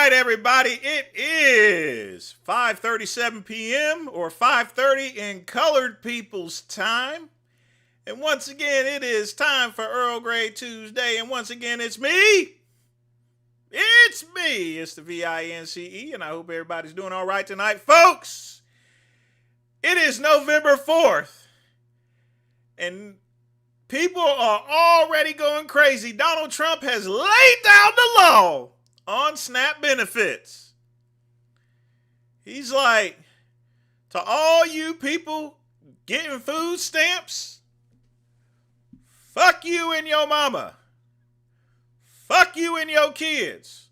right, everybody. It is 5:37 p.m. or 5:30 in colored people's time. And once again, it is time for Earl Grey Tuesday. And once again, it's me. It's me. It's the VINCE. And I hope everybody's doing all right tonight. Folks, it is November 4th. And people are already going crazy. Donald Trump has laid down the law on SNAP benefits. He's like, to all you people getting food stamps, fuck you and your mama. Fuck you and your kids.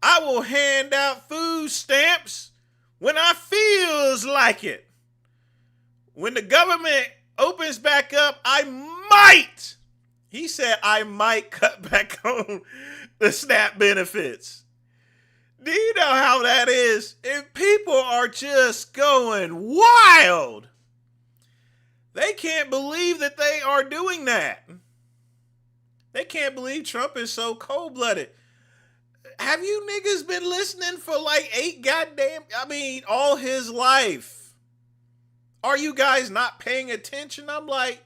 I will hand out food stamps when I feels like it. When the government opens back up, I might, he said, I might cut back on the SNAP benefits. Do you know how that is? And people are just going wild. They can't believe that they are doing that. They can't believe Trump is so cold-blooded. Have you niggas been listening for like all his life? Are you guys not paying attention? I'm like,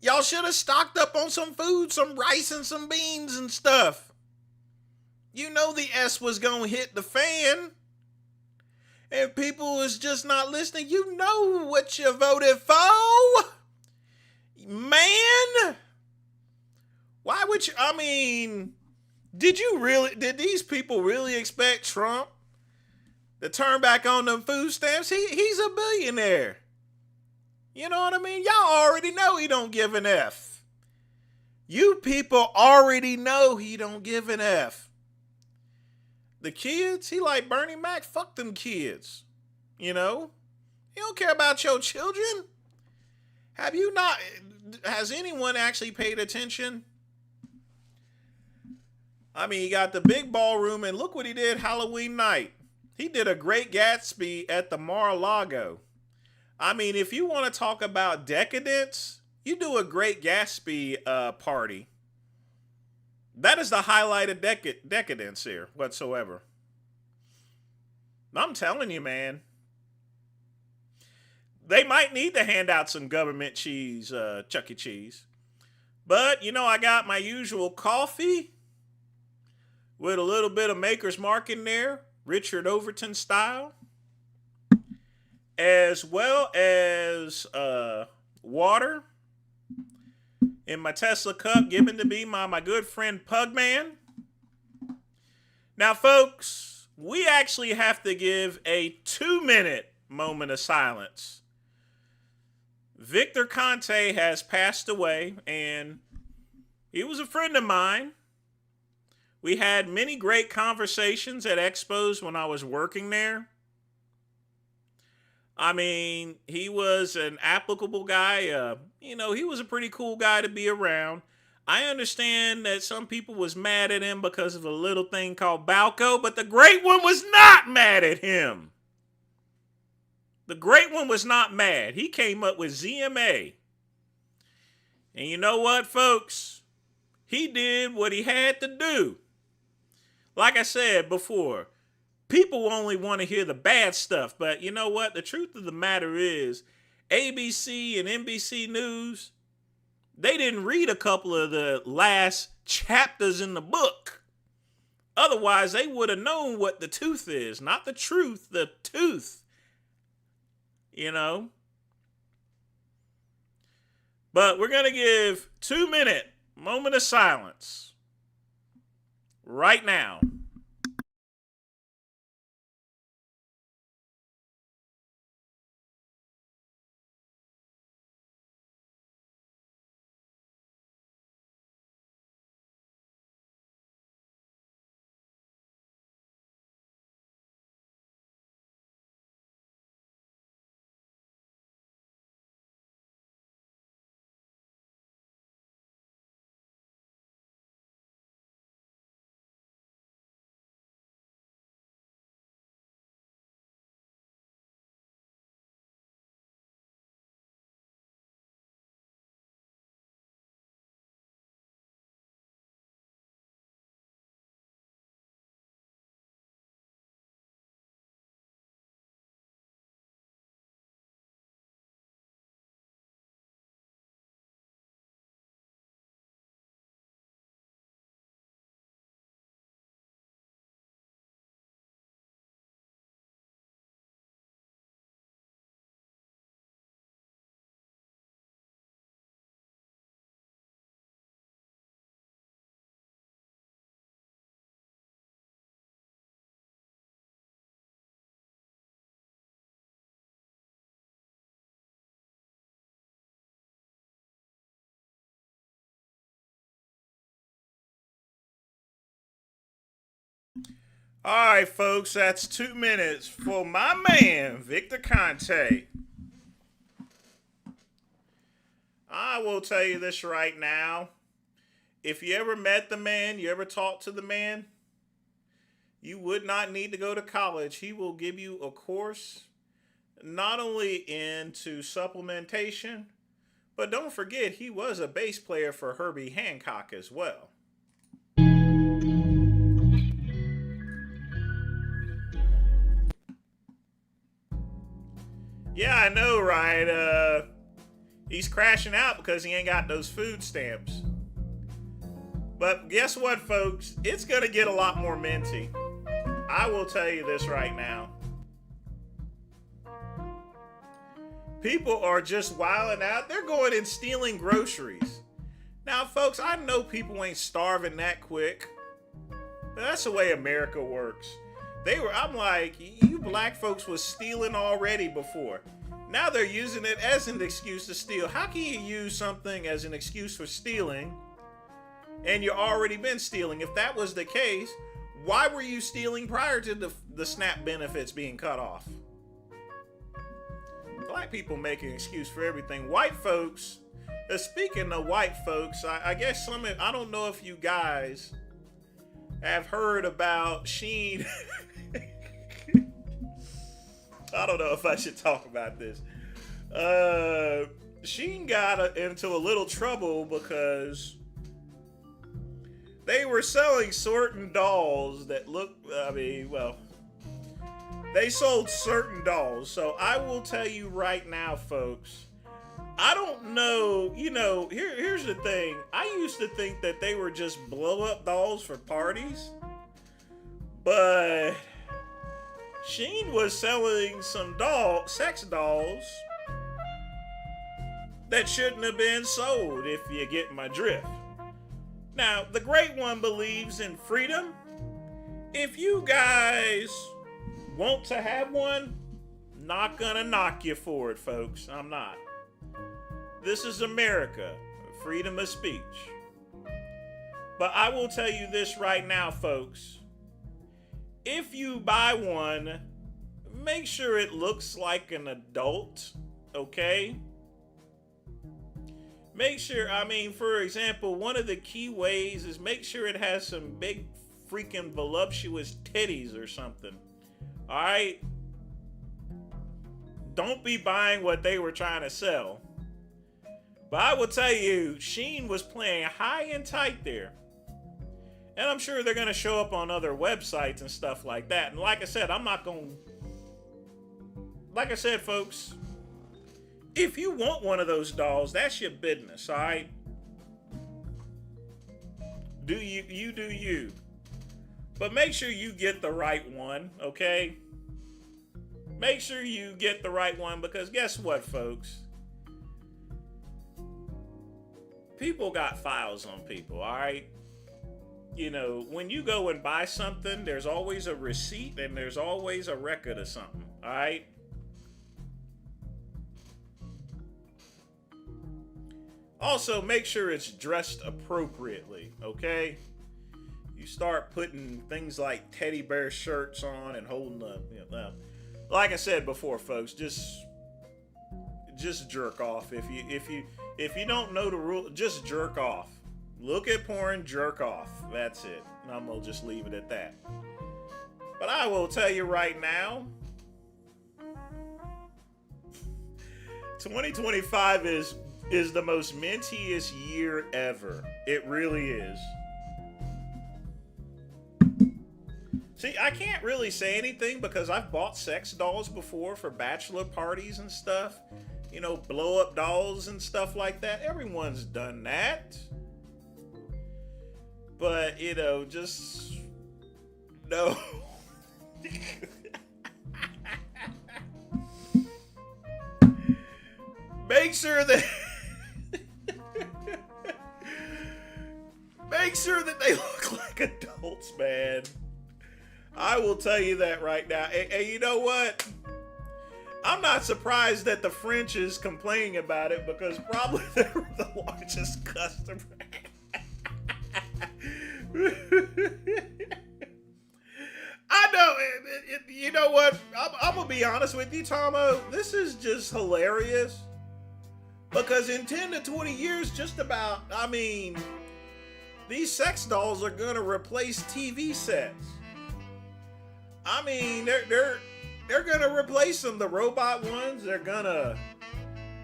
y'all should have stocked up on some food, some rice and some beans and stuff. You know the S was gonna hit the fan. And people was just not listening. You know what you voted for. Man. Why would you, did these people really expect Trump to turn back on them food stamps? He's a billionaire. You know what I mean? Y'all already know he don't give an F. You people already know he don't give an F. The kids, he like Bernie Mac, fuck them kids. You know? He don't care about your children. Has anyone actually paid attention? He got the big ballroom, and look what he did Halloween night. He did a great Gatsby at the Mar-a-Lago. If you want to talk about decadence, you do a great Gatsby party. That is the highlight of decadence here whatsoever. I'm telling you, man. They might need to hand out some government cheese, Chuck E. Cheese. But, I got my usual coffee with a little bit of Maker's Mark in there, Richard Overton style, as well as water in my Tesla cup given to me by my good friend Pugman. Now, folks, we actually have to give a 2-minute moment of silence. Victor Conte has passed away, and he was a friend of mine. We had many great conversations at expos when I was working there. He was an applicable guy. He was a pretty cool guy to be around. I understand that some people was mad at him because of a little thing called Balco, but the great one was not mad at him. The great one was not mad. He came up with ZMA. And you know what, folks? He did what he had to do. Like I said before, people only want to hear the bad stuff. But you know what? The truth of the matter is, ABC and NBC News, they didn't read a couple of the last chapters in the book. Otherwise, they would have known what the tooth is. Not the truth, the tooth. But we're going to give 2-minute moment of silence right now. All right, folks, that's 2 minutes for my man, Victor Conte. I will tell you this right now. If you ever met the man, you ever talked to the man, you would not need to go to college. He will give you a course, not only into supplementation, but don't forget he was a bass player for Herbie Hancock as well. Yeah, I know, right? He's crashing out because he ain't got those food stamps. But guess what, folks? It's going to get a lot more minty. I will tell you this right now. People are just wilding out. They're going and stealing groceries. Now, folks, I know people ain't starving that quick. But that's the way America works. I'm like, you black folks was stealing already before. Now they're using it as an excuse to steal. How can you use something as an excuse for stealing and you already been stealing? If that was the case, why were you stealing prior to the SNAP benefits being cut off? Black people make an excuse for everything. White folks, speaking of white folks, I guess I don't know if you guys have heard about Sheen. I don't know if I should talk about this. Sheen got into a little trouble because they were selling certain dolls that they sold certain dolls. So I will tell you right now, folks, I don't know, here's the thing. I used to think that they were just blow-up dolls for parties, but Sheen was selling some sex dolls that shouldn't have been sold, if you get my drift. Now, the Great One believes in freedom. If you guys want to have one, not gonna knock you for it, folks. I'm not. This is America, freedom of speech. But I will tell you this right now, folks. If you buy one, make sure it looks like an adult, okay? Make sure, for example, one of the key ways is make sure it has some big freaking voluptuous titties or something, all right? Don't be buying what they were trying to sell. But I will tell you, Sheen was playing high and tight there. And I'm sure they're going to show up on other websites and stuff like that. And like I said, folks, if you want one of those dolls, that's your business, all right? You do you. But make sure you get the right one, okay? Make sure you get the right one, because guess what, folks? People got files on people, all right? When you go and buy something, there's always a receipt and there's always a record of something, all right? Also, make sure it's dressed appropriately, okay? You start putting things like teddy bear shirts on and holding up, like I said before, folks, just jerk off. If you don't know the rule, just jerk off. Look at porn, jerk off. That's it. And I'm gonna just leave it at that. But I will tell you right now, 2025 is the most mintiest year ever. It really is. See, I can't really say anything because I've bought sex dolls before for bachelor parties and stuff. Blow up dolls and stuff like that. Everyone's done that. But, just no. Make sure that they look like adults, man. I will tell you that right now. And you know what? I'm not surprised that the French is complaining about it, because probably they were the largest customer. I You know what? I'm gonna be honest with you, Tomo. This is just hilarious because in 10 to 20 years, just about, I mean, these sex dolls are gonna replace TV sets. I mean, they're gonna replace them. The robot ones. They're gonna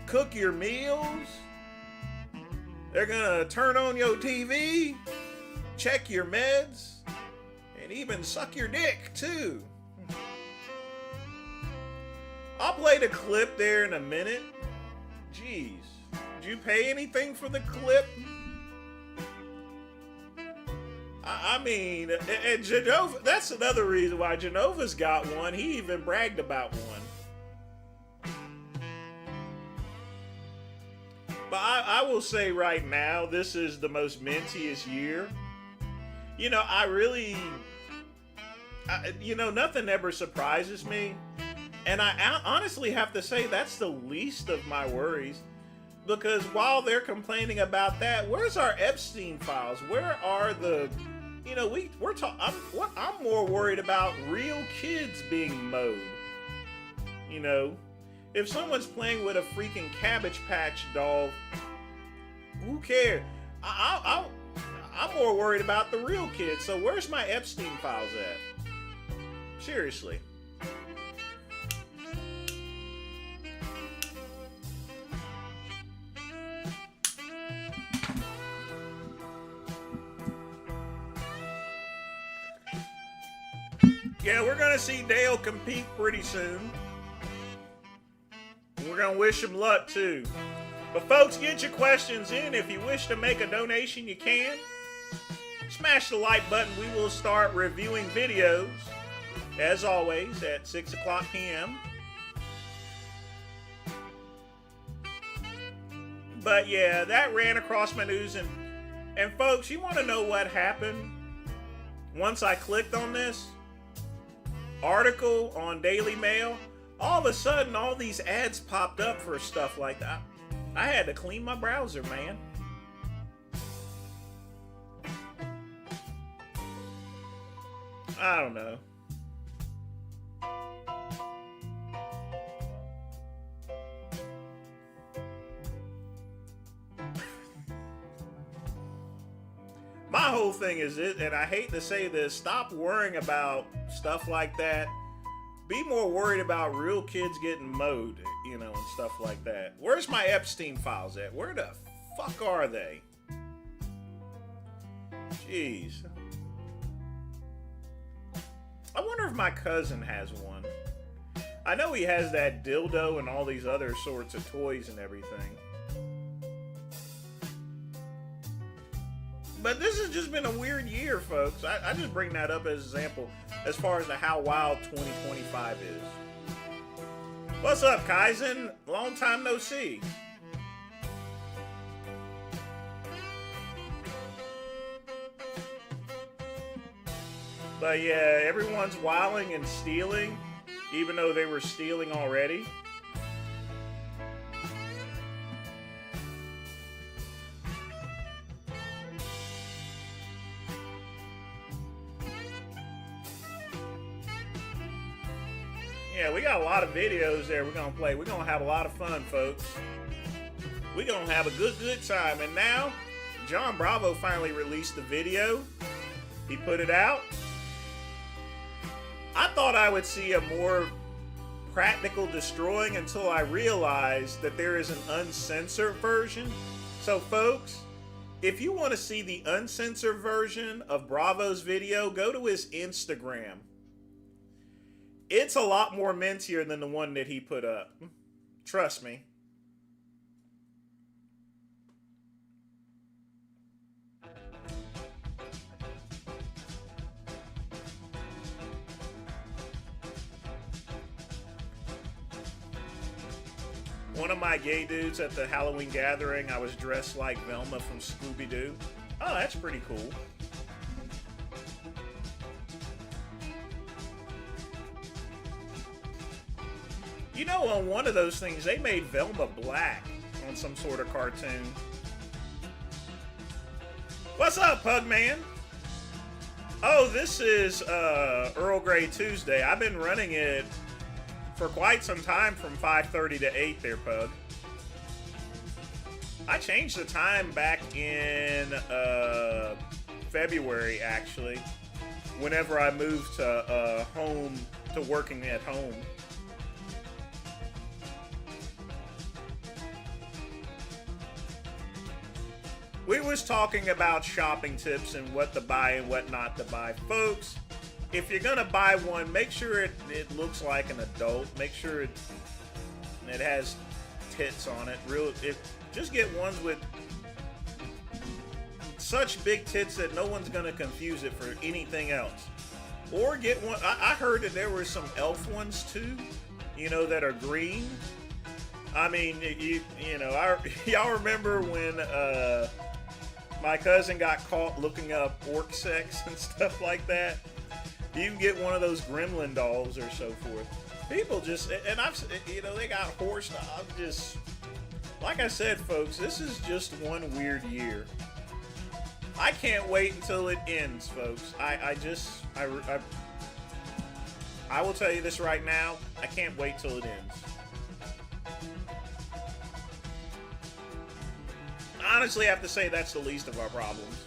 cook your meals. They're gonna turn on your TV, check your meds, and even suck your dick too. I'll play the clip there in a minute. Jeez, did you pay anything for the clip? I mean, and Genova, that's another reason why Genova's got one. He even bragged about one. But I will say right now, this is the most mintiest year. You know, nothing ever surprises me. And I honestly have to say that's the least of my worries. Because while they're complaining about that, where's our Epstein files? Where are the, you know, I'm more worried about real kids being mowed. You know, if someone's playing with a freaking Cabbage Patch doll, who cares? I'm more worried about the real kids. So where's my Epstein files at? Seriously. Yeah, we're going to see Dale compete pretty soon. We're going to wish him luck, too. But, folks, get your questions in. If you wish to make a donation, you can. Smash the like button. We will start reviewing videos, as always, at 6 o'clock p.m. But, yeah, that ran across my news. And folks, you want to know what happened once I clicked on this article on Daily Mail? All of a sudden, all these ads popped up for stuff like that. I had to clean my browser, man. I don't know. My whole thing is it, and I hate to say this, stop worrying about stuff like that. Be more worried about real kids getting mowed, you know, and stuff like that. Where's my Epstein files at? Where the fuck are they? Jeez. I wonder if my cousin has one. I know he has that dildo and all these other sorts of toys and everything. But this has just been a weird year, folks. I just bring that up as an example as far as how wild 2025 is. What's up, Kaizen? Long time no see. But yeah, everyone's wilding and stealing, even though they were stealing already. Yeah, we got a lot of videos there we're going to play. We're going to have a lot of fun, folks. We're going to have a good time. And now, John Bravo finally released the video. He put it out. I thought I would see a more practical destroying until I realized that there is an uncensored version. So, folks, if you want to see the uncensored version of Bravo's video, go to his Instagram. It's a lot more mintier than the one that he put up. Trust me. One of my gay dudes at the Halloween gathering, I was dressed like Velma from Scooby-Doo. Oh, that's pretty cool. You know, on one of those things, they made Velma black on some sort of cartoon. What's up, Pugman? Oh, this is Earl Grey Tuesday. I've been running it for quite some time from 5:30 to 8 there, Pug. I changed the time back in February, actually, whenever I moved to home, to working at home. We was talking about shopping tips and what to buy and what not to buy. Folks, if you're going to buy one, make sure it looks like an adult. Make sure it has tits on it. Just get ones with such big tits that no one's going to confuse it for anything else. Or get one. I heard that there were some elf ones too, that are green. I mean, y'all remember when my cousin got caught looking up orc sex and stuff like that? You can get one of those gremlin dolls or so forth. People just, and they got horse. I'm just, like I said, folks, this is just one weird year. I can't wait until it ends, folks. I will tell you this right now. I can't wait till it ends. Honestly, I have to say that's the least of our problems.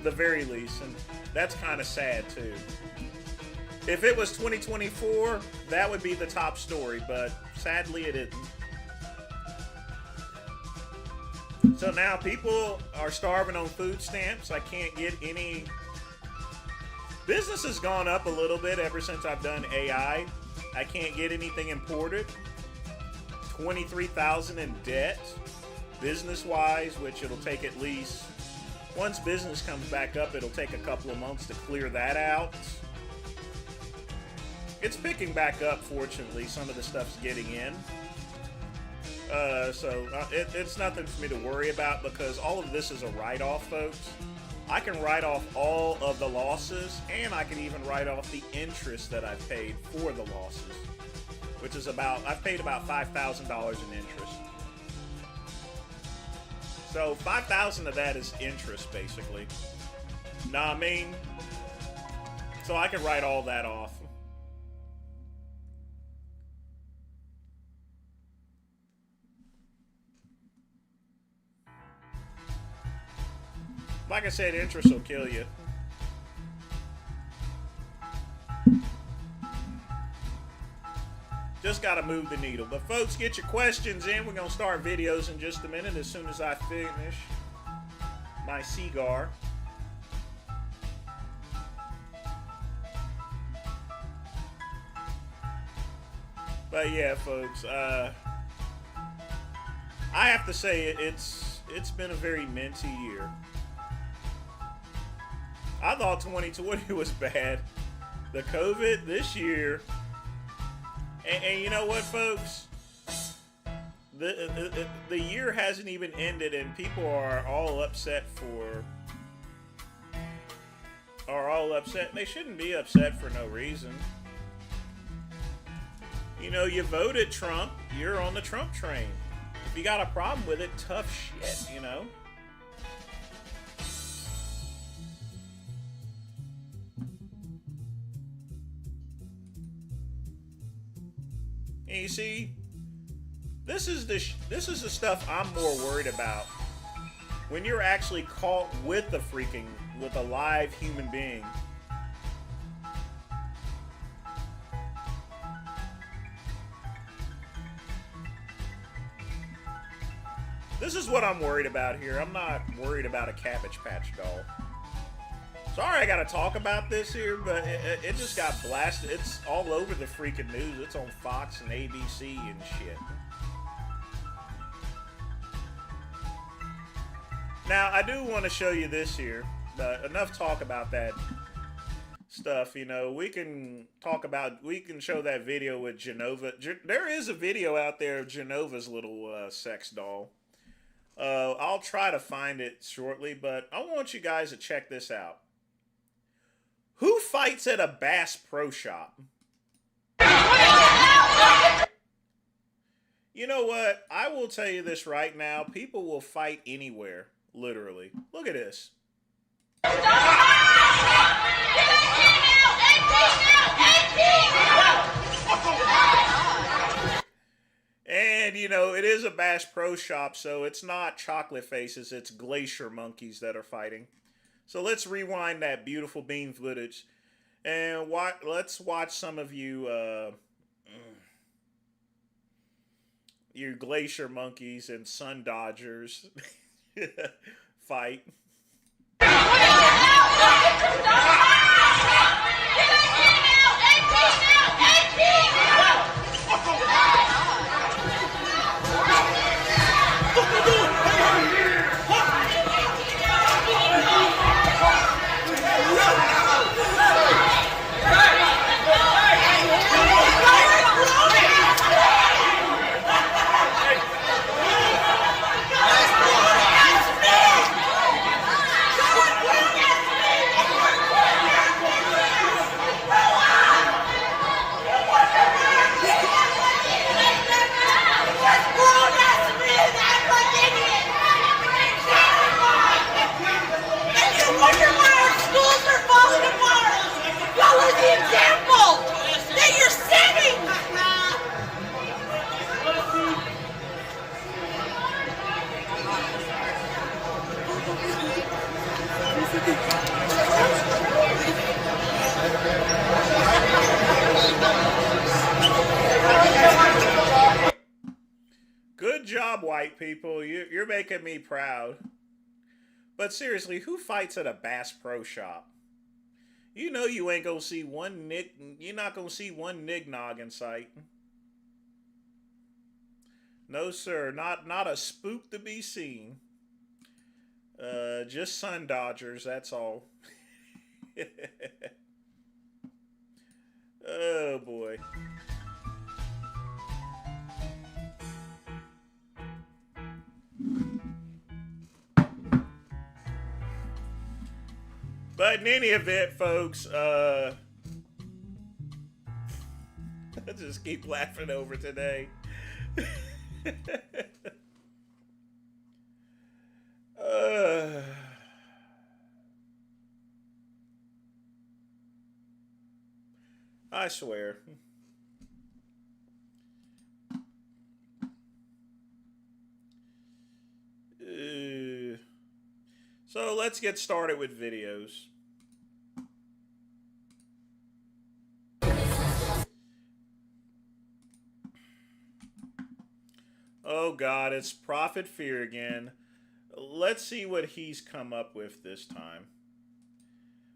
The very least. And that's kind of sad, too. If it was 2024, that would be the top story. But sadly, it isn't. So now people are starving on food stamps. I can't get any. Business has gone up a little bit ever since I've done AI. I can't get anything imported. $23,000 in debt. Business-wise, which it'll take at least, once business comes back up, it'll take a couple of months to clear that out. It's picking back up, fortunately. Some of the stuff's getting in. It's nothing for me to worry about because all of this is a write-off, folks. I can write off all of the losses, and I can even write off the interest that I've paid for the losses, which is I've paid about $5,000 in interest. So 5,000 of that is interest, basically. Know what I mean? So I can write all that off. Like I said, interest will kill you. Just got to move the needle. But folks, get your questions in. We're going to start videos in just a minute as soon as I finish my cigar. But yeah, folks, I have to say it's been a very minty year. I thought 2020 was bad. The COVID this year. And you know what, folks? The year hasn't even ended, and people are all upset They shouldn't be upset for no reason. You voted Trump. You're on the Trump train. If you got a problem with it, tough shit, And you see, this is the stuff I'm more worried about. When you're actually caught with a live human being. This is what I'm worried about here. I'm not worried about a Cabbage Patch doll. Sorry I gotta talk about this here, but it just got blasted. It's all over the freaking news. It's on Fox and ABC and shit. Now, I do want to show you this here. Enough talk about that stuff, We can show that video with Genova. There is a video out there of Genova's little sex doll. I'll try to find it shortly, but I want you guys to check this out. Who fights at a Bass Pro Shop? You know what? I will tell you this right now. People will fight anywhere, literally. Look at this. And, you know, it is a Bass Pro Shop, so it's not chocolate faces, it's glacier monkeys that are fighting. So let's rewind that beautiful bean footage and let's watch some of you glacier monkeys and sun dodgers fight. Good job, white people. You're making me proud. But seriously, who fights at a Bass Pro Shop? You know you ain't gonna see one you're not gonna see one nig-nog in sight. No, sir. Not a spook to be seen. Just sun dodgers, that's all. Oh boy. But in any event, folks, I just keep laughing over today. I swear. So let's get started with videos. Oh God, it's Prophet Fear again. Let's see what he's come up with this time.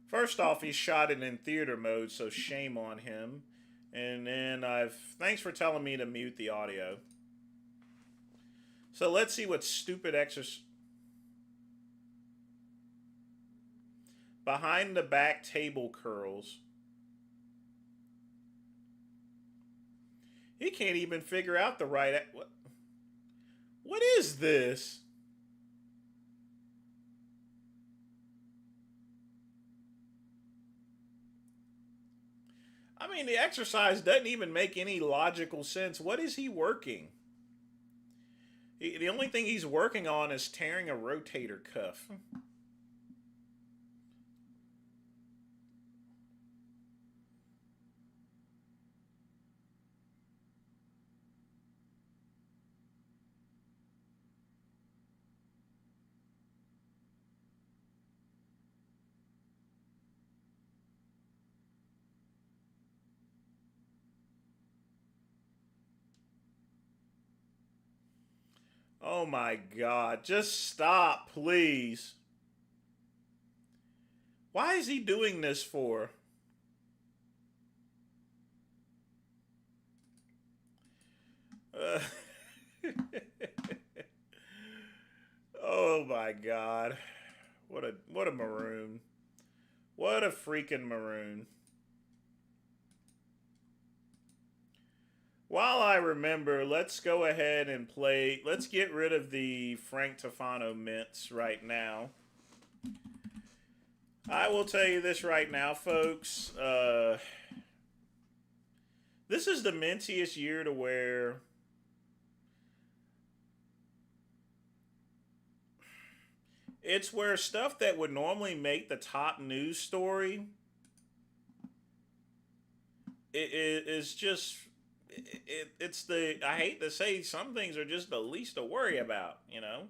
First off, he shot it in theater mode, so shame on him. And then thanks for telling me to mute the audio. So let's see what stupid exercise. Behind the back table curls. He can't even figure out the right. What is this? I mean, the exercise doesn't even make any logical sense. What is he working? The only thing he's working on is tearing a rotator cuff. Oh my God, just stop, please. Why is he doing this for? Oh my God. What a maroon. What a freaking maroon. While I remember, let's go ahead and play. Let's get rid of the Frank Tufano mints right now. I will tell you this right now, folks. This is the mintiest year to where It's where stuff that would normally make the top news story is just it's the, I hate to say, some things are just the least to worry about, you know.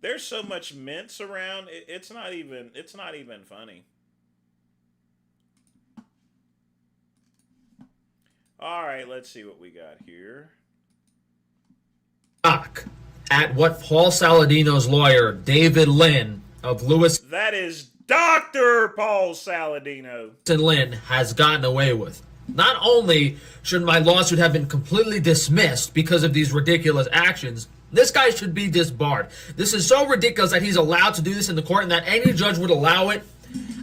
There's so much mince around, it's not even funny. All right, let's see what we got here. At what Paul Saladino's lawyer, David Lynn of Lewis That is Dr. Paul Saladino and Lynn, has gotten away with. Not only should my lawsuit have been completely dismissed because of these ridiculous actions, this guy should be disbarred. This is so ridiculous that he's allowed to do this in the court and that any judge would allow it.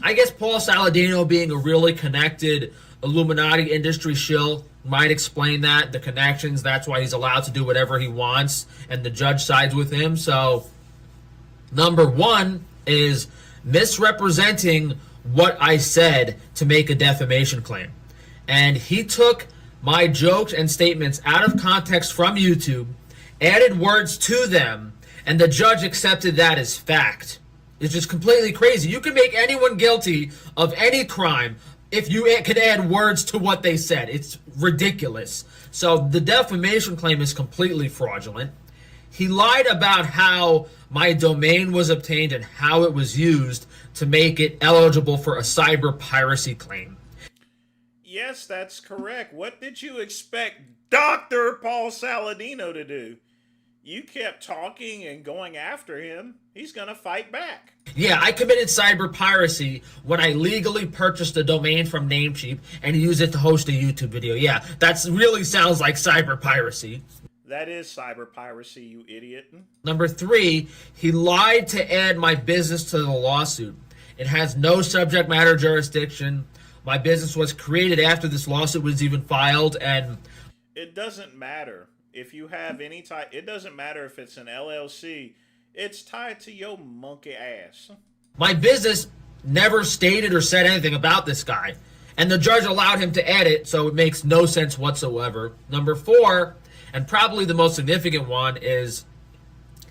I guess Paul Saladino, being a really connected Illuminati industry shill, might explain that, the connections. That's why he's allowed to do whatever he wants, and the judge sides with him. So, number one is misrepresenting what I said to make a defamation claim. And he took my jokes and statements out of context from YouTube, added words to them, and the judge accepted that as fact. It's just completely crazy. You can make anyone guilty of any crime if you could add words to what they said. It's ridiculous. So the defamation claim is completely fraudulent. He lied about how my domain was obtained and how it was used to make it eligible for a cyber piracy claim. Yes, that's correct. What did you expect Dr. Paul Saladino to do? You kept talking and going after him. He's going to fight back. Yeah, I committed cyber piracy when I legally purchased a domain from Namecheap and used it to host a YouTube video. Yeah, that really sounds like cyber piracy. That is cyber piracy, you idiot. Number three, he lied to add my business to the lawsuit. It has no subject matter jurisdiction. My business was created after this lawsuit was even filed, and it doesn't matter if you have any type. It doesn't matter if it's an LLC. It's tied to your monkey ass. My business never stated or said anything about this guy, and the judge allowed him to add it, so it makes no sense whatsoever. Number four, and probably the most significant one, is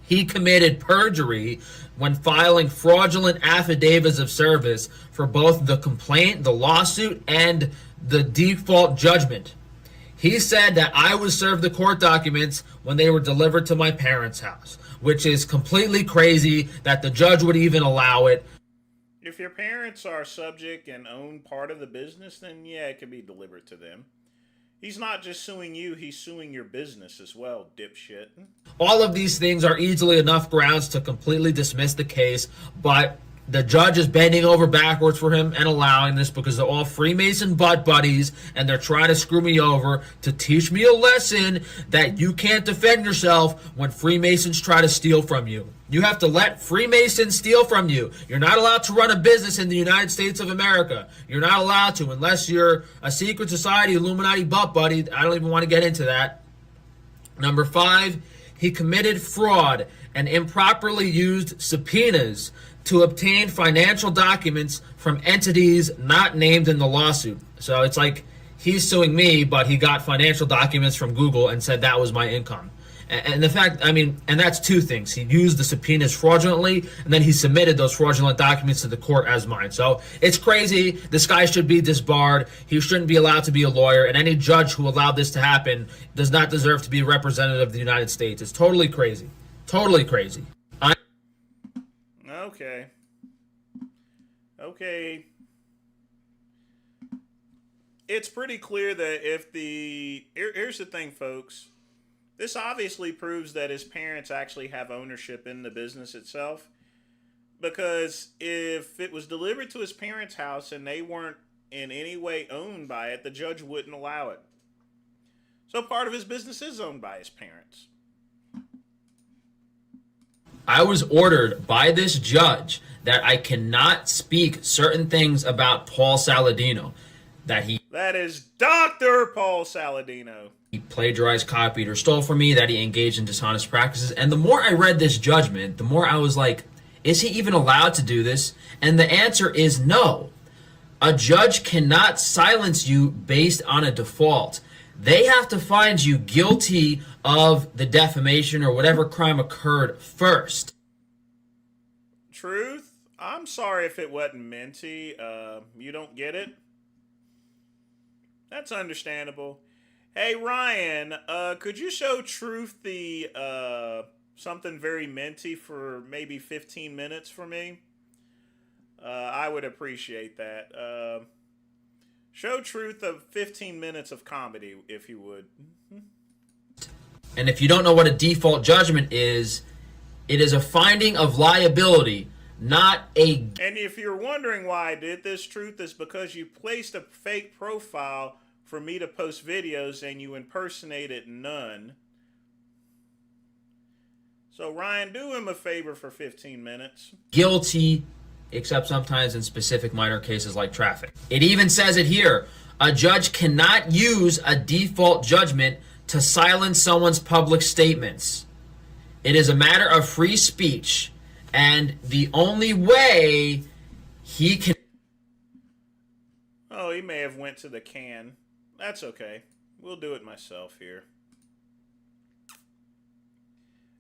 he committed perjury when filing fraudulent affidavits of service for both the complaint, the lawsuit, and the default judgment. He said that I was served the court documents when they were delivered to my parents' house, which is completely crazy that the judge would even allow it. If your parents are subject and own part of the business, then yeah, it can be delivered to them. He's not just suing you, he's suing your business as well, dipshit. All of these things are easily enough grounds to completely dismiss the case, but the judge is bending over backwards for him and allowing this because they're all Freemason butt buddies and they're trying to screw me over to teach me a lesson that you can't defend yourself when Freemasons try to steal from you. You have to let Freemasons steal from you. You're not allowed to run a business in the United States of America. You're not allowed to unless you're a secret society Illuminati butt buddy. I don't even want to get into that. Number five, he committed fraud and improperly used subpoenas to obtain financial documents from entities not named in the lawsuit. So it's like he's suing me, but he got financial documents from Google and said that was my income. And the fact, and that's two things. He used the subpoenas fraudulently, and then he submitted those fraudulent documents to the court as mine. So it's crazy. This guy should be disbarred. He shouldn't be allowed to be a lawyer, and any judge who allowed this to happen does not deserve to be a representative of the United States. It's totally crazy. Totally crazy. Okay. It's pretty clear that here's the thing, folks. This obviously proves that his parents actually have ownership in the business itself. Because if it was delivered to his parents' house and they weren't in any way owned by it, the judge wouldn't allow it. So part of his business is owned by his parents. I was ordered by this judge that I cannot speak certain things about Paul Saladino. That is Dr. Paul Saladino. He plagiarized, copied, or stole from me, that he engaged in dishonest practices. And the more I read this judgment, the more I was like, is he even allowed to do this? And the answer is no. A judge cannot silence you based on a default. They have to find you guilty of the defamation or whatever crime occurred first. Truth, I'm sorry if it wasn't minty. You don't get it? That's understandable. Hey Ryan, could you show Truth the something very minty for maybe 15 minutes for me? I would appreciate that. Show Truth of 15 minutes of comedy, if you would. And if you don't know what a default judgment is, it is a finding of liability, not a... And if you're wondering why I did this, Truth, is because you placed a fake profile for me to post videos and you impersonated none. So Ryan, do him a favor for 15 minutes. Guilty, except sometimes in specific minor cases like traffic. It even says it here. A judge cannot use a default judgment to silence someone's public statements. It is a matter of free speech, and the only way he can... Oh, he may have went to the can. That's okay. We'll do it myself here.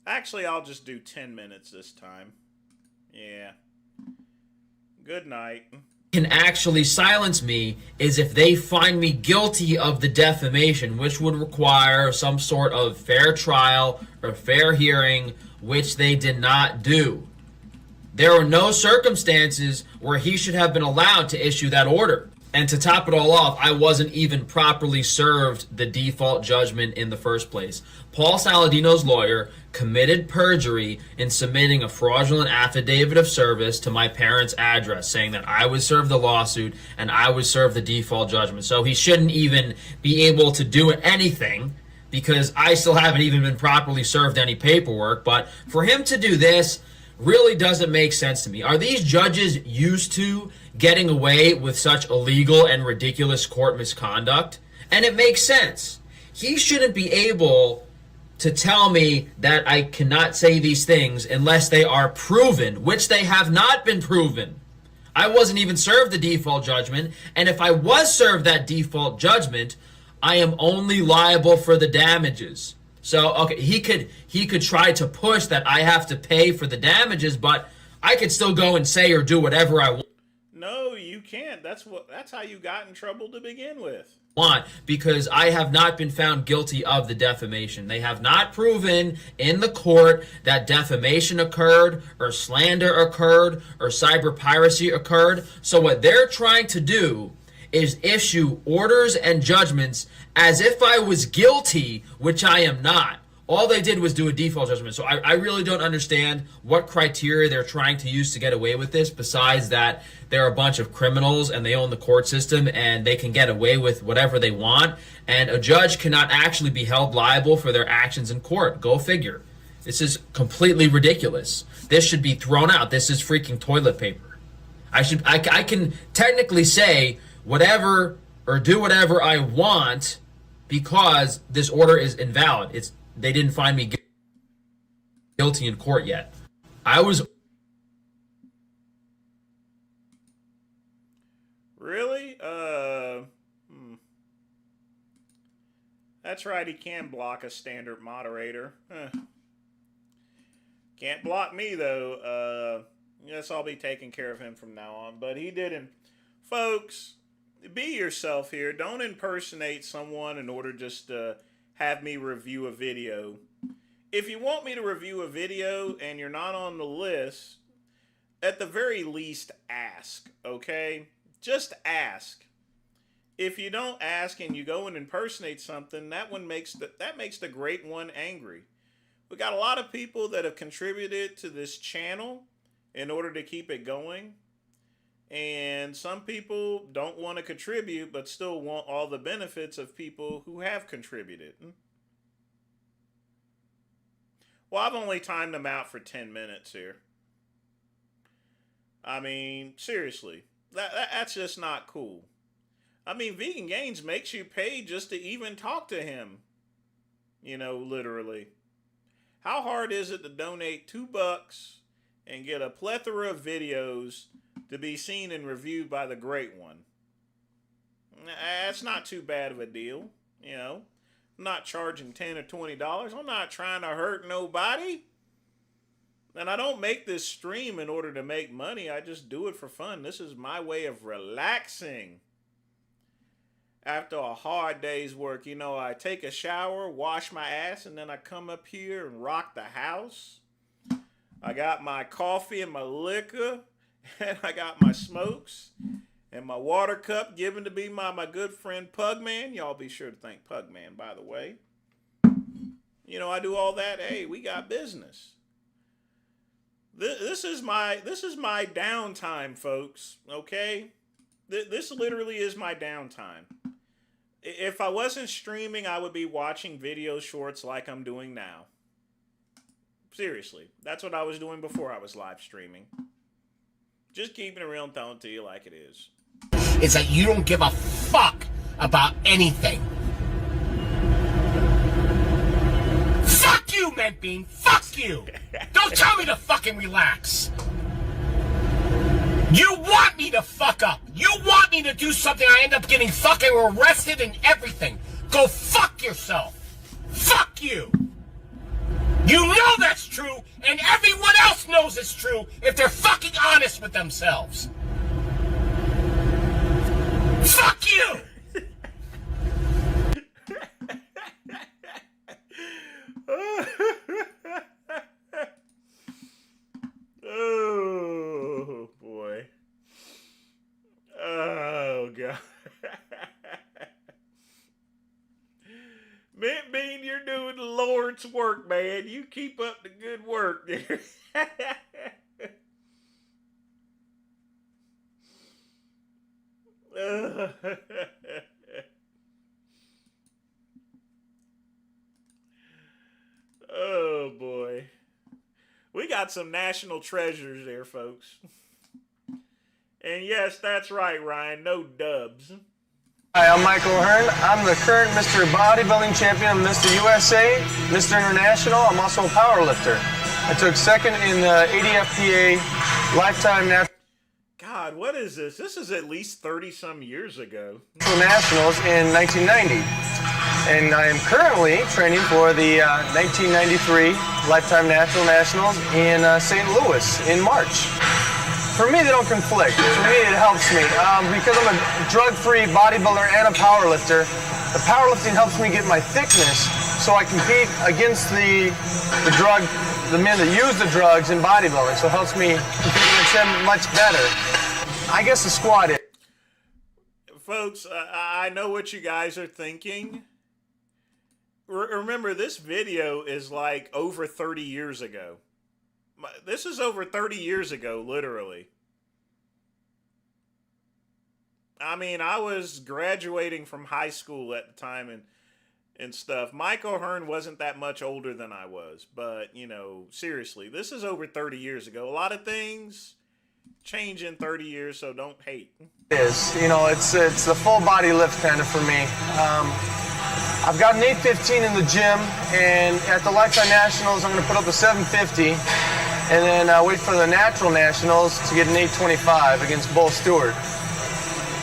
Actually, I'll just do 10 minutes this time. Yeah. Good night. Can actually silence me is if they find me guilty of the defamation, which would require some sort of fair trial or fair hearing, which they did not do. There are no circumstances where he should have been allowed to issue that order. And to top it all off, I wasn't even properly served the default judgment in the first place. Paul Saladino's lawyer committed perjury in submitting a fraudulent affidavit of service to my parents' address, saying that I would serve the lawsuit and I would serve the default judgment. So he shouldn't even be able to do anything because I still haven't even been properly served any paperwork. But for him to do this really doesn't make sense to me. Are these judges used to getting away with such illegal and ridiculous court misconduct? And it makes sense. He shouldn't be able to tell me that I cannot say these things unless they are proven, which they have not been proven. I wasn't even served the default judgment, and if I was served that default judgment, I am only liable for the damages. So, okay, he could try to push that I have to pay for the damages, but I could still go and say or do whatever I want. No, you can't. That's how you got in trouble to begin with. Because I have not been found guilty of the defamation. They have not proven in the court that defamation occurred or slander occurred or cyber piracy occurred. So what they're trying to do is issue orders and judgments as if I was guilty, which I am not. All they did was do a default judgment. So I really don't understand what criteria they're trying to use to get away with this, besides that they're a bunch of criminals and they own the court system and they can get away with whatever they want. And a judge cannot actually be held liable for their actions in court. Go figure. This is completely ridiculous. This should be thrown out. This is freaking toilet paper. I can technically say whatever or do whatever I want because this order is invalid. They didn't find me guilty in court yet. I was... Really? That's right, he can block a standard moderator. Can't block me, though. Guess I'll be taking care of him from now on. But he didn't. Folks, be yourself here. Don't impersonate someone in order just to have me review a video. If you want me to review a video and you're not on the list, at the very least ask, okay? Just ask. If you don't ask and you go and impersonate something, that makes the great one angry. We got a lot of people that have contributed to this channel in order to keep it going. And some people don't want to contribute, but still want all the benefits of people who have contributed. Well, I've only timed them out for 10 minutes here. I mean, seriously, that's just not cool. I mean, Vegan Gains makes you pay just to even talk to him. You know, literally. How hard is it to donate $2 and get a plethora of videos to be seen and reviewed by the great one? That's not too bad of a deal, you know. I'm not charging $10 or $20. I'm not trying to hurt nobody. And I don't make this stream in order to make money. I just do it for fun. This is my way of relaxing. After a hard day's work, you know, I take a shower, wash my ass, and then I come up here and rock the house. I got my coffee and my liquor, and I got my smokes, and my water cup given to me by my good friend Pugman. Y'all be sure to thank Pugman, by the way. You know, I do all that. Hey, we got business. This is my downtime, folks. Okay, this literally is my downtime. If I wasn't streaming, I would be watching video shorts like I'm doing now. Seriously, that's what I was doing before I was live streaming. Just keeping it real and telling it to you like it is. Is that you don't give a fuck about anything. Fuck you, Mentbean. Fuck you. Don't tell me to fucking relax. You want me to fuck up. You want me to do something I end up getting fucking arrested and everything. Go fuck yourself. Fuck you. You know that's true, and everyone else knows it's true if they're fucking honest with themselves. Fuck you! Oh, boy. Oh, God. Mentbean, you're doing the Lord's work, man. You keep up the good work there. Oh, boy. We got some national treasures there, folks. And yes, that's right, Ryan. No dubs. Hi, I'm Michael Hearn. I'm the current Mr. Bodybuilding Champion, Mr. USA, Mr. International. I'm also a power lifter. I took second in the ADFPA Lifetime God, what is this? This is at least 30-some years ago. Nationals in 1990. And I am currently training for the 1993 Lifetime Natural Nationals in St. Louis in March. For me, they don't conflict. For me, it helps me. Because I'm a drug-free bodybuilder and a powerlifter, the powerlifting helps me get my thickness so I compete against the men that use the drugs in bodybuilding. So it helps me compete against them much better. I guess the squat is. Folks, I know what you guys are thinking. Remember, this video is like over 30 years ago. This is over 30 years ago, literally. I mean, I was graduating from high school at the time and stuff. Michael Hearn wasn't that much older than I was. But, you know, seriously, this is over 30 years ago. A lot of things change in 30 years, so don't hate. You know, it's the full body lift kind of for me. I've got an 815 in the gym, and at the Lifetime Nationals, I'm going to put up a 750, and then wait for the Natural Nationals to get an 825 against Bull Stewart.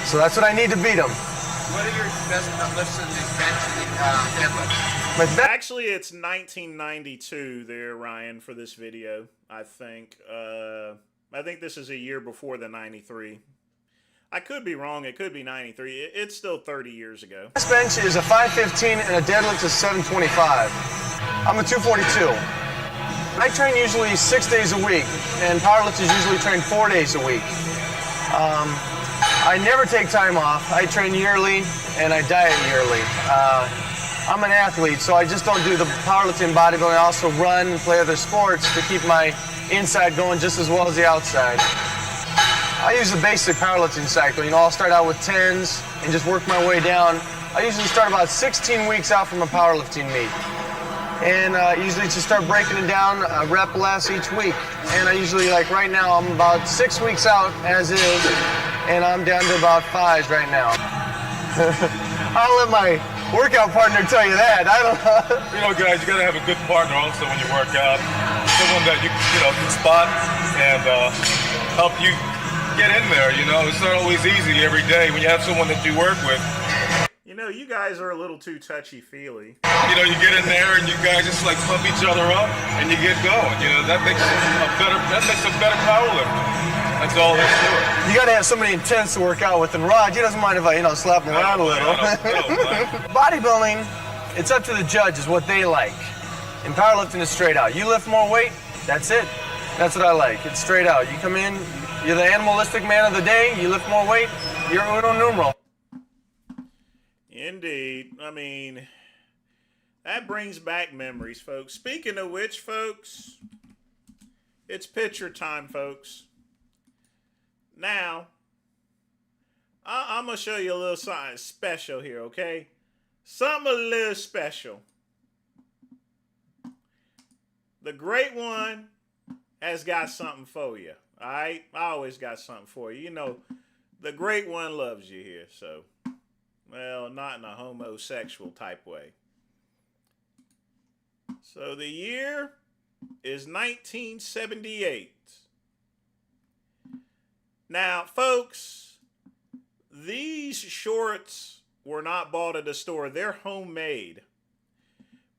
So that's what I need to beat him. What are your best lifts in the bench and deadlift? Actually, it's 1992 there, Ryan, for this video, I think. I think this is a year before the 93. I could be wrong. It could be 93. It's still 30 years ago. This bench is a 515 and a deadlift is 725. I'm a 242. I train usually 6 days a week, and powerlifters usually train 4 days a week. I never take time off. I train yearly, and I diet yearly. I'm an athlete, so I just don't do the powerlifting, bodybuilding. I also run and play other sports to keep my inside going just as well as the outside. I use the basic powerlifting cycle. You know, I'll start out with 10s and just work my way down. I usually start about 16 weeks out from a powerlifting meet. And usually to start breaking it down, a rep less each week. And I usually, like right now, I'm about 6 weeks out as is, and I'm down to about 5s right now. I'll let my workout partner tell you that. I don't know. You know, guys, you gotta have a good partner also when you work out. Someone that you know can spot and help you get in there. You know, it's not always easy every day when you have someone that you work with. You know, you guys are a little too touchy-feely. You know, you get in there and you guys just like pump each other up and you get going. You know, that makes a better power lifter. That's all there's to it. You gotta have somebody intense to work out with, and Rod, he doesn't mind if I, slap him around a little. Bodybuilding, it's up to the judges what they like. And powerlifting is straight out. You lift more weight, that's it. That's what I like. It's straight out. You come in, you're the animalistic man of the day, you lift more weight, you're uno numero. Indeed. I mean, that brings back memories, folks. Speaking of which, folks, it's picture time, folks. Now, I'm going to show you a little something special here, okay? Something a little special. The Great One has got something for you, all right? I always got something for you. You know, the Great One loves you here, so... Well, not in a homosexual type way. So the year is 1978. Now, folks, these shorts were not bought at a store. They're homemade.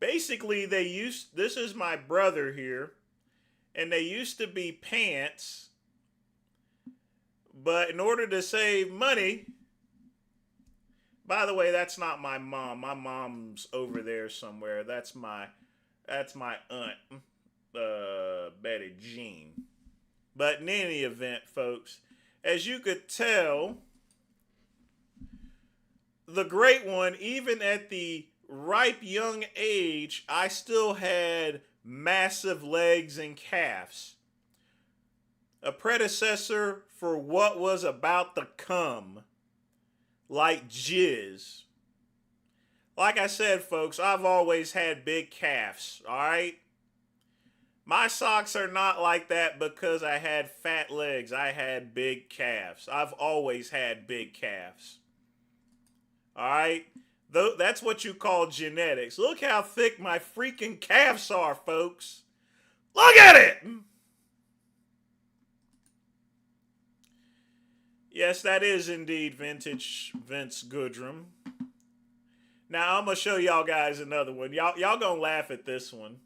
Basically, this is my brother here, and they used to be pants, but in order to save money... By the way, that's not my mom. My mom's over there somewhere. That's my aunt, Betty Jean. But in any event, folks, as you could tell, the Great One, even at the ripe young age, I still had massive legs and calves. A predecessor for what was about to come. Like jizz. Like I said, folks, I've always had big calves, all right? My socks are not like that because I had fat legs. I had big calves. I've always had big calves. All right? That's what you call genetics. Look how thick my freaking calves are, folks. Look at it! Yes, that is indeed vintage Vince Goodrum. Now, I'm going to show y'all guys another one. Y'all going to laugh at this one.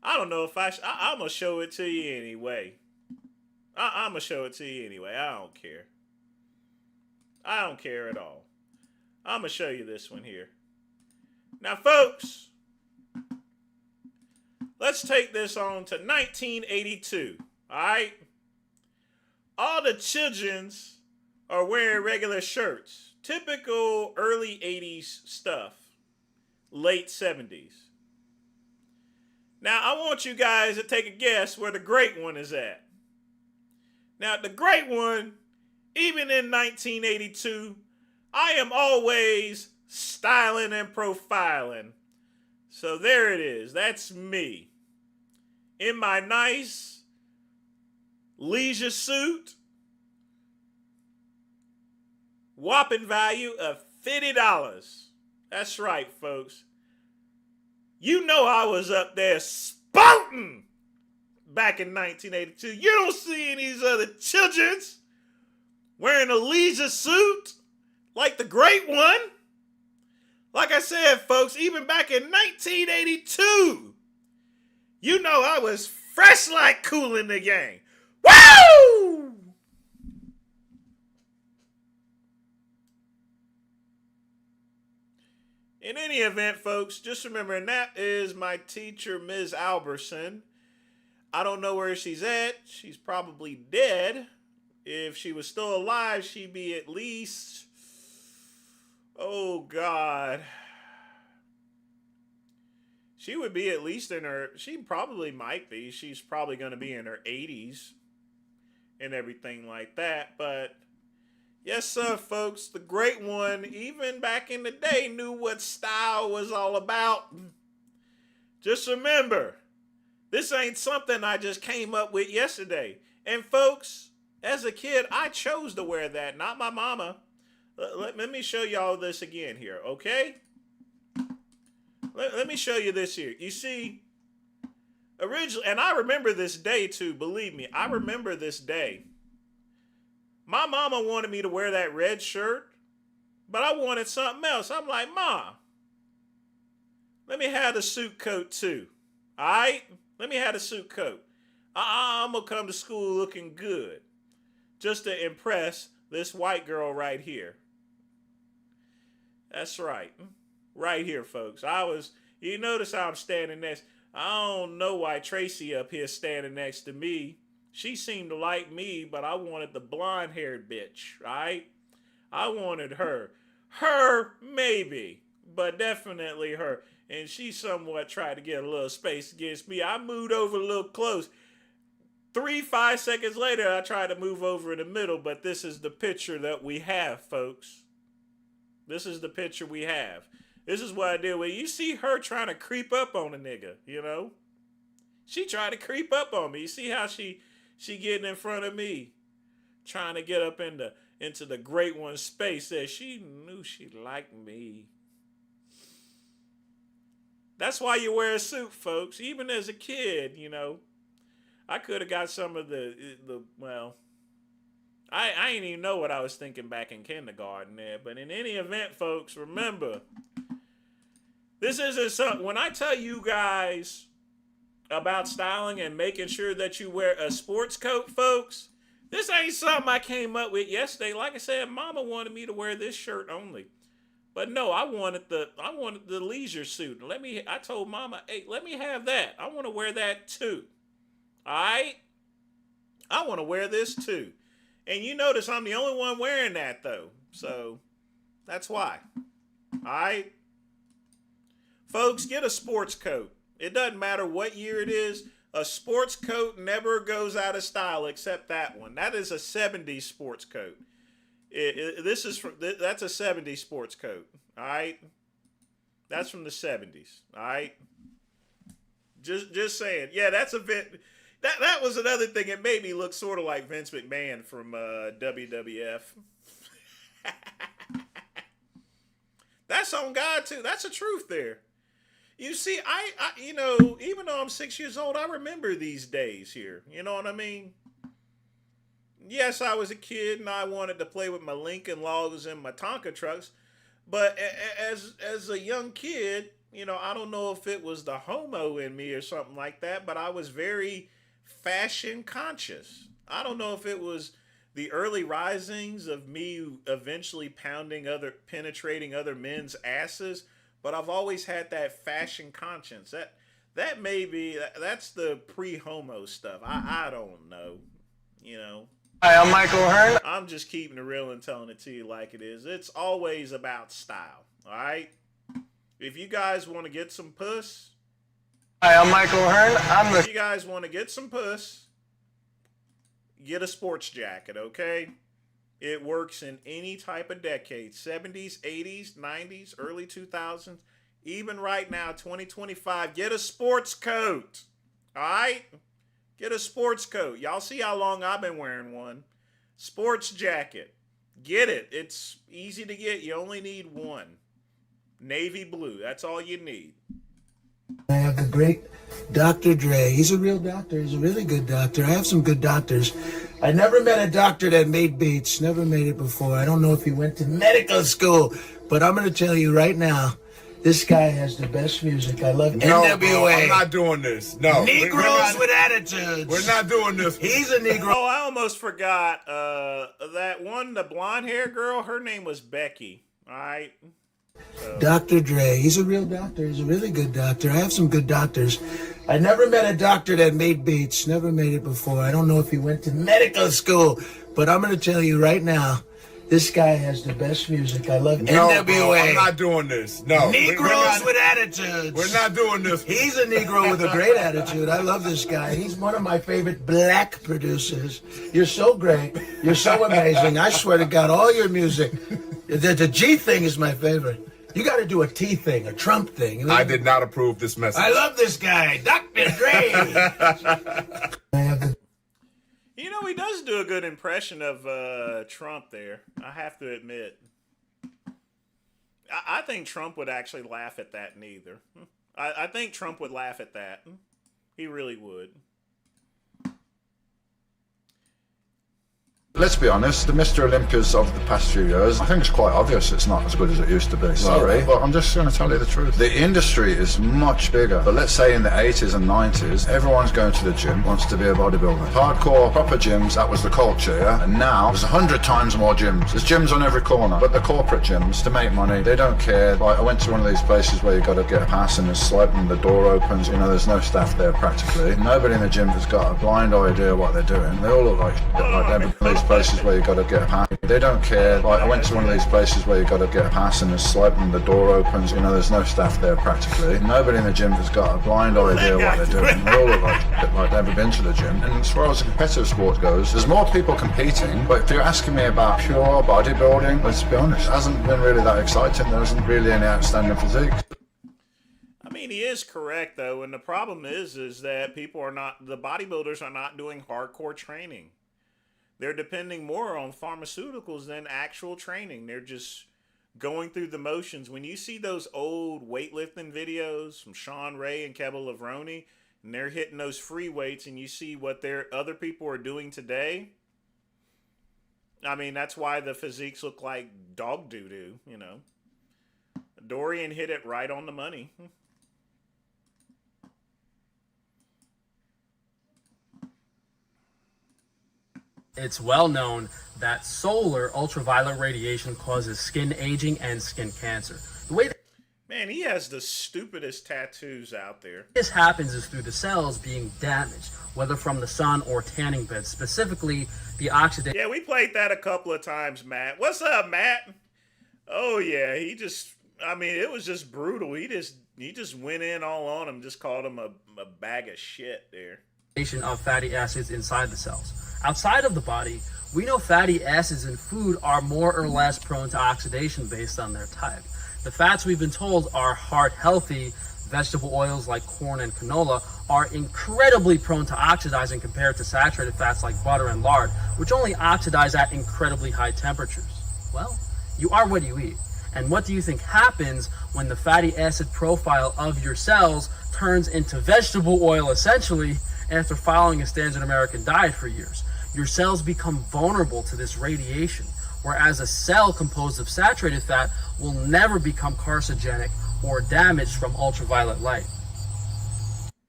I don't know if I'm going to show it to you anyway. I'm going to show it to you anyway. I don't care. I don't care at all. I'm going to show you this one here. Now, folks, let's take this on to 1982. All right? All the childrens are wearing regular shirts. Typical early 80s stuff. Late 70s. Now, I want you guys to take a guess where the Great One is at. Now, the Great One, even in 1982, I am always styling and profiling. So there it is. That's me. In my nice leisure suit, whopping value of $50. That's right, folks. You know I was up there spouting back in 1982. You don't see any of these other childrens wearing a leisure suit like the Great One. Like I said, folks, even back in 1982, you know I was fresh like Kool in the Gang. Woo! In any event, folks, just remember, and that is my teacher, Ms. Alberson. I don't know where she's at. She's probably dead. If she was still alive, she'd be at least... Oh, God. She would be at least in her... She probably might be. She's probably going to be in her 80s. And everything like that. But, yes, sir, folks. The Great One, even back in the day, knew what style was all about. Just remember, this ain't something I just came up with yesterday. And, folks, as a kid, I chose to wear that, not my mama. Let me show y'all this again here, okay? Let me show you this here. You see, originally, and I remember this day too, believe me, I remember this day. My mama wanted me to wear that red shirt But I wanted something else. I'm like, Ma, let me have the suit coat too. All right? Let me have the suit coat. I'm going to come to school looking good. Just to impress this white girl right here. That's right. Right here, folks. You notice how I'm standing next. I don't know why Tracy up here standing next to me. She seemed to like me, but I wanted the blonde-haired bitch, right? I wanted her. Her, maybe, but definitely her. And she somewhat tried to get a little space against me. I moved over a little close. 5 seconds later, I tried to move over in the middle, but this is the picture that we have, folks. This is the picture we have. This is what I did with you. See her trying to creep up on a nigga, you know? She tried to creep up on me. You see how she getting in front of me, trying to get up into the great one's space. That she knew she liked me. That's why you wear a suit, folks. Even as a kid, you know. I could have got some of well, I didn't even know what I was thinking back in kindergarten there. But in any event, folks, remember, this isn't something, when I tell you guys about styling and making sure that you wear a sports coat, folks, this ain't something I came up with yesterday. Like I said, Mama wanted me to wear this shirt only. But no, I wanted the leisure suit. I told Mama, hey, let me have that. I want to wear that too. All right? I want to wear this too. And you notice I'm the only one wearing that though. So that's why. All right? Folks, get a sports coat. It doesn't matter what year it is. A sports coat never goes out of style except that one. That is a 70s sports coat. That's a 70s sports coat. All right? That's from the 70s. All right? Just saying. Yeah, that's a bit... That was another thing. It made me look sort of like Vince McMahon from WWF. That's on God too. That's the truth there. You see, I even though I'm 6 years old, I remember these days here. You know what I mean? Yes, I was a kid and I wanted to play with my Lincoln Logs and my Tonka trucks, but as a young kid, you know, I don't know if it was the homo in me or something like that, but I was very fashion conscious. I don't know if it was the early risings of me eventually penetrating other men's asses, but I've always had that fashion conscience. That may be, that's the pre-homo stuff. I don't know, you know. Hi, I'm Michael Hearn. I'm just keeping it real and telling it to you like it is. It's always about style, all right? If you guys want to get some puss, Hi, I'm Michael Hearn. If you guys want to get some puss, get a sports jacket, okay? It works in any type of decade. 70s, 80s, 90s, early 2000s. Even right now, 2025, get a sports coat. All right? Get a sports coat. Y'all see how long I've been wearing one. Sports jacket. Get it. It's easy to get. You only need one. Navy blue. That's all you need. I have the great Dr. Dre. He's a real doctor. He's a really good doctor. I have some good doctors. I never met a doctor that made beats. Never made it before. I don't know if he went to medical school, but I'm going to tell you right now, this guy has the best music. I love NWA. Bro, I'm not doing this. No. Negroes with attitudes. We're not doing this. He's a Negro. Oh, I almost forgot. That one, the blonde hair girl, her name was Becky. All right? Dr. Dre. He's a real doctor. He's a really good doctor. I have some good doctors. I never met a doctor that made beats. Never made it before. I don't know if he went to medical school, but I'm going to tell you right now, this guy has the best music. I love NWA. Bro, I'm not doing this. No. Negroes with attitudes. We're not doing this. He's a Negro with a great attitude. I love this guy. He's one of my favorite black producers. You're so great. You're so amazing. I swear to God, all your music. The G thing is my favorite. You got to do a T thing, a Trump thing. I did not approve this message. I love this guy, Dr. Dre. You know, he does do a good impression of Trump there. I have to admit. I think Trump would actually laugh at that neither. I think Trump would laugh at that. He really would. Let's be honest, the Mr. Olympias of the past few years, I think it's quite obvious it's not as good as it used to be. Sorry, but I'm just going to tell you the truth. The industry is much bigger. But let's say in the 80s and 90s, everyone's going to the gym, wants to be a bodybuilder. Hardcore, proper gyms, that was the culture, yeah? And now, there's 100 times more gyms. There's gyms on every corner. But the corporate gyms, to make money, they don't care. Like, I went to one of these places where you got to get a pass and there's swipe and the door opens. You know, there's no staff there practically. Nobody in the gym has got a blind idea what they're doing. They all look like shit. Like they're these places where you got to get a pass. They don't care. Like, I went to one of these places where you got to get a pass and there's swipe and the door opens. You know, there's no staff there practically. Nobody in the gym has got a blind idea what they're doing. They all look like shit. Like they've never been to the gym. And as far as the competitive sport goes, there's more people competing. But if you're asking me about pure bodybuilding, let's be honest, it hasn't been really that exciting. There isn't really any outstanding physique. I mean, he is correct though, and the problem is that the bodybuilders are not doing hardcore training. They're depending more on pharmaceuticals than actual training. They're just going through the motions. When you see those old weightlifting videos from Sean Ray and Kevin Lavroni, and they're hitting those free weights, and you see what other people are doing today, I mean, that's why the physiques look like dog doo-doo, you know. Dorian hit it right on the money. It's well known that solar ultraviolet radiation causes skin aging and skin cancer. The way Man, he has the stupidest tattoos out there. this happens is through the cells being damaged, whether from the sun or tanning beds, specifically the oxidation. Yeah, we played that a couple of times, Matt. What's up, Matt? Oh yeah, it was just brutal. He just went in all on him, just called him a bag of shit there. Of fatty acids inside the cells. Outside of the body, we know fatty acids in food are more or less prone to oxidation based on their type. The fats we've been told are heart healthy, vegetable oils like corn and canola, are incredibly prone to oxidizing compared to saturated fats like butter and lard, which only oxidize at incredibly high temperatures. Well, you are what you eat. And what do you think happens when the fatty acid profile of your cells turns into vegetable oil essentially after following a standard American diet for years? Your cells become vulnerable to this radiation, whereas a cell composed of saturated fat will never become carcinogenic or damaged from ultraviolet light.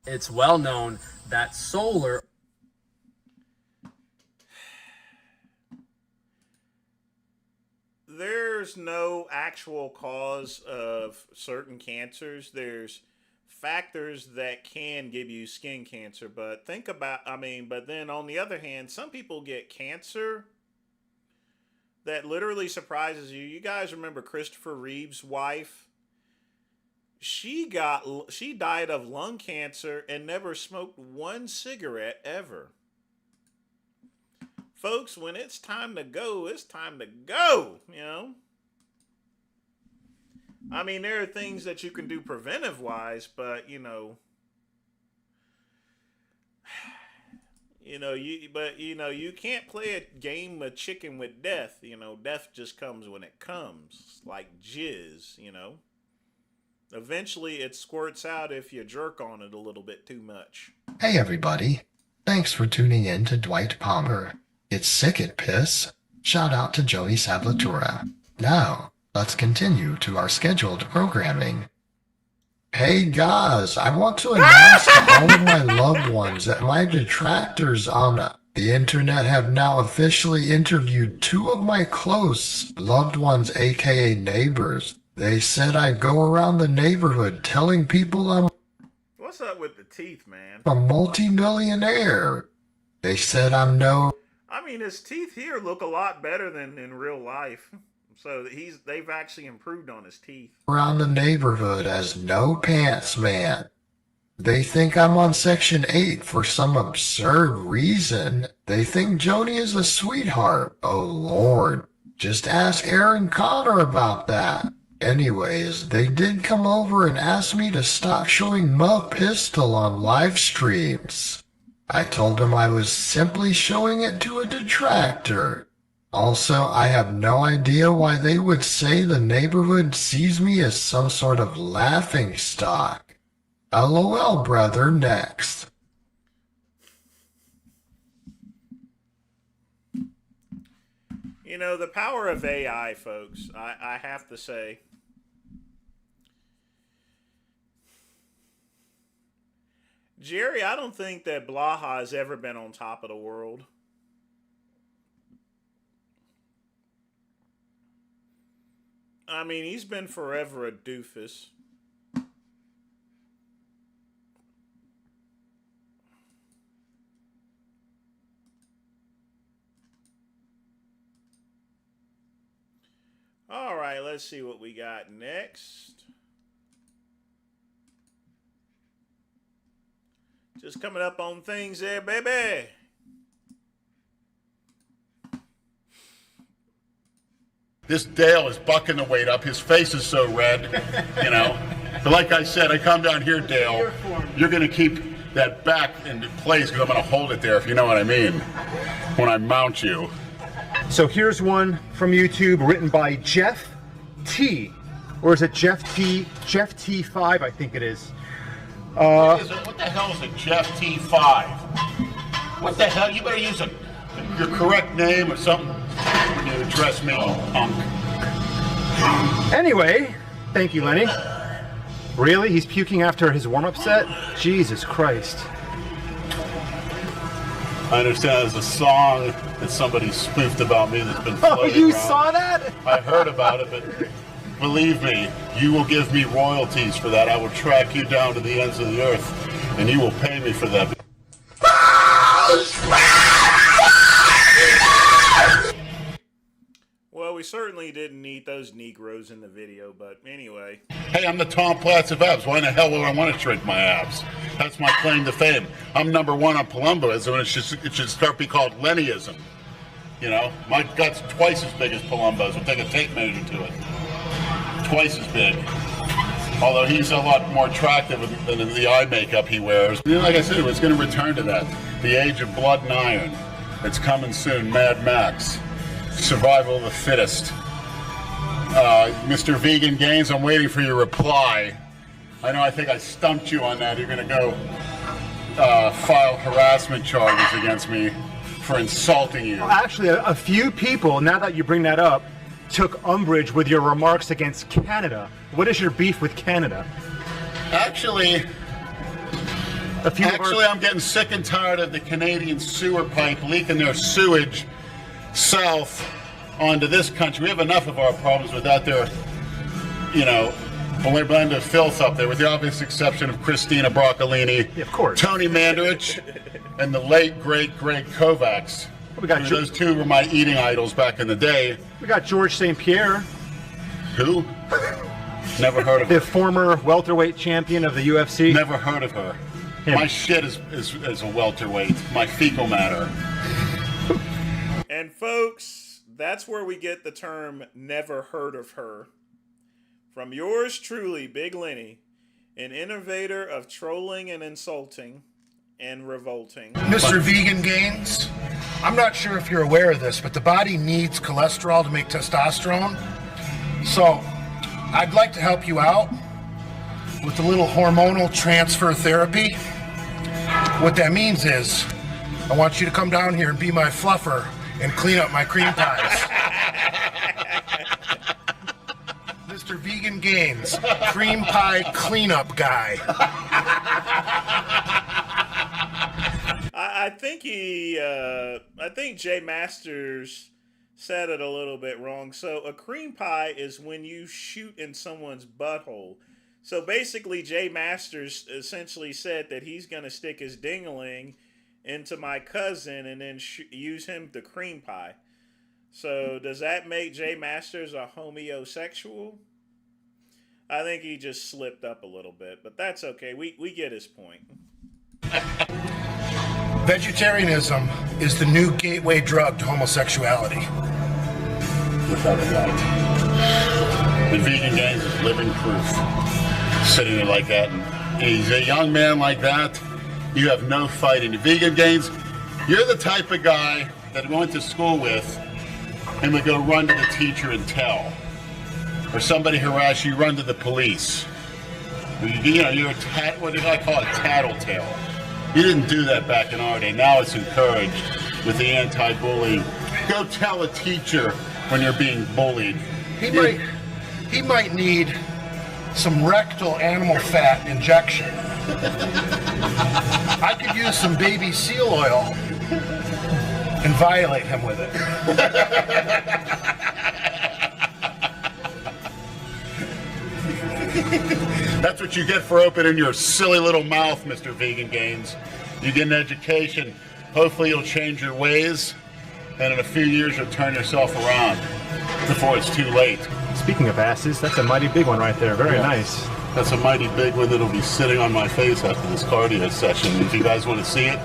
It's well known that solar There's no actual cause of certain cancers. There's factors that can give you skin cancer, but but then on the other hand, some people get cancer that literally surprises you. You guys remember Christopher Reeve's wife? She died of lung cancer and never smoked one cigarette ever. Folks, when it's time to go, it's time to go, you know? I mean, there are things that you can do preventive-wise, but, you can't play a game of chicken with death. You know, death just comes when it comes, like jizz, you know? Eventually, it squirts out if you jerk on it a little bit too much. Hey everybody, thanks for tuning in to Dwight Palmer. It's sick at piss. Shout out to Joey Sablatura. Now, let's continue to our scheduled programming. Hey guys, I want to announce to all of my loved ones that my detractors on the internet have now officially interviewed two of my close loved ones, aka neighbors. They said I go around the neighborhood telling people I'm What's up with the teeth, man? a multi-millionaire. They said I'm no... I mean, his teeth here look a lot better than in real life. So they've actually improved on his teeth. around the neighborhood as no pants man. They think I'm on Section 8 for some absurd reason. They think Joni is a sweetheart. Oh Lord. Just ask Aaron Connor about that. Anyways, they did come over and ask me to stop showing my pistol on live streams. I told them I was simply showing it to a detractor. Also, I have no idea why they would say the neighborhood sees me as some sort of laughing stock. LOL, brother, next. You know, the power of AI, folks, I have to say. Jerry, I don't think that Blaha has ever been on top of the world. I mean, he's been forever a doofus. All right, let's see what we got next. Just coming up on things there, baby. This Dale is bucking the weight up. His face is so red, you know. But like I said, I come down here, Dale. You're going to keep that back in place because I'm going to hold it there, if you know what I mean, when I mount you. So here's one from YouTube written by Jeff T. Or is it Jeff T? Jeff T5, I think it is. What the hell is a Jeff T5? What the hell? You better use your correct name or something when you address me, punk. Anyway, thank you, Lenny. Really? He's puking after his warm-up set? Jesus Christ. I understand there's a song that somebody spoofed about me that's been floating Oh, you around. saw that? I heard about it, but believe me, you will give me royalties for that. I will track you down to the ends of the earth, and you will pay me for that. Well, we certainly didn't need those Negroes in the video, but anyway. Hey, I'm the Tom Platz of abs. Why in the hell would I want to shrink my abs? That's my claim to fame. I'm #1 on Palumboism, and it should start be called Lennyism. You know, my gut's twice as big as Palumbo's. We'll take a tape measure to it. Twice as big. Although he's a lot more attractive than the eye makeup he wears. You know, like I said, it's going to return to that. The age of blood and iron. It's coming soon. Mad Max. Survival of the fittest. Mr. Vegan Gaines, I'm waiting for your reply. I think I stumped you on that. You're going to go file harassment charges against me for insulting you. Actually, a few people, now that you bring that up, took umbrage with your remarks against Canada. What is your beef with Canada? Actually, I'm getting sick and tired of the Canadian sewer pipe leaking their sewage south onto this country. We have enough of our problems without their, blend of filth up there, with the obvious exception of Christina Broccolini, of course, Tony Mandarich, and the late, great Greg Kovacs. We got those two were my eating idols back in the day. We got George St. Pierre. Who? Never heard of her. The former welterweight champion of the UFC. Never heard of her. Him. My shit is a welterweight. My fecal matter. And folks, that's where we get the term "never heard of her" from yours truly, Big Lenny, an innovator of trolling and insulting and revolting. Mr. Vegan Gaines, I'm not sure if you're aware of this, but the body needs cholesterol to make testosterone. So I'd like to help you out with a little hormonal transfer therapy. What that means is I want you to come down here and be my fluffer and clean up my cream pies. Mr. Vegan Gaines, cream pie cleanup guy. I think Jay Masters said it a little bit wrong. So a cream pie is when you shoot in someone's butthole. So basically, Jay Masters essentially said that he's going to stick his dingling into my cousin and then use him to cream pie. So does that make Jay Masters a homosexual? I think he just slipped up a little bit, but that's okay. We get his point. Vegetarianism is the new gateway drug to homosexuality. Without a doubt. The Vegan Gaines is living proof. Sitting there like that, and he's a young man like that. You have no fighting. The Vegan Gaines, you're the type of guy that I went to school with and would go run to the teacher and tell. Or somebody harass you, run to the police. You're what did I call it? Tattletale. You didn't do that back in our day. Now it's encouraged with the anti-bullying. go tell a teacher when you're being bullied. He might need some rectal animal fat injection. I could use some baby seal oil and violate him with it. That's what you get for opening your silly little mouth, Mr. Vegan Gains. You get an education. Hopefully you'll change your ways, and in a few years you'll turn yourself around before it's too late. Speaking of asses, that's a mighty big one right there. Very nice. That's a mighty big one that'll be sitting on my face after this cardio session. If you guys want to see it,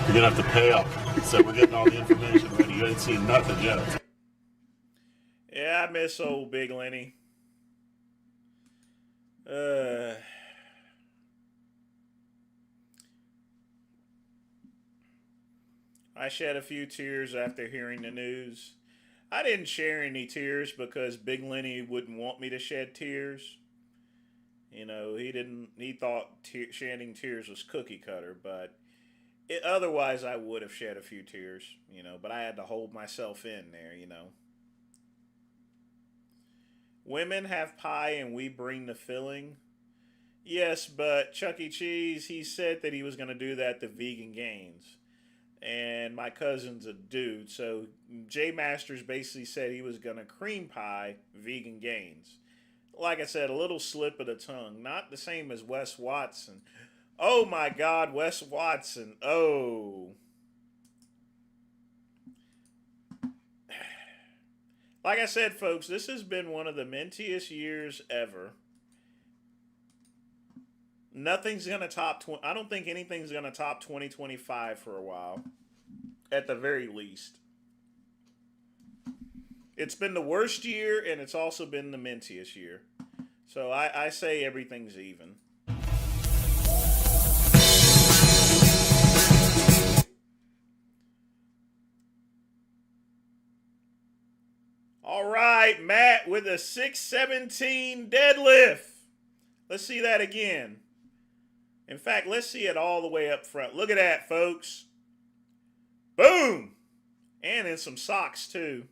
you're going to have to pay up. So we're getting all the information ready. You ain't seen nothing yet. Yeah, I miss old Big Lenny. I shed a few tears after hearing the news. I didn't share any tears because Big Lenny wouldn't want me to shed tears. You know, he thought shedding tears was cookie cutter, but otherwise I would have shed a few tears, you know, but I had to hold myself in there, you know. Women have pie and we bring the filling. Yes, but Chuck E. Cheese, he said that he was going to do that to Vegan Gains. And my cousin's a dude, so Jay Masters basically said he was going to cream pie Vegan Gains. Like I said, a little slip of the tongue. Not the same as Wes Watson. Oh my God, Wes Watson. Oh. Like I said, folks, this has been one of the mintiest years ever. Nothing's going to top... I don't think anything's going to top 2025 for a while. At the very least. It's been the worst year, and it's also been the mintiest year. So I say everything's even. All right, Matt with a 617 deadlift. Let's see that again. In fact, let's see it all the way up front. Look at that, folks. Boom! And in some socks, too.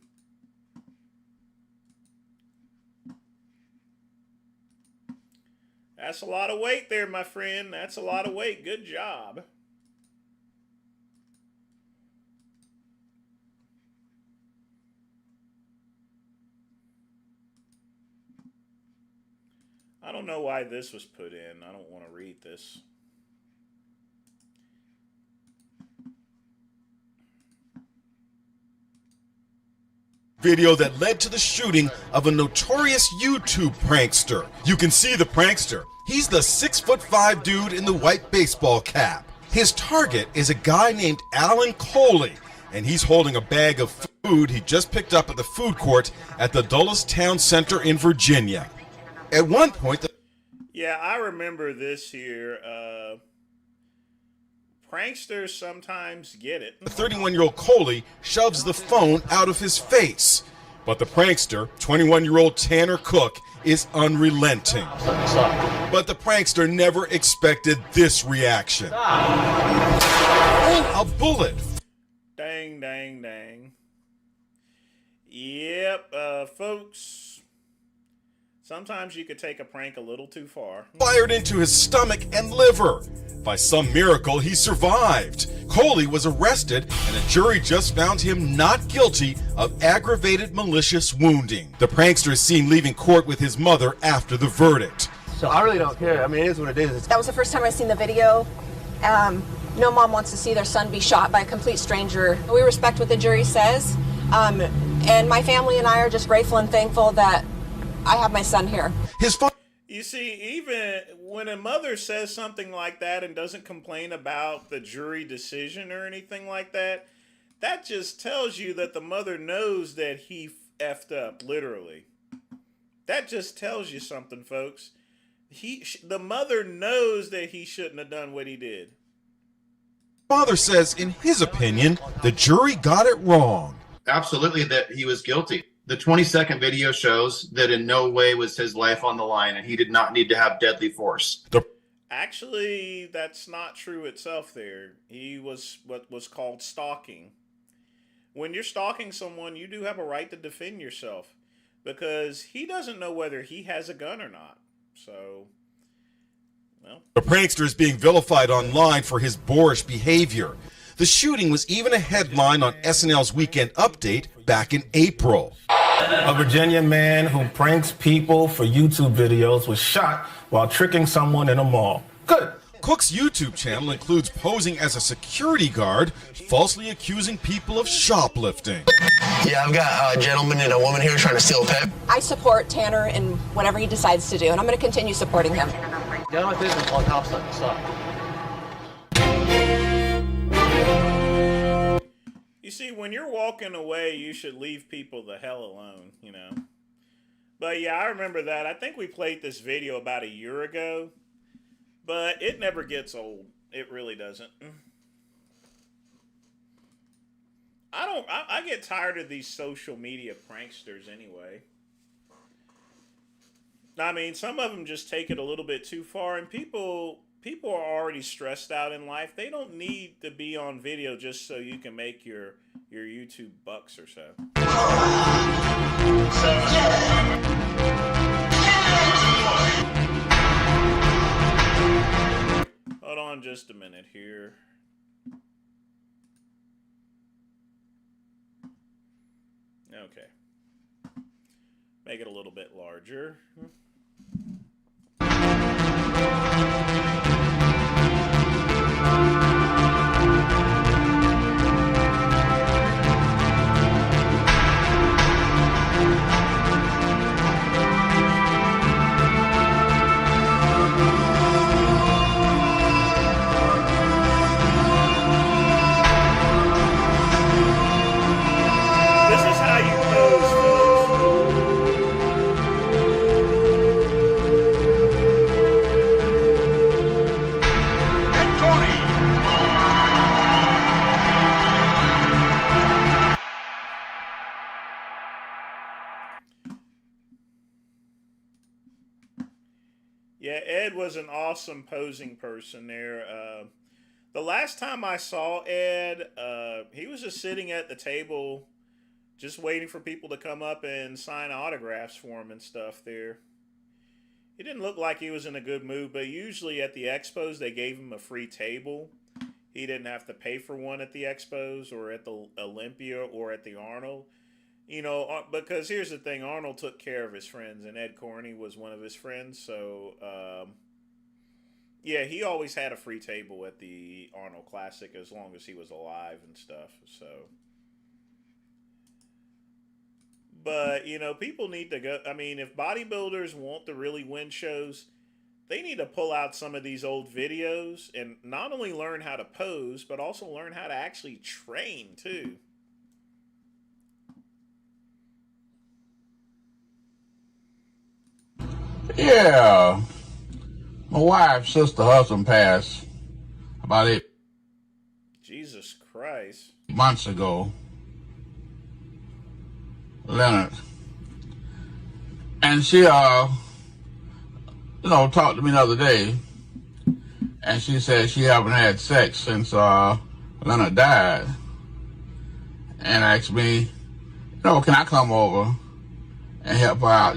That's a lot of weight there, my friend. That's a lot of weight. Good job. I don't know why this was put in. I don't want to read this. Video that led to the shooting of a notorious YouTube prankster. You can see the prankster. He's the 6'5" dude in the white baseball cap. His target is a guy named Alan Coley, and he's holding a bag of food he just picked up at the food court at the Dulles Town Center in Virginia. At one point, yeah, I remember this here. Pranksters sometimes get it. The 31-year-old Coley shoves the phone out of his face. But the prankster, 21-year-old Tanner Cook, is unrelenting. But the prankster never expected this reaction. A bullet. Dang, dang, dang. Yep, folks. Sometimes you could take a prank a little too far. Fired into his stomach and liver. By some miracle, he survived. Coley was arrested, and a jury just found him not guilty of aggravated malicious wounding. The prankster is seen leaving court with his mother after the verdict. So I really don't care. I mean, it is what it is. That was the first time I've seen the video. No mom wants to see their son be shot by a complete stranger. We respect what the jury says, and my family and I are just grateful and thankful that I have my son here. You see, even when a mother says something like that and doesn't complain about the jury decision or anything like that, that just tells you that the mother knows that he effed up, literally. That just tells you something, folks. The mother knows that he shouldn't have done what he did. Father says, in his opinion, the jury got it wrong. Absolutely that he was guilty. The 20-second video shows that in no way was his life on the line, and he did not need to have deadly force. Actually, that's not true itself there. He was what was called stalking. when you're stalking someone, you do have a right to defend yourself because he doesn't know whether he has a gun or not. So, well. The prankster is being vilified online for his boorish behavior. The shooting was even a headline on SNL's Weekend Update back in April. A Virginia man who pranks people for YouTube videos was shot while tricking someone in a mall. Good. Cook's YouTube channel includes posing as a security guard, falsely accusing people of shoplifting. Yeah, I've got a gentleman and a woman here trying to steal a pet. I support Tanner in whatever he decides to do, and I'm going to continue supporting him. Get on my business while cops let us up. You see, when you're walking away, you should leave people the hell alone, you know. But yeah, I remember that. I think we played this video about a year ago, but it never gets old. It really doesn't. I get tired of these social media pranksters anyway. I mean, some of them just take it a little bit too far, and people are already stressed out in life. They don't need to be on video just so you can make your YouTube bucks or so. Hold on just a minute here. Okay. Make it a little bit larger. This is how you pose, Yeah, Ed was an awesome posing person there. The last time I saw Ed, he was just sitting at the table, just waiting for people to come up and sign autographs for him and stuff there. He didn't look like he was in a good mood, but usually at the expos, they gave him a free table. He didn't have to pay for one at the expos or at the Olympia or at the Arnold. You know, because here's the thing, Arnold took care of his friends, and Ed Corney was one of his friends, so, yeah, he always had a free table at the Arnold Classic as long as he was alive and stuff, so. But, you know, people need to go, I mean, if bodybuilders want to really win shows, they need to pull out some of these old videos and not only learn how to pose, but also learn how to actually train, too. Yeah, my wife's sister husband passed about 8 Jesus Christ. months ago, Leonard, and she talked to me the other day, and she said she haven't had sex since Leonard died, and asked me, can I come over and help her out,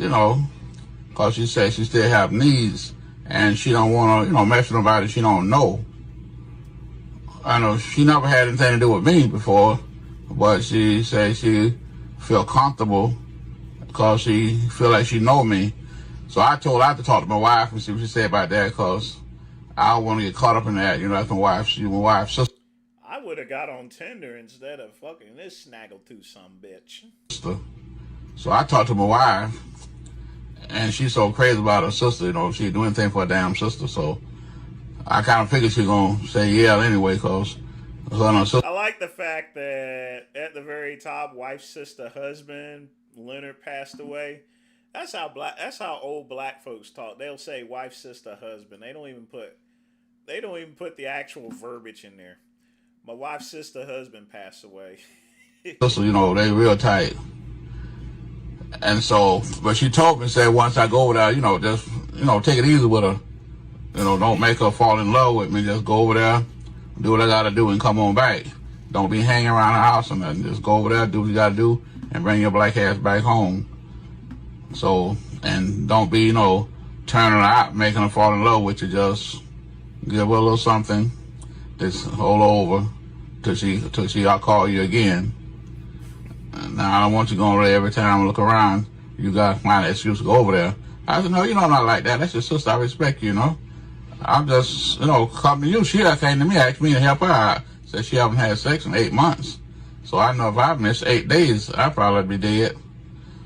because she said she still have needs and she don't want to, mess with nobody she don't know. I know she never had anything to do with me before, but she said she feel comfortable because she feel like she know me. So I told her to talk to my wife and see what she said about that, because I don't want to get caught up in that. That's my wife's sister. I would have got on Tinder instead of fucking this snaggletooth some bitch. So I talked to my wife, and she's so crazy about her sister, she'd do anything for her damn sister. So I kind of figured she's going to say yeah anyway, because her sister. I like the fact that at the very top, wife, sister, husband, Leonard passed away. That's how old black folks talk. They'll say wife, sister, husband. They don't even put the actual verbiage in there. My wife's sister, husband passed away. So, they real tight. And so, but she told me, said once I go over there, just, take it easy with her. Don't make her fall in love with me. Just go over there, do what I got to do, and come on back. Don't be hanging around the house or nothing. Just go over there, do what you gotta do, and bring your black ass back home. So, and don't be, turning her out, making her fall in love with you. Just give her a little something. Just hold over till I'll call you again. Now, I don't want you going there every time I look around. You gotta find an excuse to go over there. I said, no, I'm not like that. That's your sister. I respect you, I'm just, coming to you. She came to me, asked me to help her out. Said she haven't had sex in 8 months. So I know if I missed 8 days, I'd probably be dead.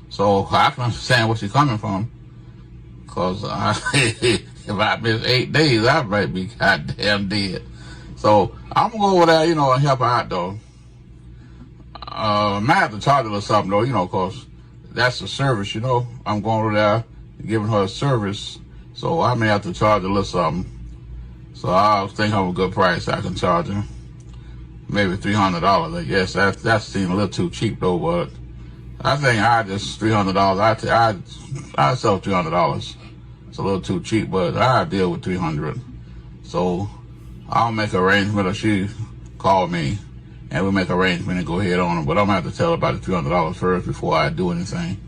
So I can understand where she's coming from. Because if I miss 8 days, I might be goddamn dead. So I'm going to go over there, and help her out, though. I might have to charge her or something, though, because that's a service, I'm going over there giving her a service. So I may have to charge her a little something. So I think of a good price I can charge her. Maybe $300, I guess. That seems a little too cheap, though, but I think $300. I'd sell $300. It's a little too cheap, but I deal with $300. So I'll make an arrangement, or she call me, and we'll make an arrangement and go ahead on it. But I'm gonna have to tell her about the $300 first before I do anything.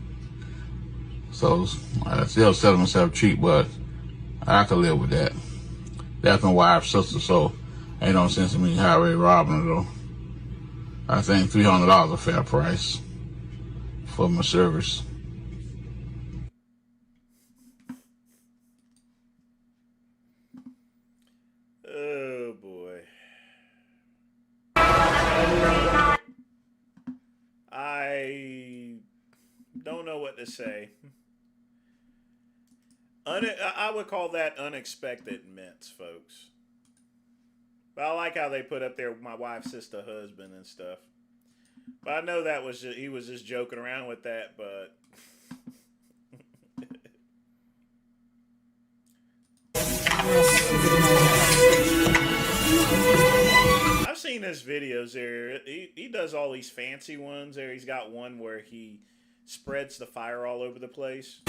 So I still sell myself cheap, but I can live with that. That's my wife's sister, so ain't no sense in me highway robbing her, though. I think $300 is a fair price for my service. Oh boy. I don't know what to say. I would call that unexpected mints, folks. But I like how they put up there my wife's sister husband and stuff. But I know that was he was just joking around with that, but I've seen his videos there. He does all these fancy ones there. He's got one where he spreads the fire all over the place.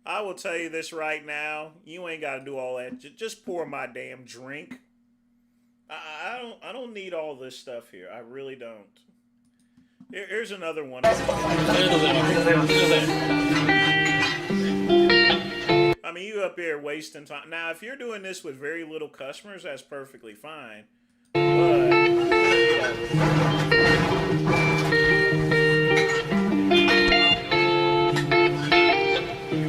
I will tell you this right now. You ain't got to do all that. Just pour my damn drink. I don't need all this stuff here. I really don't. Here's another one. I mean, you up here wasting time. Now, if you're doing this with very little customers, that's perfectly fine. But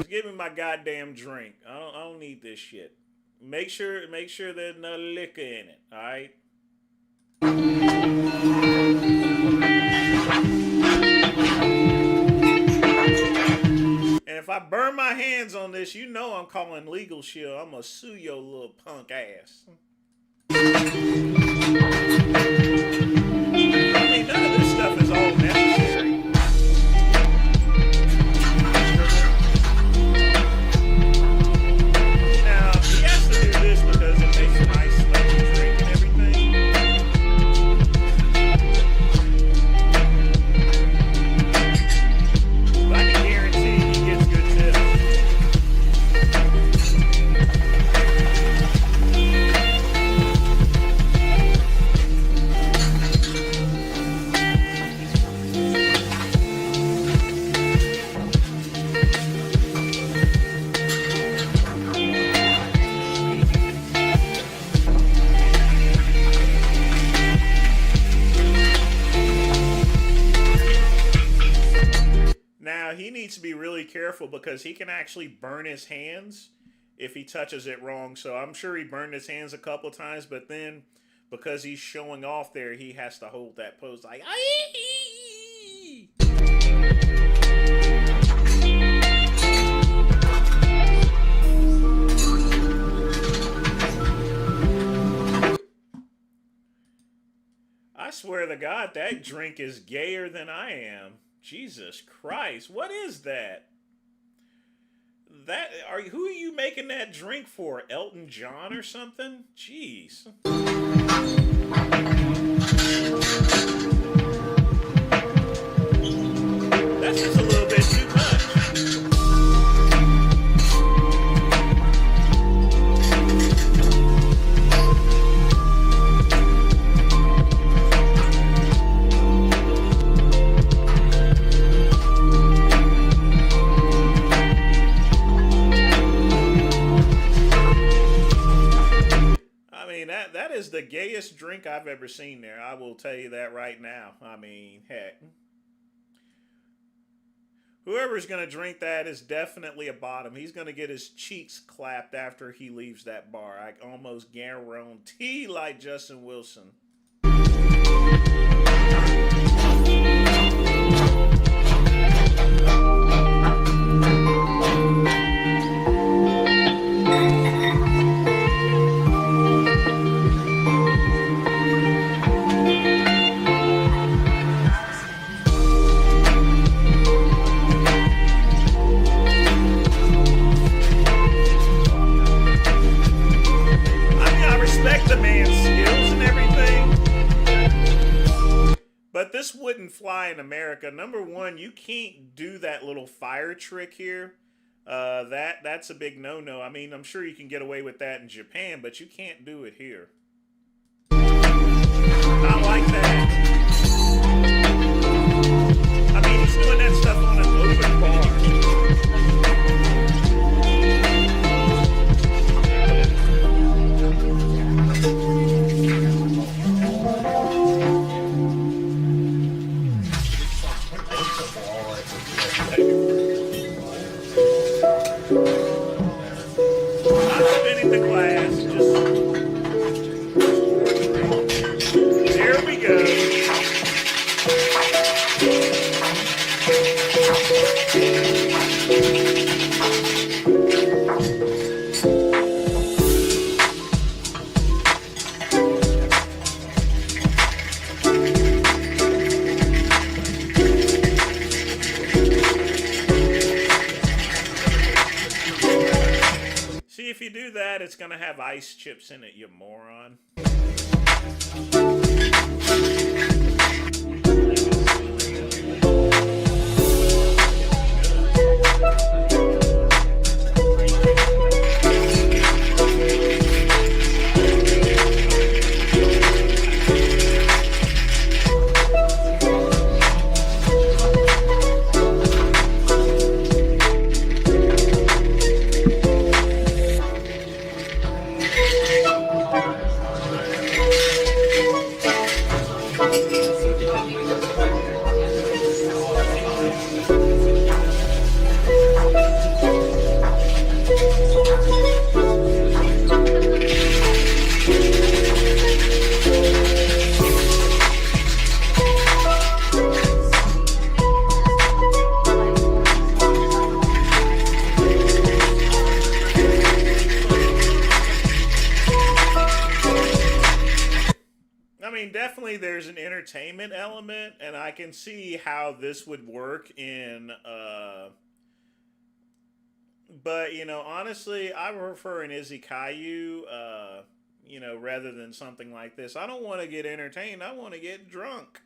give me my goddamn drink. I don't need this shit. Make sure there's no liquor in it. All right. And if I burn my hands on this, you know I'm calling Legal Shield. I'm gonna sue your little punk ass. I mean, none of this stuff is all necessary. Now, he has to do this because it makes a nice smelling drink and everything. But I can guarantee he gets good tips. Now, he needs to be really careful because he can actually burn his hands if he touches it wrong. So I'm sure he burned his hands a couple times, but then because he's showing off there, he has to hold that pose like, aye. I swear to God, that drink is gayer than I am. Jesus Christ, what is that? Who are you making that drink for? Elton John or something? Jeez. That's just a little bit too much. That is the gayest drink I've ever seen there. I will tell you that right now. I mean, heck. Whoever's going to drink that is definitely a bottom. He's going to get his cheeks clapped after he leaves that bar. I almost guarantee like Justin Wilson. The man's skills and everything, but this wouldn't fly in America. Number one, you can't do that little fire trick here. That's a big no-no. I mean, I'm sure you can get away with that in Japan, but you can't do it here. Not like that. I mean, he's doing that stuff on an open bar. There we go. See, if you do that, it's going to have ice chips in it, you moron. Definitely there's an entertainment element, and I can see how this would work in but you know, honestly, I prefer an izakaya you know, rather than something like this. I don't want to get entertained, I want to get drunk.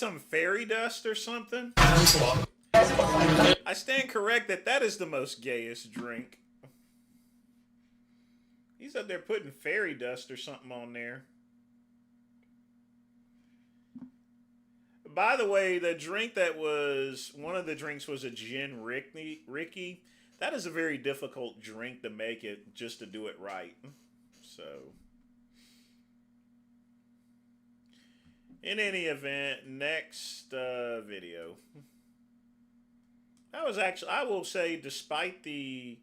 some fairy dust or something? I stand corrected. That is the most gayest drink. He's up there putting fairy dust or something on there. By the way, the drink that was, one of the drinks was a gin Ricky. That is a very difficult drink to make it, just to do it right. So, in any event, next video. That was actually, I will say, despite the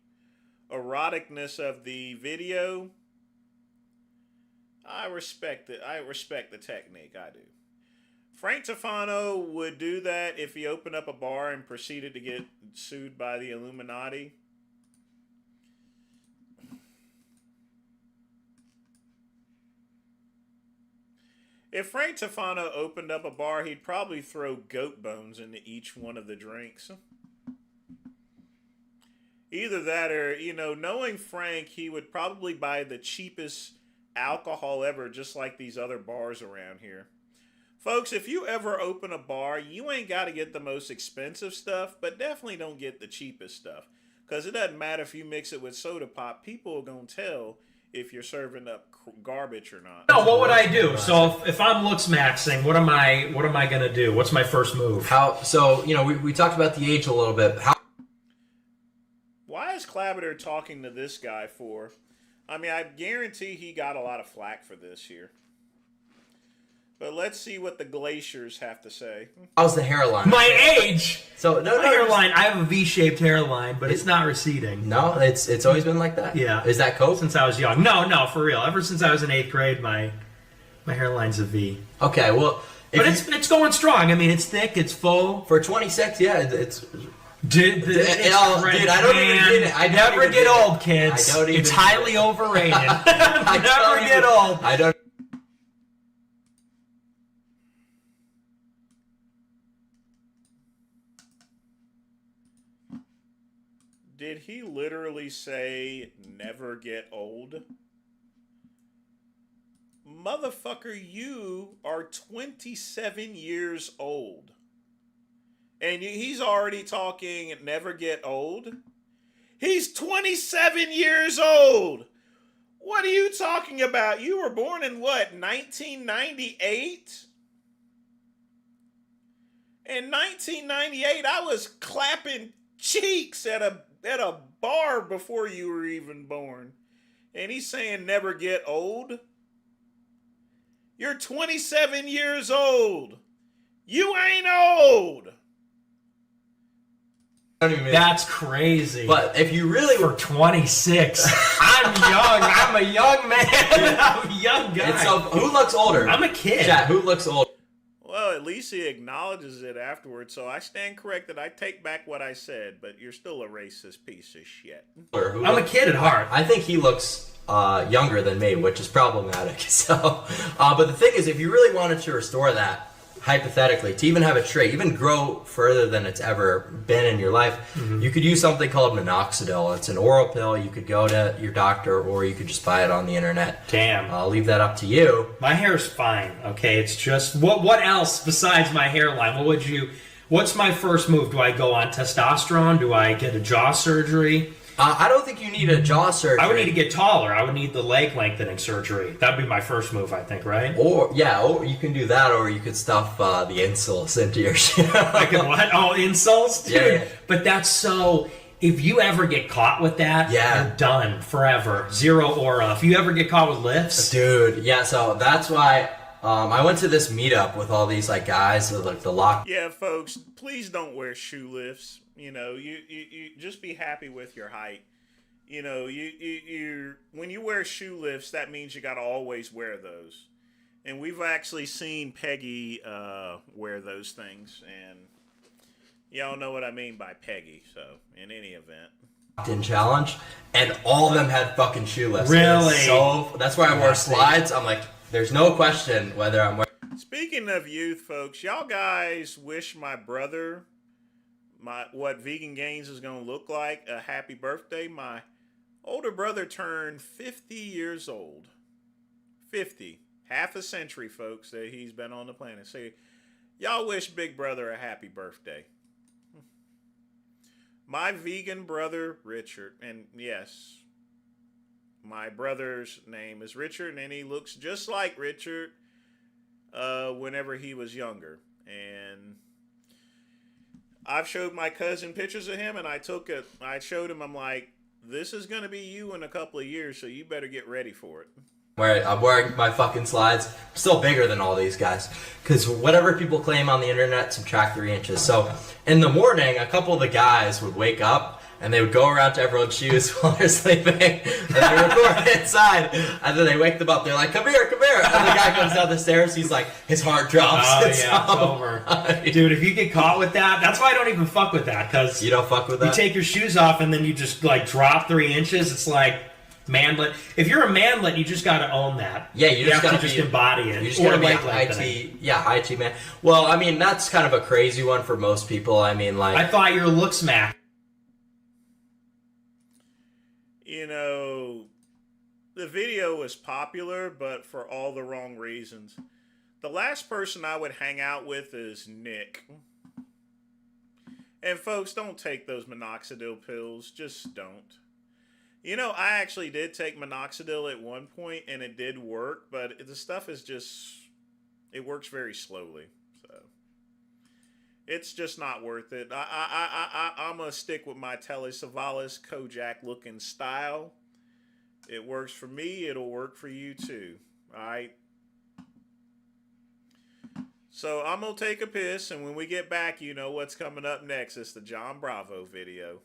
eroticness of the video, I respect it. I respect the technique. I do. Frank Tufano would do that if he opened up a bar and proceeded to get sued by the Illuminati. If Frank Tufano opened up a bar, he'd probably throw goat bones into each one of the drinks. Either that or, you know, knowing Frank, he would probably buy the cheapest alcohol ever, just like these other bars around here. Folks, if you ever open a bar, you ain't got to get the most expensive stuff, but definitely don't get the cheapest stuff. Because it doesn't matter if you mix it with soda pop, people are going to tell if you're serving up garbage or not. No, what would I do? So if I'm looks maxing, what am I going to do? What's my first move? So, you know, we talked about the age a little bit. Why is Clabbeter talking to this guy for? I mean, I guarantee he got a lot of flack for this here. But let's see what the glaciers have to say. How's the hairline? My age. So my hairline. I have a V-shaped hairline, but it's not receding. No, it's always been like that. Yeah. Is that coke? Since I was young. No, for real. Ever since I was in 8th grade, my hairline's a V. Okay, well, but it's going strong. I mean, it's thick. It's full. For 26, yeah, it's. Dude, I don't even get it. I never get old, kids. It's highly overrated. Never get old. I don't. Did he literally say never get old? Motherfucker, you are 27 years old. And he's already talking never get old? He's 27 years old! What are you talking about? You were born in what, 1998? In 1998, I was clapping cheeks at a bar before you were even born. And he's saying never get old? You're 27 years old. You ain't old. That's crazy. But if you really were 26, I'm young. I'm a young man. I'm a young guy. And so, who looks older? I'm a kid. Chat, who looks older? Well, at least he acknowledges it afterwards, so I stand corrected. I take back what I said, but you're still a racist piece of shit. I'm a kid at heart. I think he looks younger than me, which is problematic. So, but the thing is, if you really wanted to restore that, hypothetically, to even have a trait, even grow further than it's ever been in your life, you could use something called minoxidil. It's an oral pill. You could go to your doctor, or you could just buy it on the internet. Damn. I'll leave that up to you. My hair's fine, okay? It's just, what else besides my hairline? What's my first move? Do I go on testosterone? Do I get a jaw surgery? I don't think you need a jaw surgery. I would need to get taller. I would need the leg lengthening surgery. That'd be my first move, I think, right? Or you can do that, or you could stuff the insoles into your shit. I could what? Oh, insoles? Dude. Yeah. But that's so... If you ever get caught with that, you're done forever. Zero aura. If you ever get caught with lifts... Dude, yeah, so that's why... I went to this meetup with all these guys, like the lock. Yeah, folks, please don't wear shoe lifts. You know, you just be happy with your height. You know, you when you wear shoe lifts, that means you got to always wear those. And we've actually seen Peggy wear those things, and y'all know what I mean by Peggy. So, in any event, In challenge, and all of them had fucking shoe lifts. Really? So that's why I wore slides. I'm like, there's no question whether I'm wearing. Speaking of youth, folks, y'all guys wish my brother what Vegan Gains is going to look like a happy birthday. My older brother turned 50 years old. 50. Half a century, folks, that he's been on the planet. So Y'all wish Big Brother a happy birthday. My vegan brother, Richard. And yes, my brother's name is Richard, and he looks just like Richard whenever he was younger. And I've showed my cousin pictures of him, and I showed him, I'm like, this is going to be you in a couple of years, so you better get ready for it. I'm wearing my fucking slides. I'm still bigger than all these guys. Because whatever people claim on the internet, subtract 3 inches. So in the morning, a couple of the guys would wake up and they would go around to everyone's shoes while they're sleeping. And they record inside. And then they wake them up. They're like, come here, come here. And the guy comes down the stairs. He's like, his heart drops. It's over. Dude, if you get caught with that, that's why I don't even fuck with that. Because you don't fuck with that? You take your shoes off and then you just like drop 3 inches. It's like manlet. If you're a manlet, you just got to own that. Yeah, you just have to just embody it. You just gotta be high T man. Well, I mean, that's kind of a crazy one for most people. I mean, like, I thought your looks match. You know, the video was popular, but for all the wrong reasons. The last person I would hang out with is Nick. And folks, don't take those minoxidil pills. Just don't. You know, I actually did take minoxidil at one point, and it did work, but the stuff is just, it works very slowly. So it's just not worth it. I'm going to stick with my Telly Savalas Kojak looking style. It works for me. It'll work for you too. All right. So I'm going to take a piss, and when we get back, you know what's coming up next. It's the John Bravo video.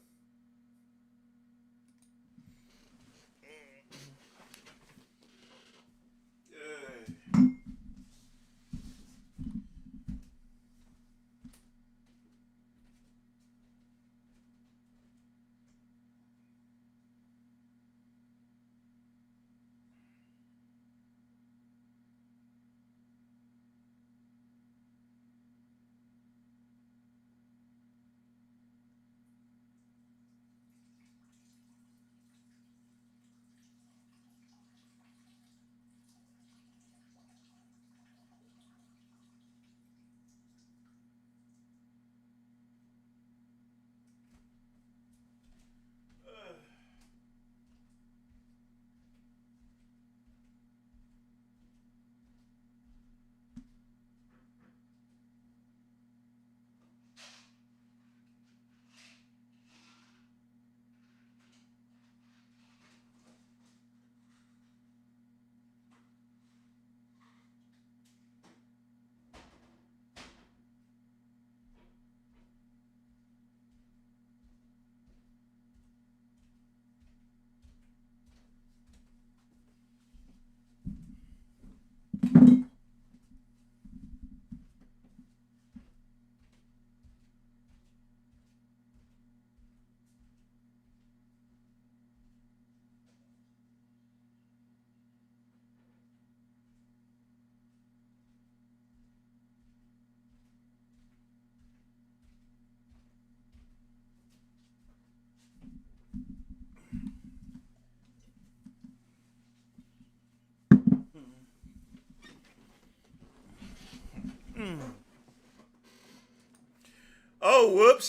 Oh, whoops.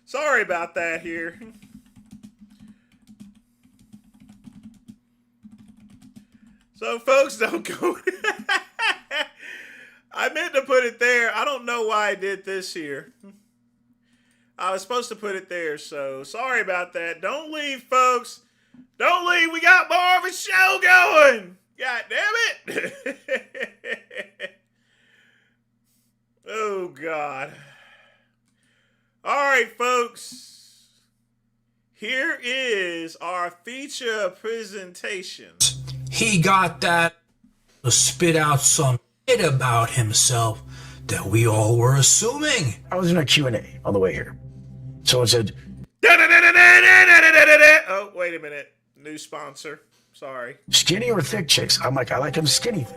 Sorry about that here. So, folks, don't go. I meant to put it there. I don't know why I did this here. I was supposed to put it there, so sorry about that. Don't leave, folks. Don't leave. We got more of a show going. God damn it. Oh, God. All right, folks. Here is our feature presentation. He got that to spit out some shit about himself that we all were assuming. I was in a Q&A on the way here. Someone said, oh, wait a minute. New sponsor. Sorry. Skinny or thick chicks? I'm like, I like them skinny.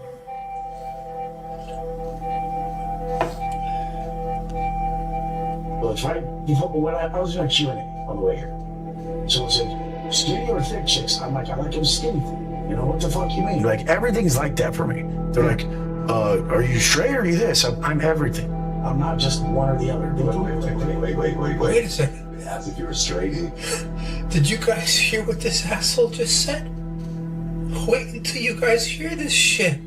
Well, it's right. When I was in a Q&A on the way here. Someone said, skinny or thick chicks? I'm like, I like them skinny. You know, what the fuck you mean? Like, everything's like that for me. They're like, Are you straight or are you this? I'm everything. I'm not just one or the other. Wait a second. As if you were straight. Did you guys hear what this asshole just said? Wait until you guys hear this shit.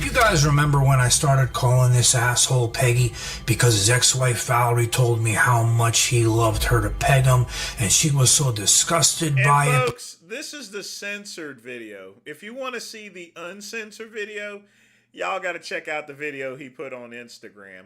You guys remember when I started calling this asshole Peggy because his ex-wife Valerie told me how much he loved her to peg him, and she was so disgusted by it. Folks, this is the censored video. If you want to see the uncensored video, y'all got to check out the video he put on Instagram.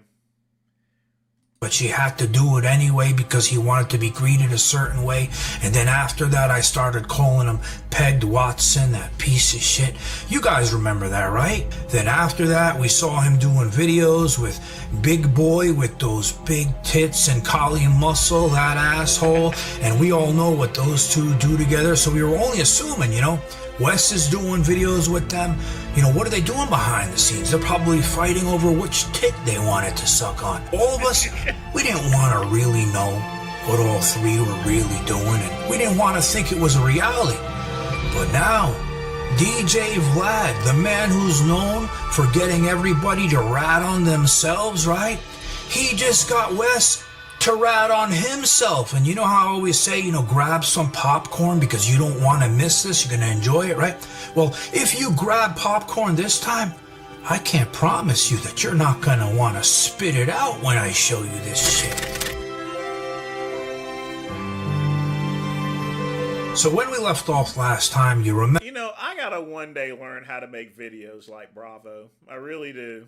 But she had to do it anyway because he wanted to be greeted a certain way. And then after that, I started calling him Pegged Watson, that piece of shit. You guys remember that, right? Then after that, we saw him doing videos with Big Boy with those big tits and collie muscle, that asshole. And we all know what those two do together. So we were only assuming, you know, Wes is doing videos with them. You know, what are they doing behind the scenes? They're probably fighting over which tit they wanted to suck on. All of us, we didn't want to really know what all three were really doing, and we didn't want to think it was a reality. But now, DJ Vlad, the man who's known for getting everybody to rat on themselves, right? He just got Wes to rat on himself. And you know how I always say, you know, grab some popcorn because you don't want to miss this. You're going to enjoy it, right? Well, if you grab popcorn this time, I can't promise you that you're not going to want to spit it out when I show you this shit. So when we left off last time, you remember... You know, I got to one day learn how to make videos like Bravo. I really do.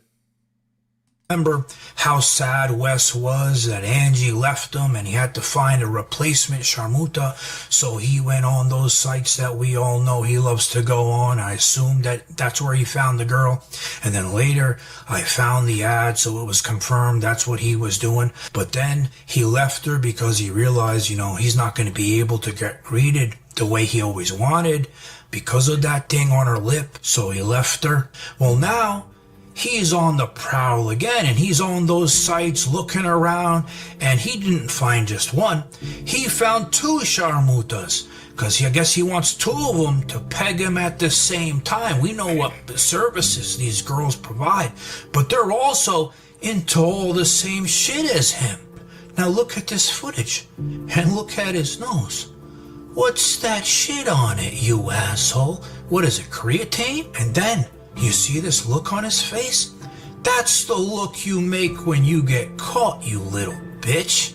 Remember how sad Wes was that Angie left him and he had to find a replacement Sharmuta, so he went on those sites that we all know he loves to go on. I assumed that that's where he found the girl, and then later I found the ad, so it was confirmed that's what he was doing. But then he left her because he realized, you know, he's not going to be able to get greeted the way he always wanted because of that thing on her lip, so he left her. Well, now he's on the prowl again, and he's on those sites looking around, and he didn't find just one. He found two Sharmutas, because I guess he wants two of them to peg him at the same time. We know what services these girls provide, but they're also into all the same shit as him. Now look at this footage, and look at his nose. What's that shit on it, you asshole? What is it, creatine? And then you see this look on his face? That's the look you make when you get caught, you little bitch.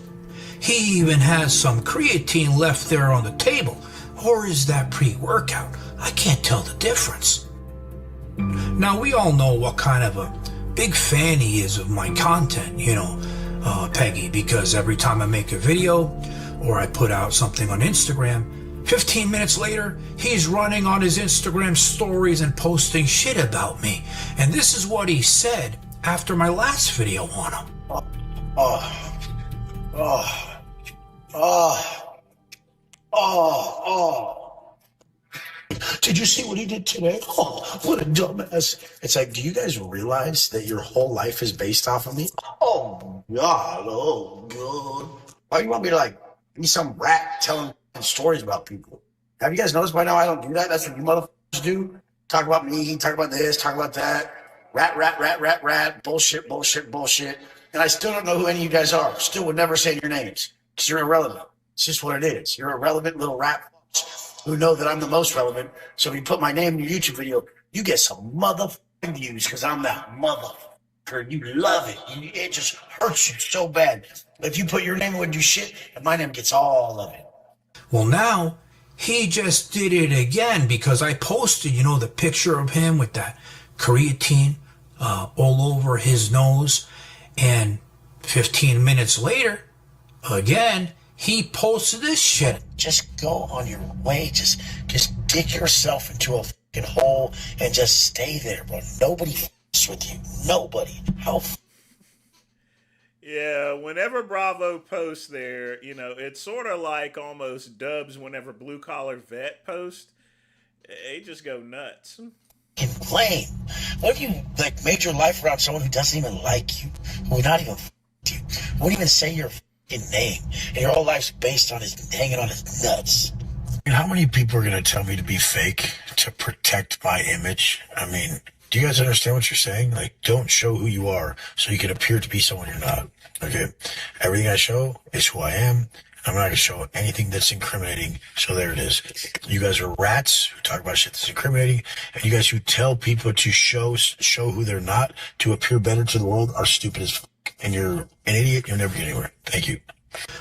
He even has some creatine left there on the table. Or is that pre-workout? I can't tell the difference. Now, we all know what kind of a big fan he is of my content, you know, Peggy, because every time I make a video or I put out something on Instagram, 15 minutes later, he's running on his Instagram stories and posting shit about me. And this is what he said after my last video on him. Did you see what he did today? Oh, what a dumbass. It's like, do you guys realize that your whole life is based off of me? Oh, God. Oh, God. Why you want me to, like, be some rat telling stories about people? Have you guys noticed by now I don't do that? That's what you motherfuckers do. Talk about me, talk about this, talk about that. Rat. Bullshit. And I still don't know who any of you guys are. Still would never say your names because you're irrelevant. It's just what it is. You're irrelevant little rat who know that I'm the most relevant. So if you put my name in your YouTube video, you get some motherfucking views because I'm that motherfucker. You love it. It just hurts you so bad. If you put your name with your shit, and my name gets all of it. Well, now he just did it again because I posted, you know, the picture of him with that creatine all over his nose. And 15 minutes later, again, he posted this shit. Just go on your way. Just dig yourself into a fucking hole and just stay there, bro. Nobody f***s with you. Nobody. How Yeah, whenever Bravo posts there, you know, it's sort of like almost dubs whenever Blue Collar Vet posts. They just go nuts. lame. What if you like made your life around someone who doesn't even like you, who would not even you, won't even say your name, and your whole life's based on his hanging on his nuts? How many people are going to tell me to be fake to protect my image? I mean, Do you guys understand what you're saying? Like, don't show who you are so you can appear to be someone you're not. Okay? Everything I show is who I am. I'm not going to show anything that's incriminating. So there it is. You guys are rats who talk about shit that's incriminating. And you guys who tell people to show who they're not to appear better to the world are stupid as fuck. And you're an idiot. You'll never get anywhere. Thank you.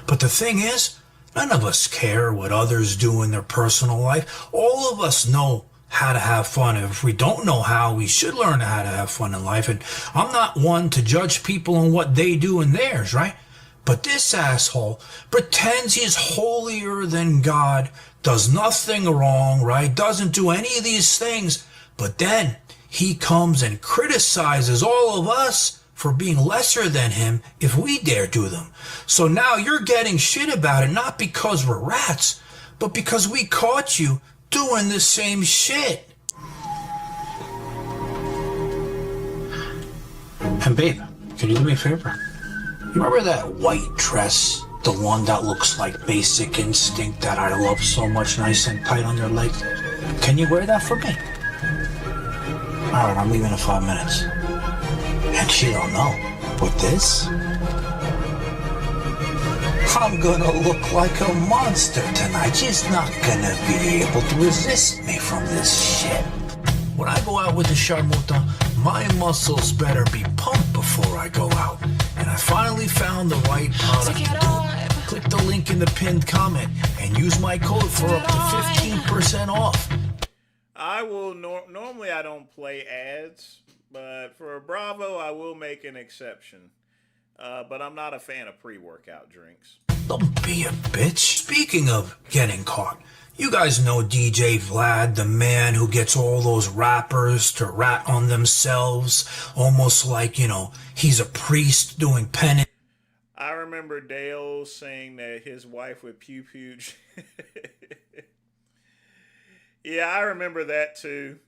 But the thing is, none of us care what others do in their personal life. All of us know how to have fun. If we don't know how, we should learn how to have fun in life. And I'm not one to judge people on what they do in theirs, right? But this asshole pretends he's holier than God, does nothing wrong, right? Doesn't do any of these things. But then he comes and criticizes all of us for being lesser than him if we dare do them. So now you're getting shit about it, not because we're rats, but because we caught you doing the same shit. And babe, can you do me a favor? You remember that white dress? The one that looks like Basic Instinct that I love so much, nice and tight on your leg? Can you wear that for me? Alright, I'm leaving in 5 minutes. And she don't know. With this, I'm gonna look like a monster tonight. She's not gonna be able to resist me from this shit. When I go out with the Charmota, my muscles better be pumped before I go out. And I finally found the right product to do it. Click the link in the pinned comment and use my code for up to 15% off. I will normally I don't play ads, but for Bravo I will make an exception. But I'm not a fan of pre-workout drinks. Don't be a bitch. Speaking of getting caught, you guys know DJ Vlad, the man who gets all those rappers to rat on themselves, almost like, you know, he's a priest doing penance. I remember Dale saying that his wife would pew-pew. Yeah, I remember that too.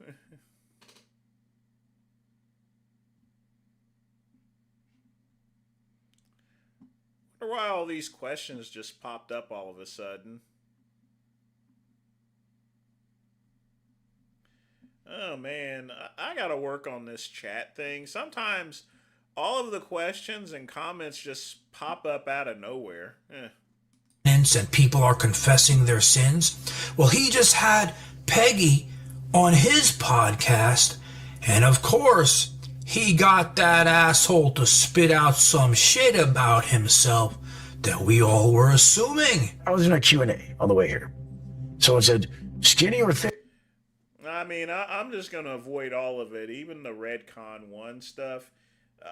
I wonder why all these questions just popped up all of a sudden. Oh man, I gotta work on this chat thing. Sometimes all of the questions and comments just pop up out of nowhere. And people are confessing their sins. Well, he just had Peggy on his podcast, and of course, he got that asshole to spit out some shit about himself that we all were assuming. I was in a Q&A on the way here. Someone said, skinny or thick? I mean, I'm just going to avoid all of it, even the Redcon 1 stuff.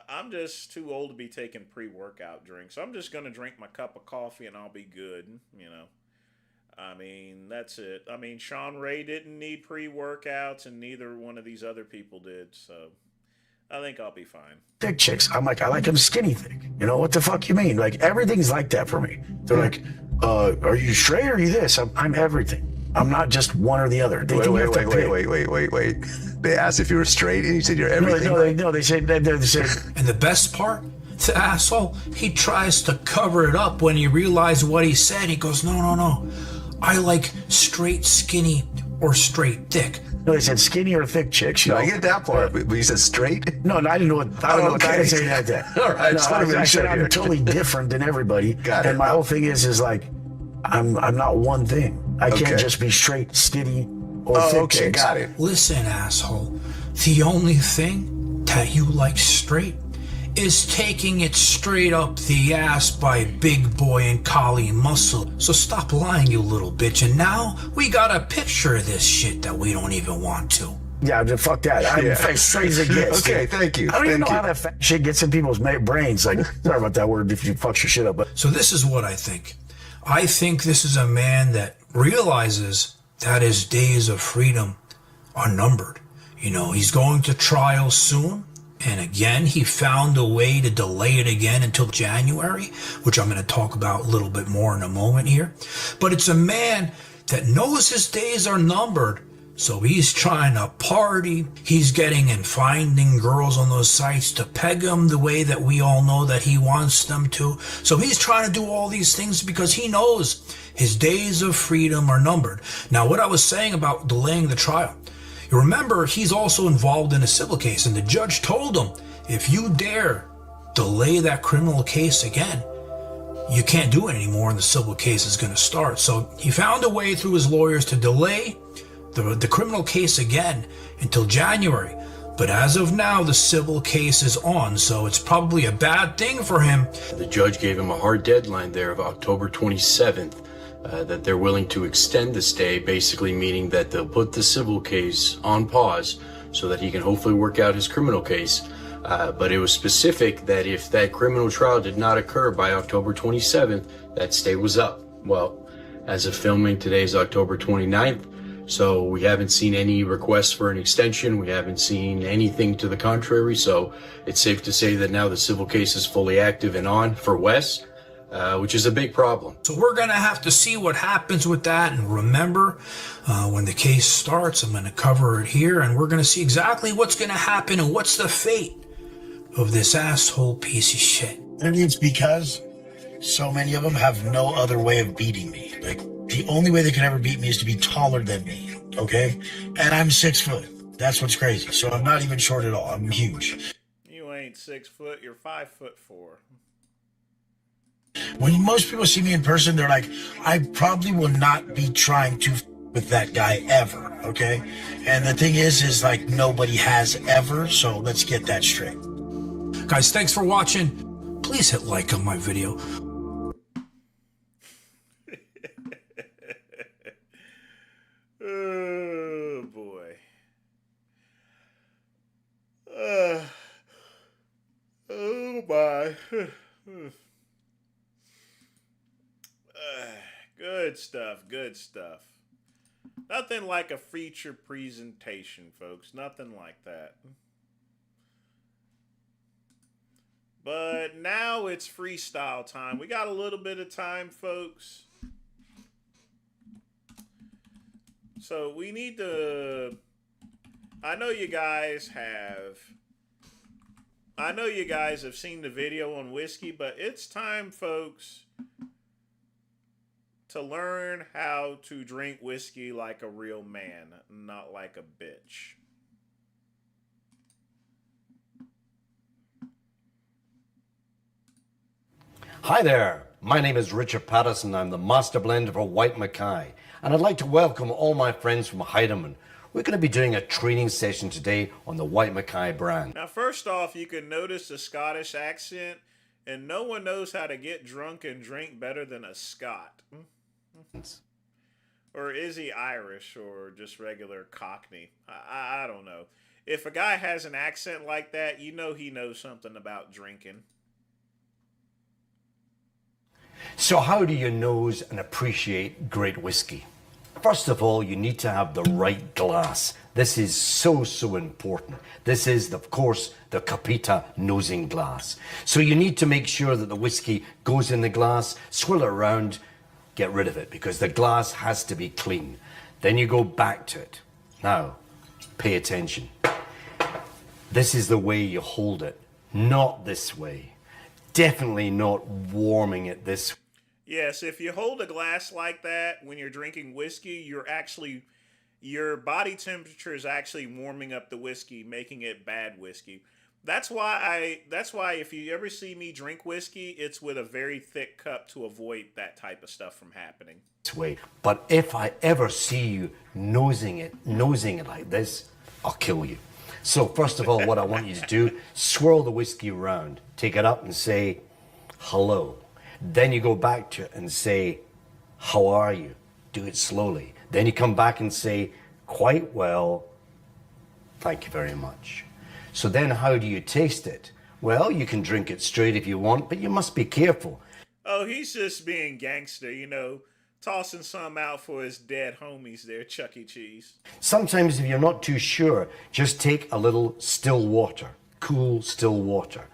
I'm just too old to be taking pre-workout drinks. I'm just going to drink my cup of coffee and I'll be good, you know. I mean, that's it. I mean, Sean Ray didn't need pre-workouts and neither one of these other people did, so I think I'll be fine. Thick chicks. I'm like, I like them skinny thick. You know, what the fuck you mean? Like, everything's like that for me. They're like, are you straight or are you this? I'm everything. I'm not just one or the other. Wait. They asked if you were straight and you said you're everything. No, they said. And the best part, the asshole, he tries to cover it up when he realized what he said. He goes, no. I like straight skinny or straight thick. No, they said skinny or thick chicks. I get that part, but you said straight? No, I didn't know what I didn't say that. All right, I said I'm totally different than everybody. Got it. And my whole thing is like, I'm not one thing. I can't just be straight, skinny, or thick. Okay, got it. Listen, asshole. The only thing that you like straight is taking it straight up the ass by Big Boy and Kali Muscle. So stop lying, you little bitch. And now we got a picture of this shit that we don't even want to. Yeah, fuck that. I'm straight as it gets. Okay, thank you. I don't even know how that fat shit gets in people's brains. Like, sorry about that word if you fuck your shit up. But so this is what I think. I think this is a man that realizes that his days of freedom are numbered. You know, he's going to trial soon. And again, he found a way to delay it again until January, which I'm going to talk about a little bit more in a moment here. But it's a man that knows his days are numbered. So he's trying to party. He's getting and finding girls on those sites to peg him the way that we all know that he wants them to. So he's trying to do all these things because he knows his days of freedom are numbered. Now, what I was saying about delaying the trial, You remember, he's also involved in a civil case, and the judge told him, if you dare delay that criminal case again, you can't do it anymore and the civil case is going to start. So he found a way through his lawyers to delay the criminal case again until January. But as of now, the civil case is on, so it's probably a bad thing for him. The judge gave him a hard deadline there of October 27th, that they're willing to extend the stay, basically meaning that they'll put the civil case on pause so that he can hopefully work out his criminal case. But it was specific that if that criminal trial did not occur by October 27th, that stay was up. Well, as of filming, today is October 29th. So we haven't seen any requests for an extension. We haven't seen anything to the contrary. So it's safe to say that now the civil case is fully active and on for Wes, which is a big problem. So we're going to have to see what happens with that. And remember, when the case starts, I'm going to cover it here, and we're going to see exactly what's going to happen and what's the fate of this asshole piece of shit. And it's because so many of them have no other way of beating me. Like, the only way they can ever beat me is to be taller than me, okay? And I'm 6 foot. That's what's crazy. So I'm not even short at all. I'm huge. You ain't 6 foot, you're 5'4". When most people see me in person, they're like, I probably will not be trying to with that guy ever, okay? And the thing is like nobody has ever, so let's get that straight. Guys, thanks for watching. Please hit like on my video. Oh, boy. Oh, my. Good stuff, good stuff. Nothing like a feature presentation, folks. Nothing like that. But now it's freestyle time. We got a little bit of time, folks. So we need to... I know you guys have seen the video on whiskey, but it's time, folks, to learn how to drink whiskey like a real man, not like a bitch. Hi there, my name is Richard Patterson. I'm the master blender for White Mackay, and I'd like to welcome all my friends from Heidemann. We're going to be doing a training session today on the White Mackay brand. Now, first off, you can notice the Scottish accent, and no one knows how to get drunk and drink better than a Scot. Or is he Irish or just regular Cockney? I don't know. If a guy has an accent like that, you know he knows something about drinking. So how do you nose and appreciate great whiskey? First of all, you need to have the right glass. This is so important. This is, of course, the Capita nosing glass. So you need to make sure that the whiskey goes in the glass, swirl it around, get rid of it, because the glass has to be clean. Then you go back to it. Now, pay attention. This is the way you hold it, not this way. Definitely not warming it this way. Yes, if you hold a glass like that when you're drinking whiskey, your body temperature is actually warming up the whiskey, making it bad whiskey. That's why if you ever see me drink whiskey, it's with a very thick cup to avoid that type of stuff from happening. This way. But if I ever see you nosing it like this, I'll kill you. So first of all, what I want you to do, swirl the whiskey around, take it up and say, hello. Then you go back to it and say, how are you? Do it slowly. Then you come back and say, quite well, thank you very much. So then how do you taste it? Well, you can drink it straight if you want, but you must be careful. Oh, he's just being gangster, you know, tossing some out for his dead homies there, Chuck E. Cheese. Sometimes if you're not too sure, just take a little still water, cool still water.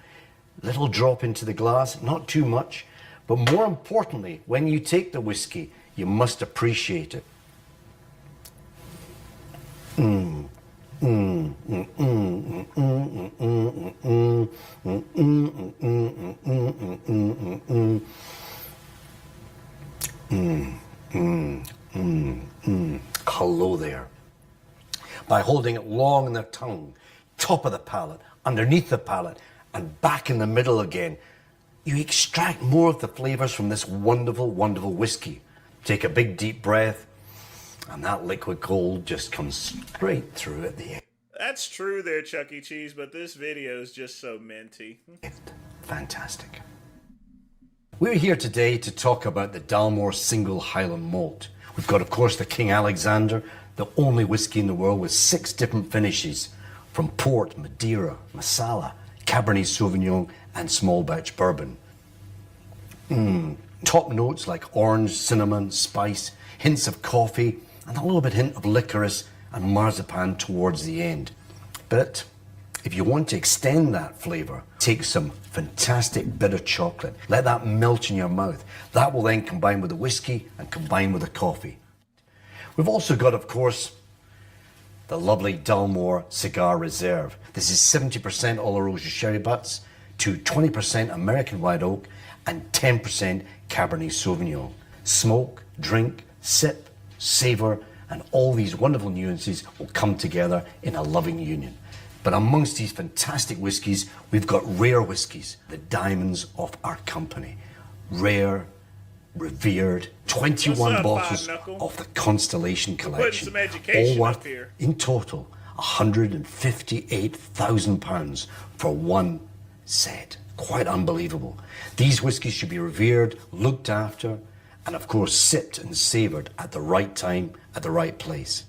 Little drop into the glass, not too much. But more importantly, when you take the whiskey, you must appreciate it. Hello there. by holding it long in the tongue, top of the palate, underneath the palate, and back in the middle again. You extract more of the flavors from this wonderful, wonderful whiskey. Take a big deep breath, and that liquid gold just comes straight through at the end. That's true there, Chuck E. Cheese, but this video is just so minty. Fantastic. We're here today to talk about the Dalmore Single Highland Malt. We've got, of course, the King Alexander, the only whiskey in the world with 6 different finishes, from port, Madeira, Masala, Cabernet Sauvignon, and small batch bourbon. Top notes like orange, cinnamon, spice, hints of coffee, and a little bit hint of licorice and marzipan towards the end. But if you want to extend that flavour, take some fantastic bitter chocolate. Let that melt in your mouth. That will then combine with the whiskey and combine with the coffee. We've also got, of course, the lovely Dalmore Cigar Reserve. This is 70% Oloroso sherry butts to 20% American White Oak and 10% Cabernet Sauvignon. Smoke, drink, sip, savour, and all these wonderful nuances will come together in a loving union. But amongst these fantastic whiskies, we've got rare whiskies, the diamonds of our company. Rare, revered, 21 bottles of the Constellation Collection. Some education all up worth, here. in total, £158,000 for one set. Quite unbelievable. These whiskies should be revered, looked after, and of course sipped and savoured at the right time, at the right place.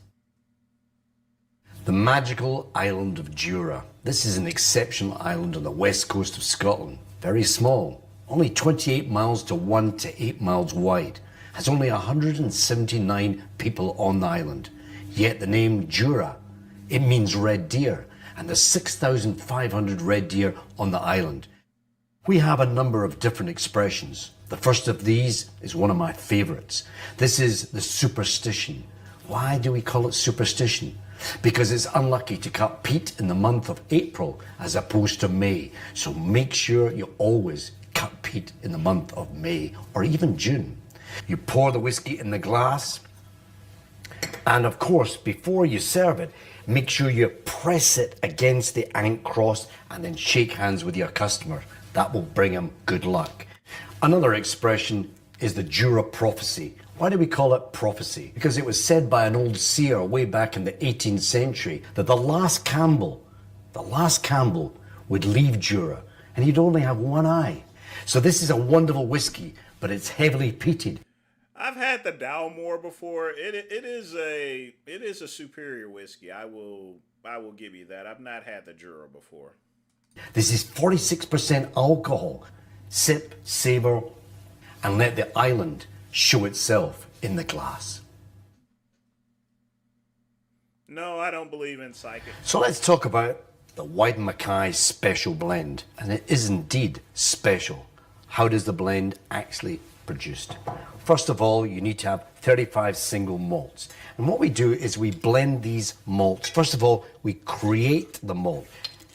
The magical island of Jura. This is an exceptional island on the west coast of Scotland. Very small, only 28 miles to 1 to 8 miles wide. Has only 179 people on the island. Yet the name Jura, it means red deer, and there's 6,500 red deer on the island. We have a number of different expressions. The first of these is one of my favourites. This is the superstition. Why do we call it superstition? Because it's unlucky to cut peat in the month of April as opposed to May. So make sure you always cut peat in the month of May or even June. You pour the whiskey in the glass, and of course, before you serve it, make sure you press it against the Ant Cross and then shake hands with your customer. That will bring him good luck. Another expression is the Jura prophecy. Why do we call it prophecy? Because it was said by an old seer way back in the 18th century that the last Campbell would leave Jura and he'd only have one eye. So this is a wonderful whiskey, but it's heavily peated. I've had the Dalmore before. It is a superior whiskey. I will give you that. I've not had the Jura before. This is 46% alcohol. Sip, savour, and let the island show itself in the glass. No, I don't believe in psychic. So let's talk about the White Mackay Special Blend. And it is indeed special. How does the blend actually produced? First of all, you need to have 35 single malts. And what we do is we blend these malts. First of all, we create the malt.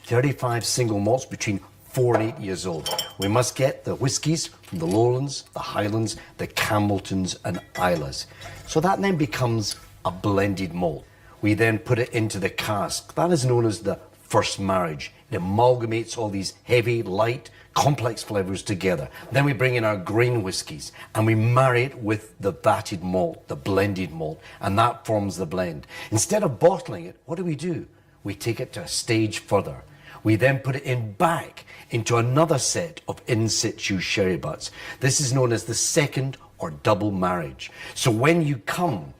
35 single malts between 4 and 8 years old. We must get the whiskies from the Lowlands, the Highlands, the Campbelltons and Islas. So that then becomes a blended malt. We then put it into the cask. That is known as the first marriage. It amalgamates all these heavy, light, complex flavours together. Then we bring in our grain whiskies and we marry it with the vatted malt, the blended malt, and that forms the blend. Instead of bottling it, what do? We take it to a stage further. We then put it back into another set of in situ sherry butts. This is known as the second or double marriage. So when you come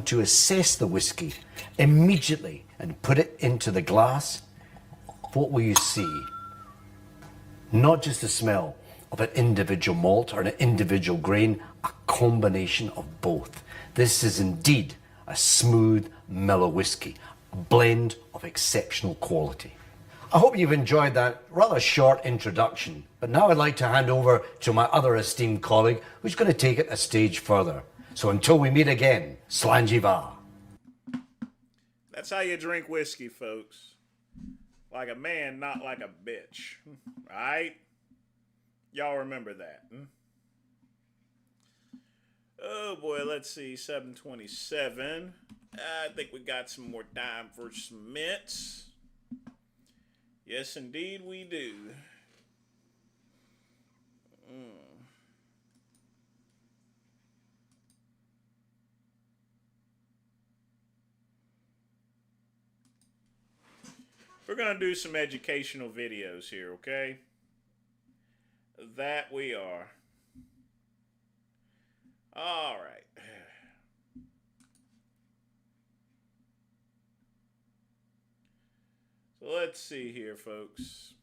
to assess the whiskey immediately and put it into the glass, what will you see? Not just the smell of an individual malt or an individual grain, a combination of both. This is indeed a smooth, mellow whiskey, a blend of exceptional quality. I hope you've enjoyed that rather short introduction, but now I'd like to hand over to my other esteemed colleague who's going to take it a stage further. So until we meet again, Slanjiva. That's how you drink whiskey, folks. Like a man, not like a bitch. Alright? Y'all remember that. Oh boy, let's see. 727. I think we got some more time for some mints. Yes, indeed we do. We're going to do some educational videos here, okay? That we are. All right. So let's see here, folks.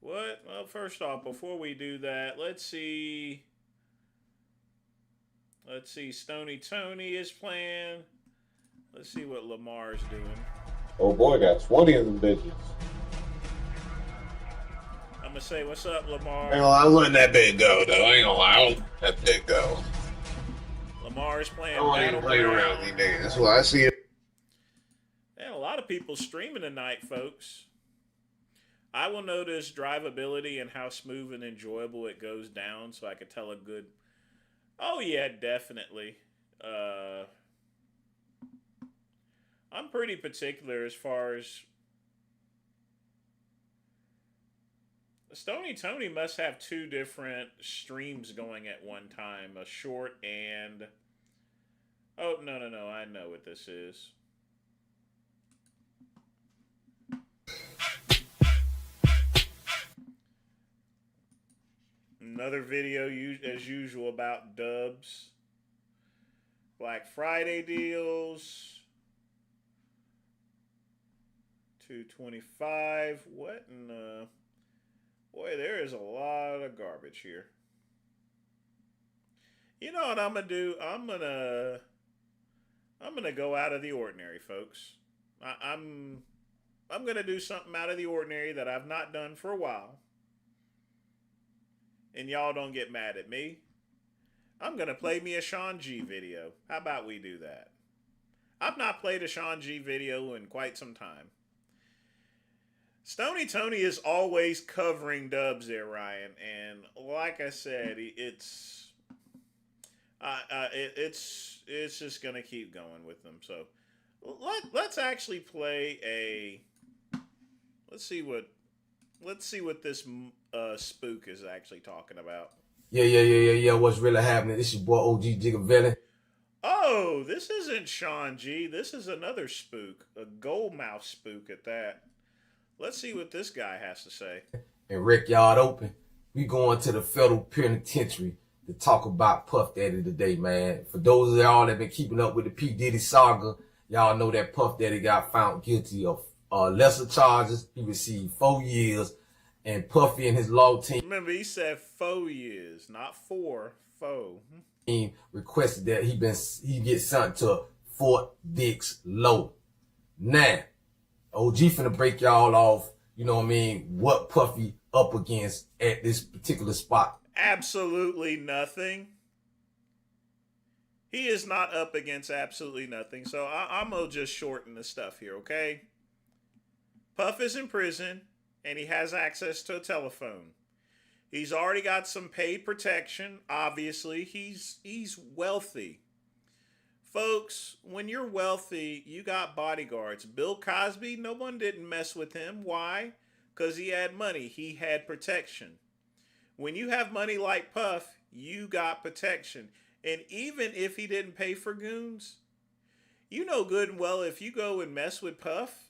What? Well, first off, before we do that, let's see. Let's see. Stony Tony is playing. Let's see what Lamar's doing. Oh boy, got 20 of them bitches. I'm gonna say, what's up, Lamar? Ain't gonna lie, I'm letting that bit go, though. I ain't gonna lie, I'll let that bit go. Lamar is playing. I don't even play around with these niggas. That's why I see it. Man, a lot of people streaming tonight, folks. I will notice drivability and how smooth and enjoyable it goes down, so I could tell a good. Oh yeah, definitely. I'm pretty particular as far as Stony Tony must have two different streams going at one time, a short and oh no, I know what this is. Another video as usual about dubs. Black Friday deals. $2.25. What in the... Boy, there is a lot of garbage here. You know what I'm gonna do? I'm gonna go out of the ordinary, folks. I'm gonna do something out of the ordinary that I've not done for a while. And y'all don't get mad at me. I'm gonna play me a Sean G video. How about we do that? I've not played a Sean G video in quite some time. Stony Tony is always covering dubs there, Ryan, and like I said, it's just gonna keep going with them. So let's actually play a. Let's see what this spook is actually talking about. Yeah. What's really happening? This is your boy OG Gigavelli. Oh, this isn't Sean G. This is another spook, a gold mouth spook at that. Let's see what this guy has to say. And Rick Yard Open. We going to the federal penitentiary to talk about Puff Daddy today, man. For those of y'all that been keeping up with the P. Diddy saga, y'all know that Puff Daddy got found guilty of lesser charges. He received 4 years, and Puffy and his law team. Remember, he said 4 years, not 4. 4. Requested that he get sent to Fort Dix Low. Now, OG finna break y'all off, you know what I mean, what Puffy up against at this particular spot. Absolutely nothing. He is not up against absolutely nothing. So I'm going to just shorten the stuff here, okay? Puff is in prison, and he has access to a telephone. He's already got some paid protection. Obviously, he's wealthy. Folks, when you're wealthy, you got bodyguards. Bill Cosby, no one didn't mess with him. Why? Because he had money. He had protection. When you have money like Puff, you got protection. And even if he didn't pay for goons, you know good and well if you go and mess with Puff,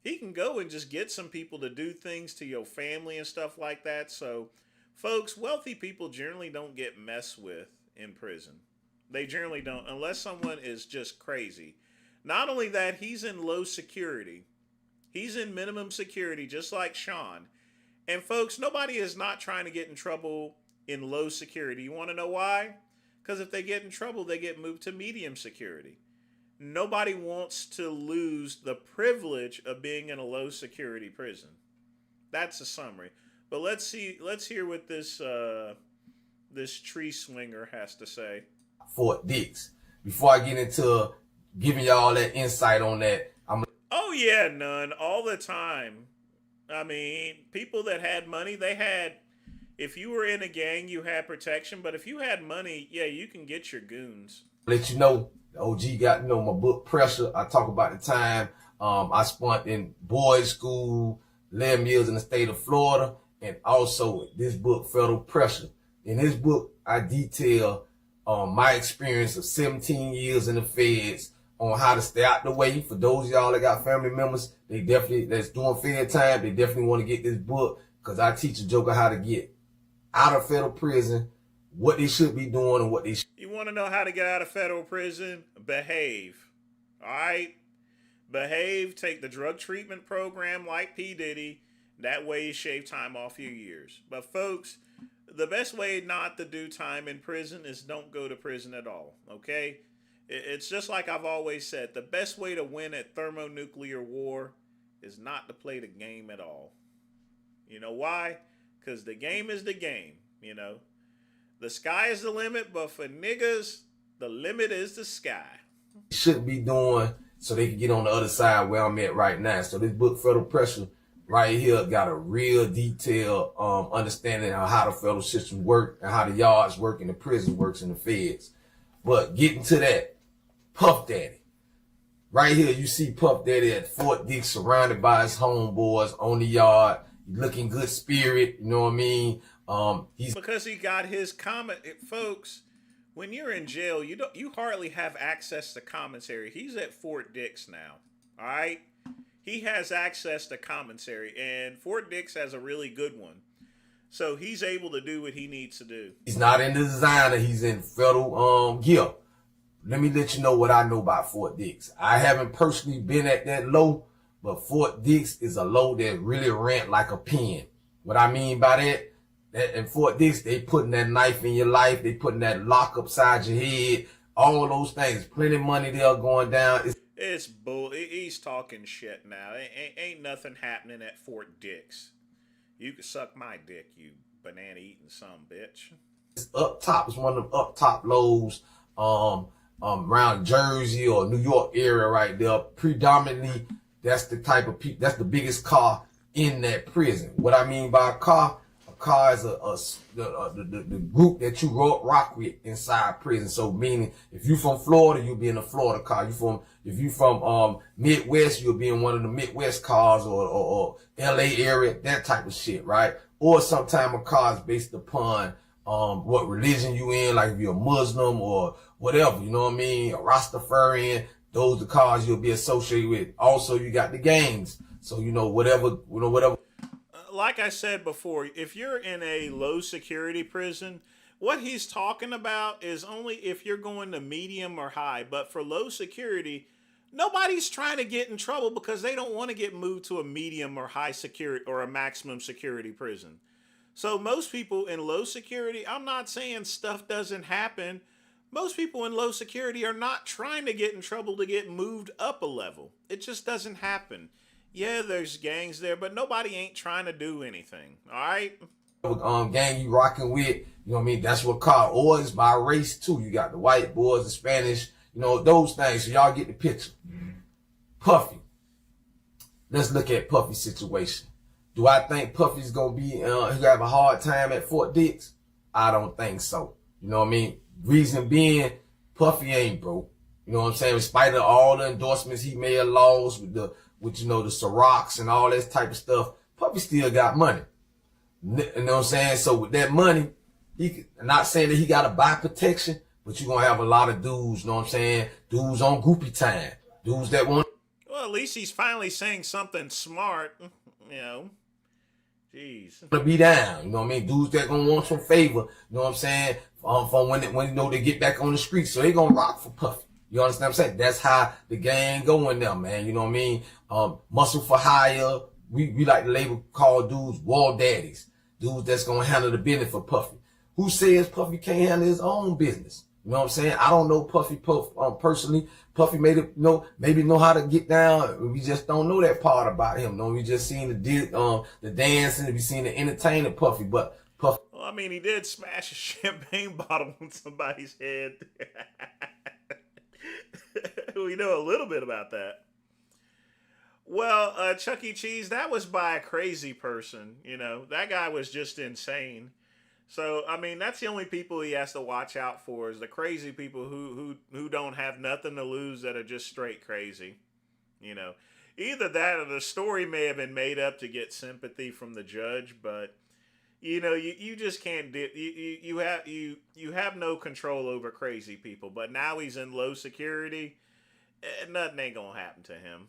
he can go and just get some people to do things to your family and stuff like that. So, folks, wealthy people generally don't get messed with in prison. They generally don't, unless someone is just crazy. Not only that, he's in low security. He's in minimum security, just like Sean. And folks, nobody is not trying to get in trouble in low security. You want to know why? Because if they get in trouble, they get moved to medium security. Nobody wants to lose the privilege of being in a low security prison. That's a summary. But let's hear what this tree swinger has to say. Fort Dix. Before I get into giving y'all that insight on that, Oh yeah, none all the time. I mean, people that had money, they had. if you were in a gang, you had protection, but if you had money, yeah, you can get your goons. Let you know, the OG got, my book Pressure. I talk about the time I spent in boys' school, 11 years in the state of Florida, and also this book, Federal Pressure. In this book, I detail my experience of 17 years in the feds on how to stay out the way. For those of y'all that got family members, that's doing fed time, they definitely want to get this book, because I teach a joker how to get out of federal prison, what they should be doing and what they should. You want to know how to get out of federal prison? Behave. All right? Behave. Take the drug treatment program like P. Diddy. That way you shave time off your years. But folks, the best way not to do time in prison is don't go to prison at all, okay? It's just like I've always said, the best way to win at thermonuclear war is not to play the game at all. You know why? Because the game is the game, The sky is the limit, but for niggas, the limit is the sky. Shouldn't be doing so they can get on the other side where I'm at right now. So this book, Federal Pressure, right here, got a real detailed understanding of how the federal system work and how the yards work and the prison works and the feds. But getting to that, Puff Daddy. Right here, you see Puff Daddy at Fort Dix surrounded by his homeboys on the yard, looking good spirit, you know what I mean? He's because he got his comment, folks. When you're in jail, you hardly have access to commissary. He's at Fort Dix now. All right, he has access to commissary, and Fort Dix has a really good one, so he's able to do what he needs to do. He's not in the designer. He's in federal gear. Let me let you know what I know about Fort Dix. I haven't personally been at that low, but Fort Dix is a low that really rent like a pen. What I mean by that in Fort Dix, they putting that knife in your life. They putting that lock upside your head. All those things. Plenty of money there going down. It's bull. He's talking shit now. Ain't nothing happening at Fort Dix. You can suck my dick, you banana eating some bitch. It's up top. It's one of them up top lows. Around Jersey or New York area right there. Predominantly, that's the type of people, that's the biggest car in that prison. What I mean by a car is the group that you rock with inside prison. So meaning, if you from Florida, you'll be in a Florida car. If you from Midwest, you'll be in one of the Midwest cars or LA area, that type of shit, right? Or sometime a car is based upon what religion you in, like if you're a Muslim or whatever, you know what I mean? A Rastafarian, those are the cars you'll be associated with. Also, you got the gangs. So, whatever. Like I said before, if you're in a low security prison, what he's talking about is only if you're going to medium or high. But for low security, nobody's trying to get in trouble because they don't want to get moved to a medium or high security or a maximum security prison. So most people in low security, I'm not saying stuff doesn't happen. Most people in low security are not trying to get in trouble to get moved up a level. It just doesn't happen. Yeah, there's gangs there, but nobody ain't trying to do anything. All right? Gang you rocking with, you know what I mean? That's what car. Or it's by race too. You got the white boys, the Spanish, those things. So y'all get the picture. Puffy. Let's look at Puffy's situation. Do I think Puffy's gonna be he have a hard time at Fort Dix? I don't think so. You know what I mean? Reason being, Puffy ain't broke. You know what I'm saying? In spite of all the endorsements he may have lost with the Cirocs and all that type of stuff, Puffy still got money. You know what I'm saying? So with that money, I'm not saying that he gotta buy protection, but you're gonna have a lot of dudes, you know what I'm saying? Dudes on groupie time. Dudes that want. Well, at least he's finally saying something smart, Jeez. To be down, you know what I mean? Dudes that gonna want some favor, you know what I'm saying? From when they get back on the street, so they gonna rock for Puffy. You understand what I'm saying? That's how the gang going there, man. You know what I mean? Muscle for hire. We like the label call dudes war daddies. Dudes that's gonna handle the business for Puffy. Who says Puffy can't handle his own business? You know what I'm saying? I don't know Puffy personally. Puffy maybe know how to get down. We just don't know that part about him. No, we just seen the dancing. We seen the entertainer Puffy, but Puffy. Well, I mean, he did smash a champagne bottle on somebody's head. We know a little bit about that. Well, Chuck E. Cheese, that was by a crazy person. That guy was just insane. So I mean, that's the only people he has to watch out for is the crazy people who don't have nothing to lose that are just straight crazy. You know, either that or the story may have been made up to get sympathy from the judge, but you know, you just can't you have no control over crazy people. But now he's in low security, nothing ain't gonna happen to him.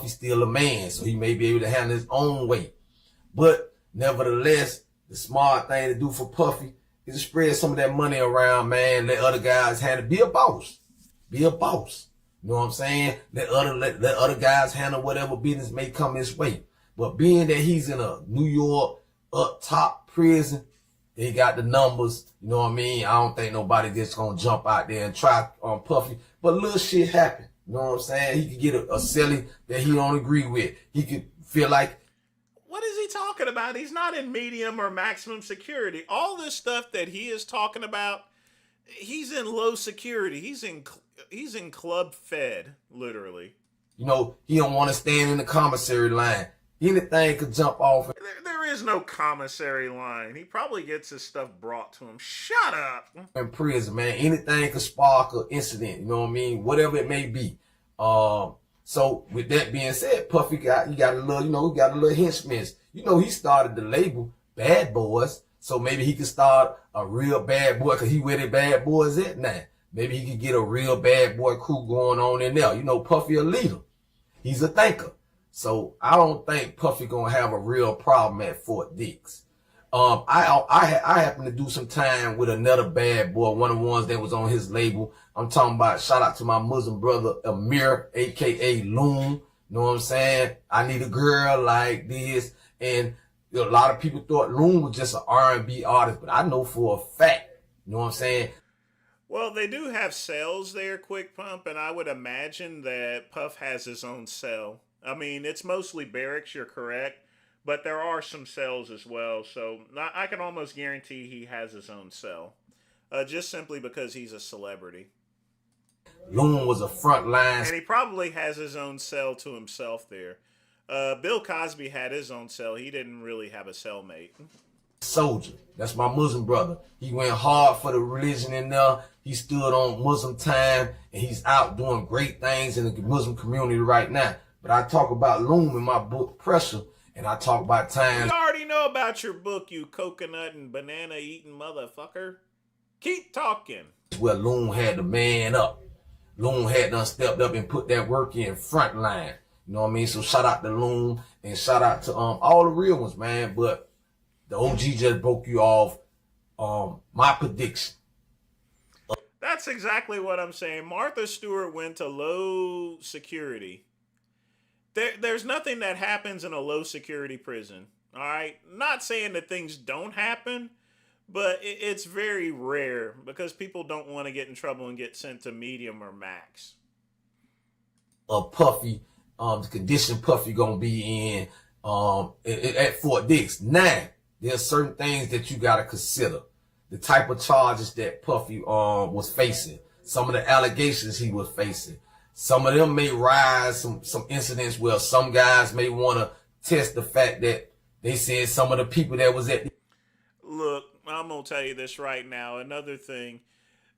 He's still a man, so he may be able to handle his own weight. But nevertheless, the smart thing to do for Puffy is to spread some of that money around, man. Let other guys handle. Be a boss. Be a boss. You know what I'm saying? Let other guys handle whatever business may come his way. But being that he's in a New York up top prison, he got the numbers. You know what I mean? I don't think nobody just gonna jump out there and try on Puffy. But little shit happen. You know what I'm saying? He could get a celly that he don't agree with. He could feel like. What is he talking about? He's not in medium or maximum security. All this stuff that he is talking about, he's in low security. He's in club fed, literally. You know, he don't want to stand in the commissary line. Anything could jump off. There is no commissary line. He probably gets his stuff brought to him. Shut up. In prison, man. Anything could spark an incident. You know what I mean? Whatever it may be. So with that being said, Puffy got a little henchman. You know, he started the label Bad Boys. So maybe he could start a real bad boy, because he where the bad boys at now. Maybe he could get a real bad boy crew going on in there. You know, Puffy a leader. He's a thinker. So I don't think Puffy gonna have a real problem at Fort Dix. I happened to do some time with another bad boy, one of the ones that was on his label. I'm talking about, shout out to my Muslim brother Amir, aka Loon. You know what I'm saying? I need a girl like this. And a lot of people thought Loon was just an R&B artist, but I know for a fact, you know what I'm saying? Well, they do have cells there, Quick Pump, and I would imagine that Puff has his own cell. I mean, it's mostly barracks, you're correct, but there are some cells as well, so I can almost guarantee he has his own cell, just simply because he's a cellbrity. Loon was a front line. And he probably has his own cell to himself there. Bill Cosby had his own cell. He didn't really have a cellmate. Soldier. That's my Muslim brother. He went hard for the religion in there. He stood on Muslim time, and he's out doing great things in the Muslim community right now. But I talk about Loon in my book, Pressure, and I talk about times. We already know about your book, you coconut and banana eating motherfucker. Keep talking. Where Loon had the man up. Loon had done stepped up and put that work in front line. You know what I mean? So shout out to Loon and shout out to all the real ones, man. But the OG just broke you off my prediction. That's exactly what I'm saying. Martha Stewart went to low security. There's nothing that happens in a low security prison. All right? Not saying that things don't happen, but it's very rare because people don't want to get in trouble and get sent to medium or max. Puffy, the condition Puffy gonna be in at Fort Dix. Now, there's certain things that you gotta consider. The type of charges that Puffy was facing. Some of the allegations he was facing. Some of them may rise some incidents where some guys may want to test the fact that they said some of the people that was at. Look, I'm going to tell you this right now. Another thing,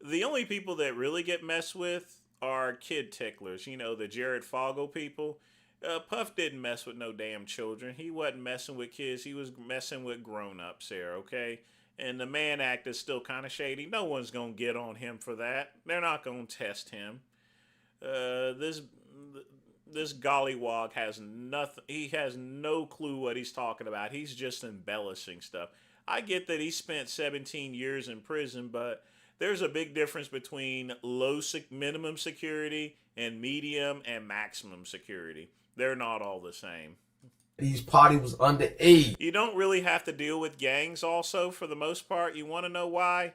the only people that really get messed with are kid ticklers. You know, the Jared Fogle people. Puff didn't mess with no damn children. He wasn't messing with kids. He was messing with grown-ups there, okay? And the Mann Act is still kind of shady. No one's going to get on him for that. They're not going to test him. This gollywog has nothing. He has no clue what he's talking about. He's just embellishing stuff. I get that he spent 17 years in prison, but there's a big difference between minimum security and medium and maximum security. They're not all the same. These party was underage. You don't really have to deal with gangs also for the most part. You want to know why?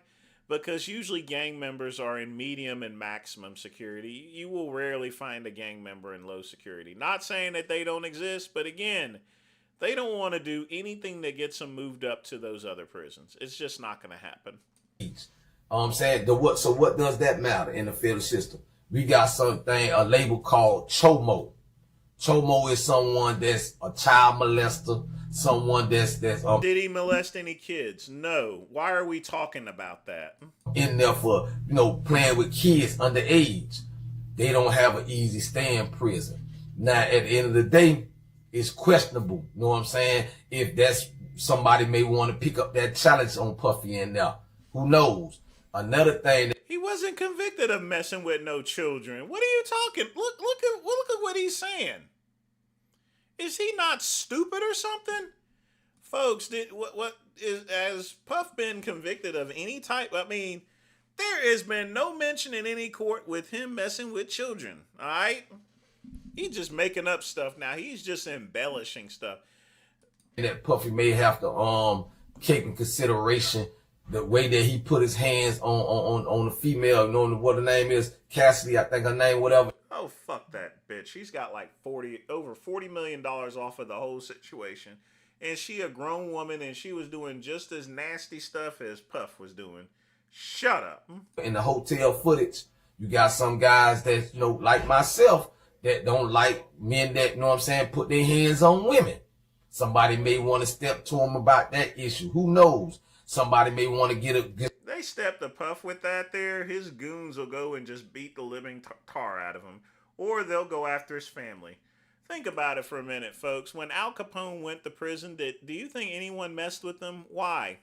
Because usually gang members are in medium and maximum security. You will rarely find a gang member in low security. Not saying that they don't exist, but again, they don't want to do anything that gets them moved up to those other prisons. It's just not going to happen. I'm saying, so what does that matter in the federal system? We got something, a label called CHOMO. Chomo is someone that's a child molester, someone that's Did he molest any kids? No. Why are we talking about that? in there for, playing with kids underage. They don't have an easy stay in prison. Now, at the end of the day, it's questionable. You know what I'm saying? If that's somebody may want to pick up that challenge on Puffy in there. Who knows? Another thing that He wasn't convicted of messing with no children. What are you talking? Look at what he's saying. Is he not stupid or something? Folks, has Puff been convicted of any type? I mean, there has been no mention in any court with him messing with children. All right? He's just making up stuff now. He's just embellishing stuff. that Puffy may have to take in consideration the way that he put his hands on the female, knowing what her name is, Cassidy, I think her name, whatever. Oh, fuck that bitch. She's got like over $40 million off of the whole situation. And she a grown woman and she was doing just as nasty stuff as Puff was doing. Shut up. In the hotel footage, you got some guys that, like myself, that don't like men that, put their hands on women. Somebody may want to step to them about that issue. Who knows? Somebody may want to get They step to Puff with that there. His goons will go and just beat the living tar out of him. Or they'll go after his family. Think about it for a minute, folks. When Al Capone went to prison, do you think anyone messed with him? Why?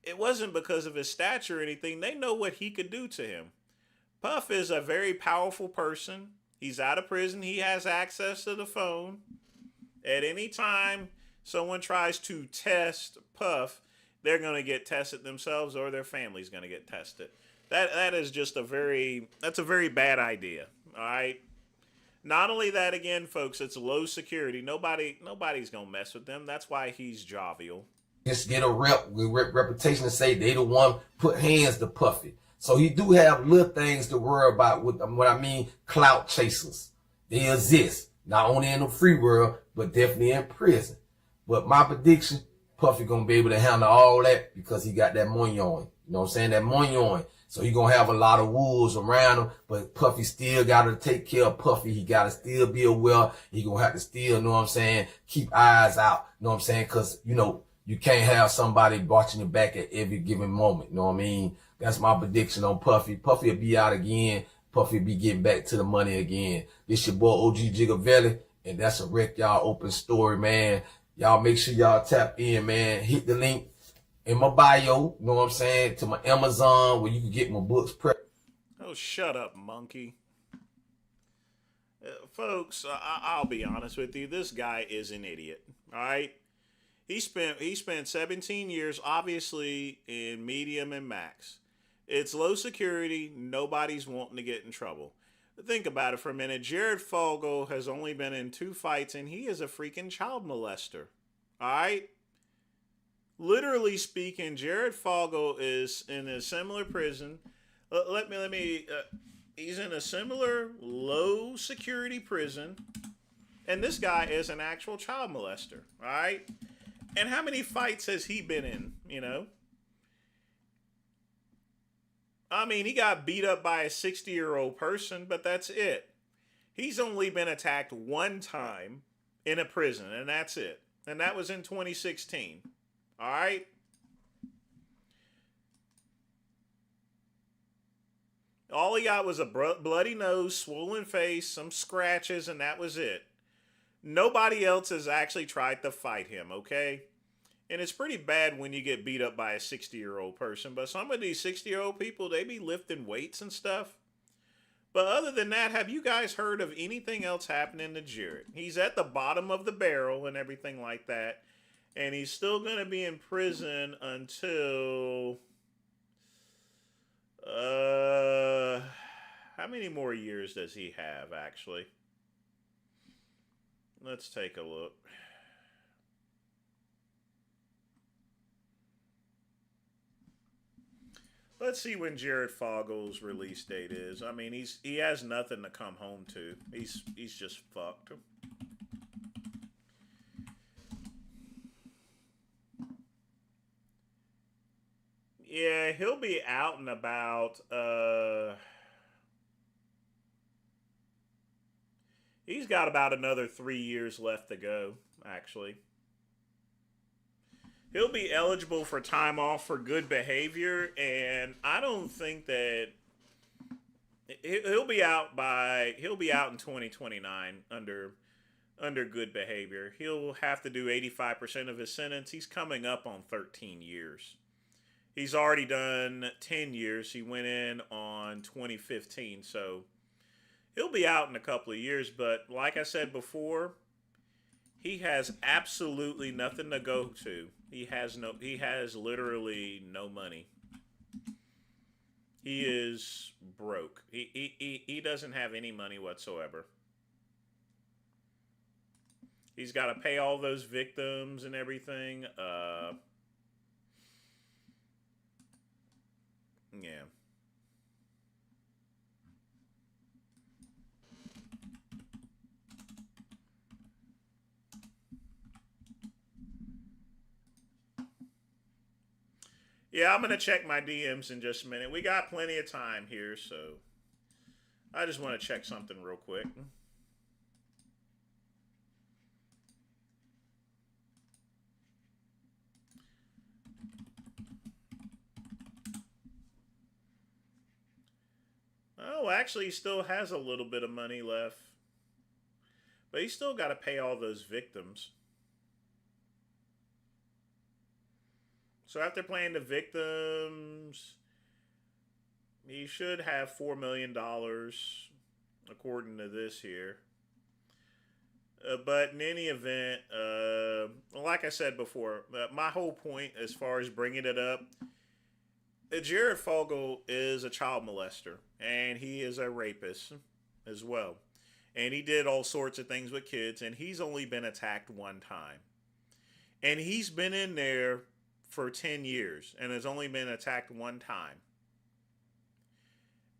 It wasn't because of his stature or anything. They know what he could do to him. Puff is a very powerful person. He's out of prison. He has access to the phone. At any time someone tries to test Puff, they're going to get tested themselves or their family's going to get tested. That is just a very bad idea. All right. Not only that, again, folks, it's low security. Nobody's going to mess with them. That's why he's jovial. Just get a reputation to say they the one put hands to Puffy. So he do have little things to worry about with what I mean, clout chasers. They exist. Not only in the free world, but definitely in prison. But my prediction, Puffy gonna be able to handle all that because he got that money on. You know what I'm saying? That money on. So he gonna have a lot of wolves around him, but Puffy still gotta take care of Puffy. He gotta still be aware. He gonna have to still, you know what I'm saying, keep eyes out. You know what I'm saying? Cause, you can't have somebody watching your back at every given moment. You know what I mean? That's my prediction on Puffy. Puffy will be out again. Puffy will be getting back to the money again. This your boy OG Gigavelli, and that's a Wreck Y'all Open story, man. Y'all make sure y'all tap in, man. Hit the link in my bio, you know what I'm saying, to my Amazon where you can get my books Oh, shut up, monkey. Folks, I'll be honest with you. This guy is an idiot, all right? He spent 17 years, obviously, in medium and max. It's low security. Nobody's wanting to get in trouble. Think about it for a minute. Jared Fogle has only been in 2 fights, and he is a freaking child molester. All right? Literally speaking, Jared Fogle is in a similar prison. He's in a similar low security prison, and this guy is an actual child molester. All right? And how many fights has he been in, I mean, he got beat up by a 60-year-old person, but that's it. He's only been attacked 1 time in a prison, and that's it. And that was in 2016. All right? All he got was a bloody nose, swollen face, some scratches, and that was it. Nobody else has actually tried to fight him, okay? And it's pretty bad when you get beat up by a 60-year-old person. But some of these 60-year-old people, they be lifting weights and stuff. But other than that, have you guys heard of anything else happening to Jared? He's at the bottom of the barrel and everything like that. And he's still going to be in prison until... how many more years does he have, actually? Let's take a look. Let's see when Jared Fogle's release date is. I mean, he has nothing to come home to. He's just fucked. Yeah, he'll be out and about. He's got about another 3 years left to go, actually. He'll be eligible for time off for good behavior, and I don't think that he'll be out in 2029 under good behavior. He'll have to do 85% of his sentence. He's coming up on 13 years. He's already done 10 years. He went in on 2015, so he'll be out in a couple of years. But like I said before, he has absolutely nothing to go to. He has literally no money. He is broke. He doesn't have any money whatsoever. He's got to pay all those victims and everything. Yeah. Yeah, I'm going to check my DMs in just a minute. We got plenty of time here, so I just want to check something real quick. Oh, actually, he still has a little bit of money left. But he's still got to pay all those victims. So after paying the victims, he should have $4 million, according to this here. But in any event, like I said before, my whole point as far as bringing it up, Jared Fogle is a child molester, and he is a rapist as well. And he did all sorts of things with kids, and he's only been attacked one time. And he's been in there for 10 years and has only been attacked one time.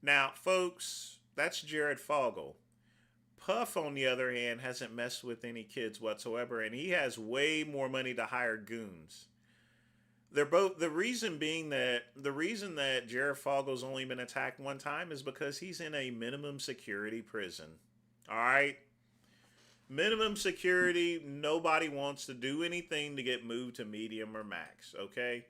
Now, folks, that's Jared Fogle. Puff, on the other hand, hasn't messed with any kids whatsoever, and he has way more money to hire goons. They're both, the reason that Jared Fogle's only been attacked one time is because he's in a minimum security prison. All right? Minimum security, nobody wants to do anything to get moved to medium or max, okay?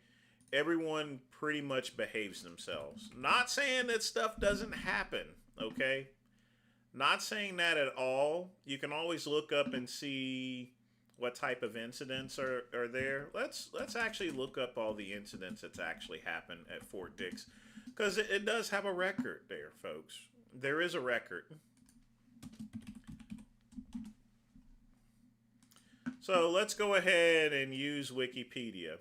Everyone pretty much behaves themselves. Not saying that stuff doesn't happen, okay? Not saying that at all. You can always look up and see what type of incidents are there. Let's actually look up all the incidents that's actually happened at Fort Dix, because it does have a record there, folks. There is a record. So let's go ahead and use Wikipedia.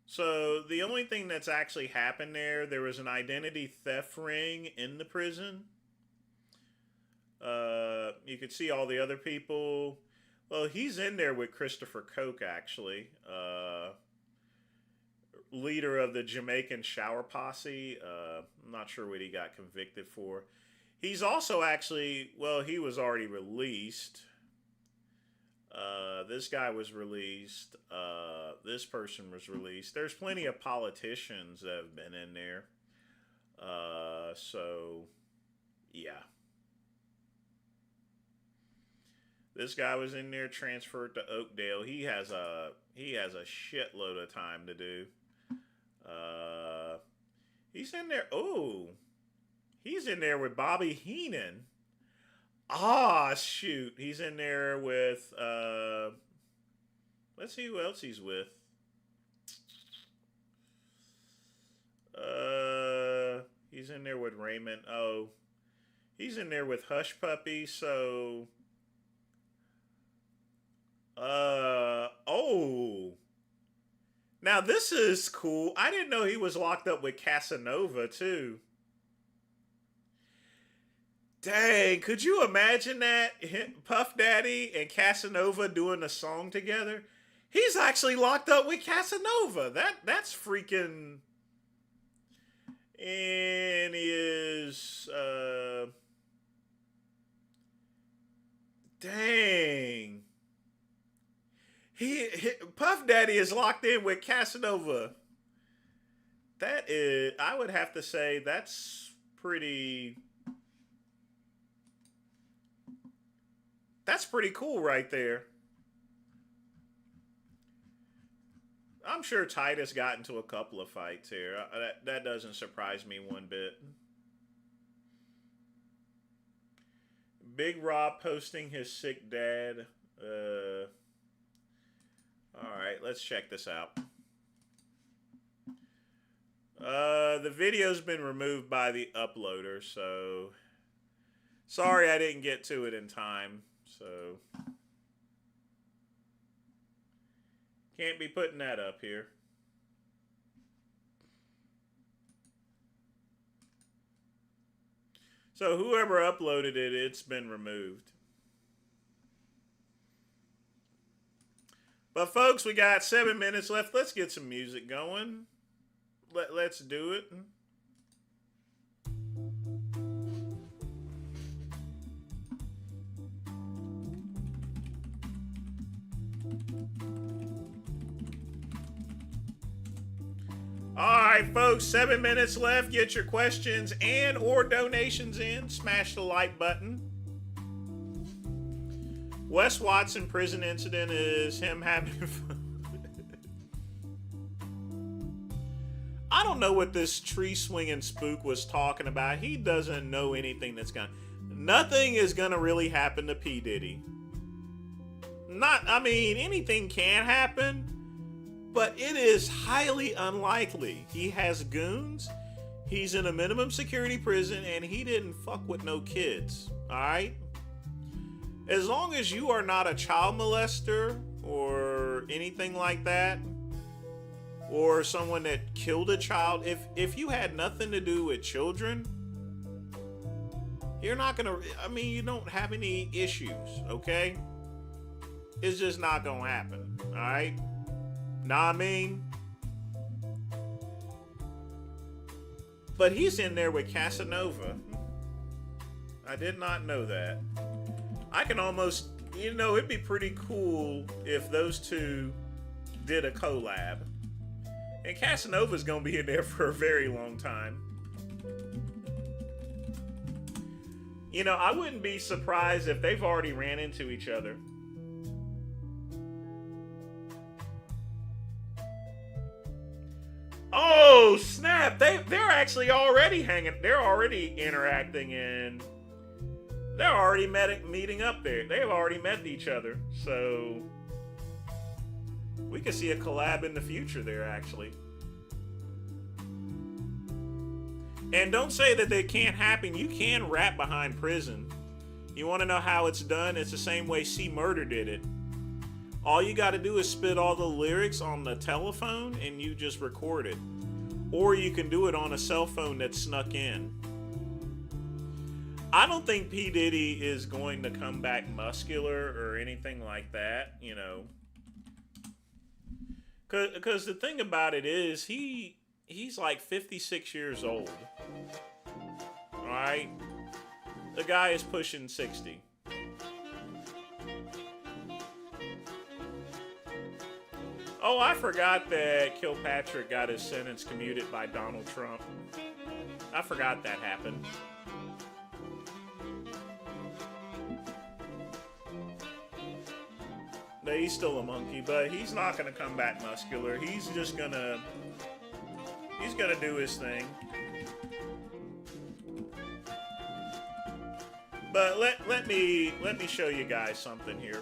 So the only thing that's actually happened there was an identity theft ring in the prison. You could see all the other people. Well, he's in there with Christopher Koch, actually. Leader of the Jamaican Shower Posse. I'm not sure what he got convicted for. He's also actually, well, he was already released. This guy was released. This person was released. There's plenty of politicians that have been in there. So, yeah. This guy was in there, transferred to Oakdale. He has a shitload of time to do. He's in there. Oh, he's in there with Bobby Heenan. Ah, shoot. He's in there with, let's see who else he's with. He's in there with Raymond. Oh, he's in there with Hush Puppy. So, oh. Now this is cool. I didn't know he was locked up with Casanova too. Dang, could you imagine that? Puff Daddy and Casanova doing a song together? He's actually locked up with Casanova. That's freaking... And he is... Dang. Puff Daddy is locked in with Casanova. That is... I would have to say that's pretty... That's pretty cool right there. I'm sure Titus got into a couple of fights here. That doesn't surprise me one bit. Big Rob posting his sick dad. Alright, let's check this out. The video's been removed by the uploader, so sorry I didn't get to it in time. So can't be putting that up here. So whoever uploaded it, it's been removed. But folks, we got 7 minutes left. Let's get some music going. Let's do it. Alright folks, 7 minutes left. Get your questions and or donations in. Smash the like button. Wes Watson prison incident is him having fun. I don't know what this tree swinging spook was talking about. He doesn't know anything that's gonna... Nothing is gonna really happen to P. Diddy. I mean, anything can happen, but it is highly unlikely. He has goons, he's in a minimum security prison, and he didn't fuck with no kids, alright? As long as you are not a child molester or anything like that, or someone that killed a child, if you had nothing to do with children, you're not gonna, I mean, you don't have any issues, okay? It's just not gonna happen, alright? Know what I mean? But he's in there with Casanova. I did not know that. I can almost, you know, it'd be pretty cool if those two did a collab. And Casanova's gonna be in there for a very long time. You know, I wouldn't be surprised if they've already ran into each other. Oh, snap! They're actually already hanging. They're already interacting, and they're already meeting up there. They've already met each other, so we could see a collab in the future there, actually. And don't say that they can't happen. You can rap behind prison. You want to know how it's done? It's the same way C Murder did it. All you got to do is spit all the lyrics on the telephone and you just record it. Or you can do it on a cell phone that's snuck in. I don't think P. Diddy is going to come back muscular or anything like that, you know. Because the thing about it is, he's like 56 years old. Alright? The guy is pushing 60. Oh, I forgot that Kilpatrick got his sentence commuted by Donald Trump. I forgot that happened. No, he's still a monkey, but he's not gonna come back muscular. He's just gonna... He's gonna do his thing. But let me show you guys something here.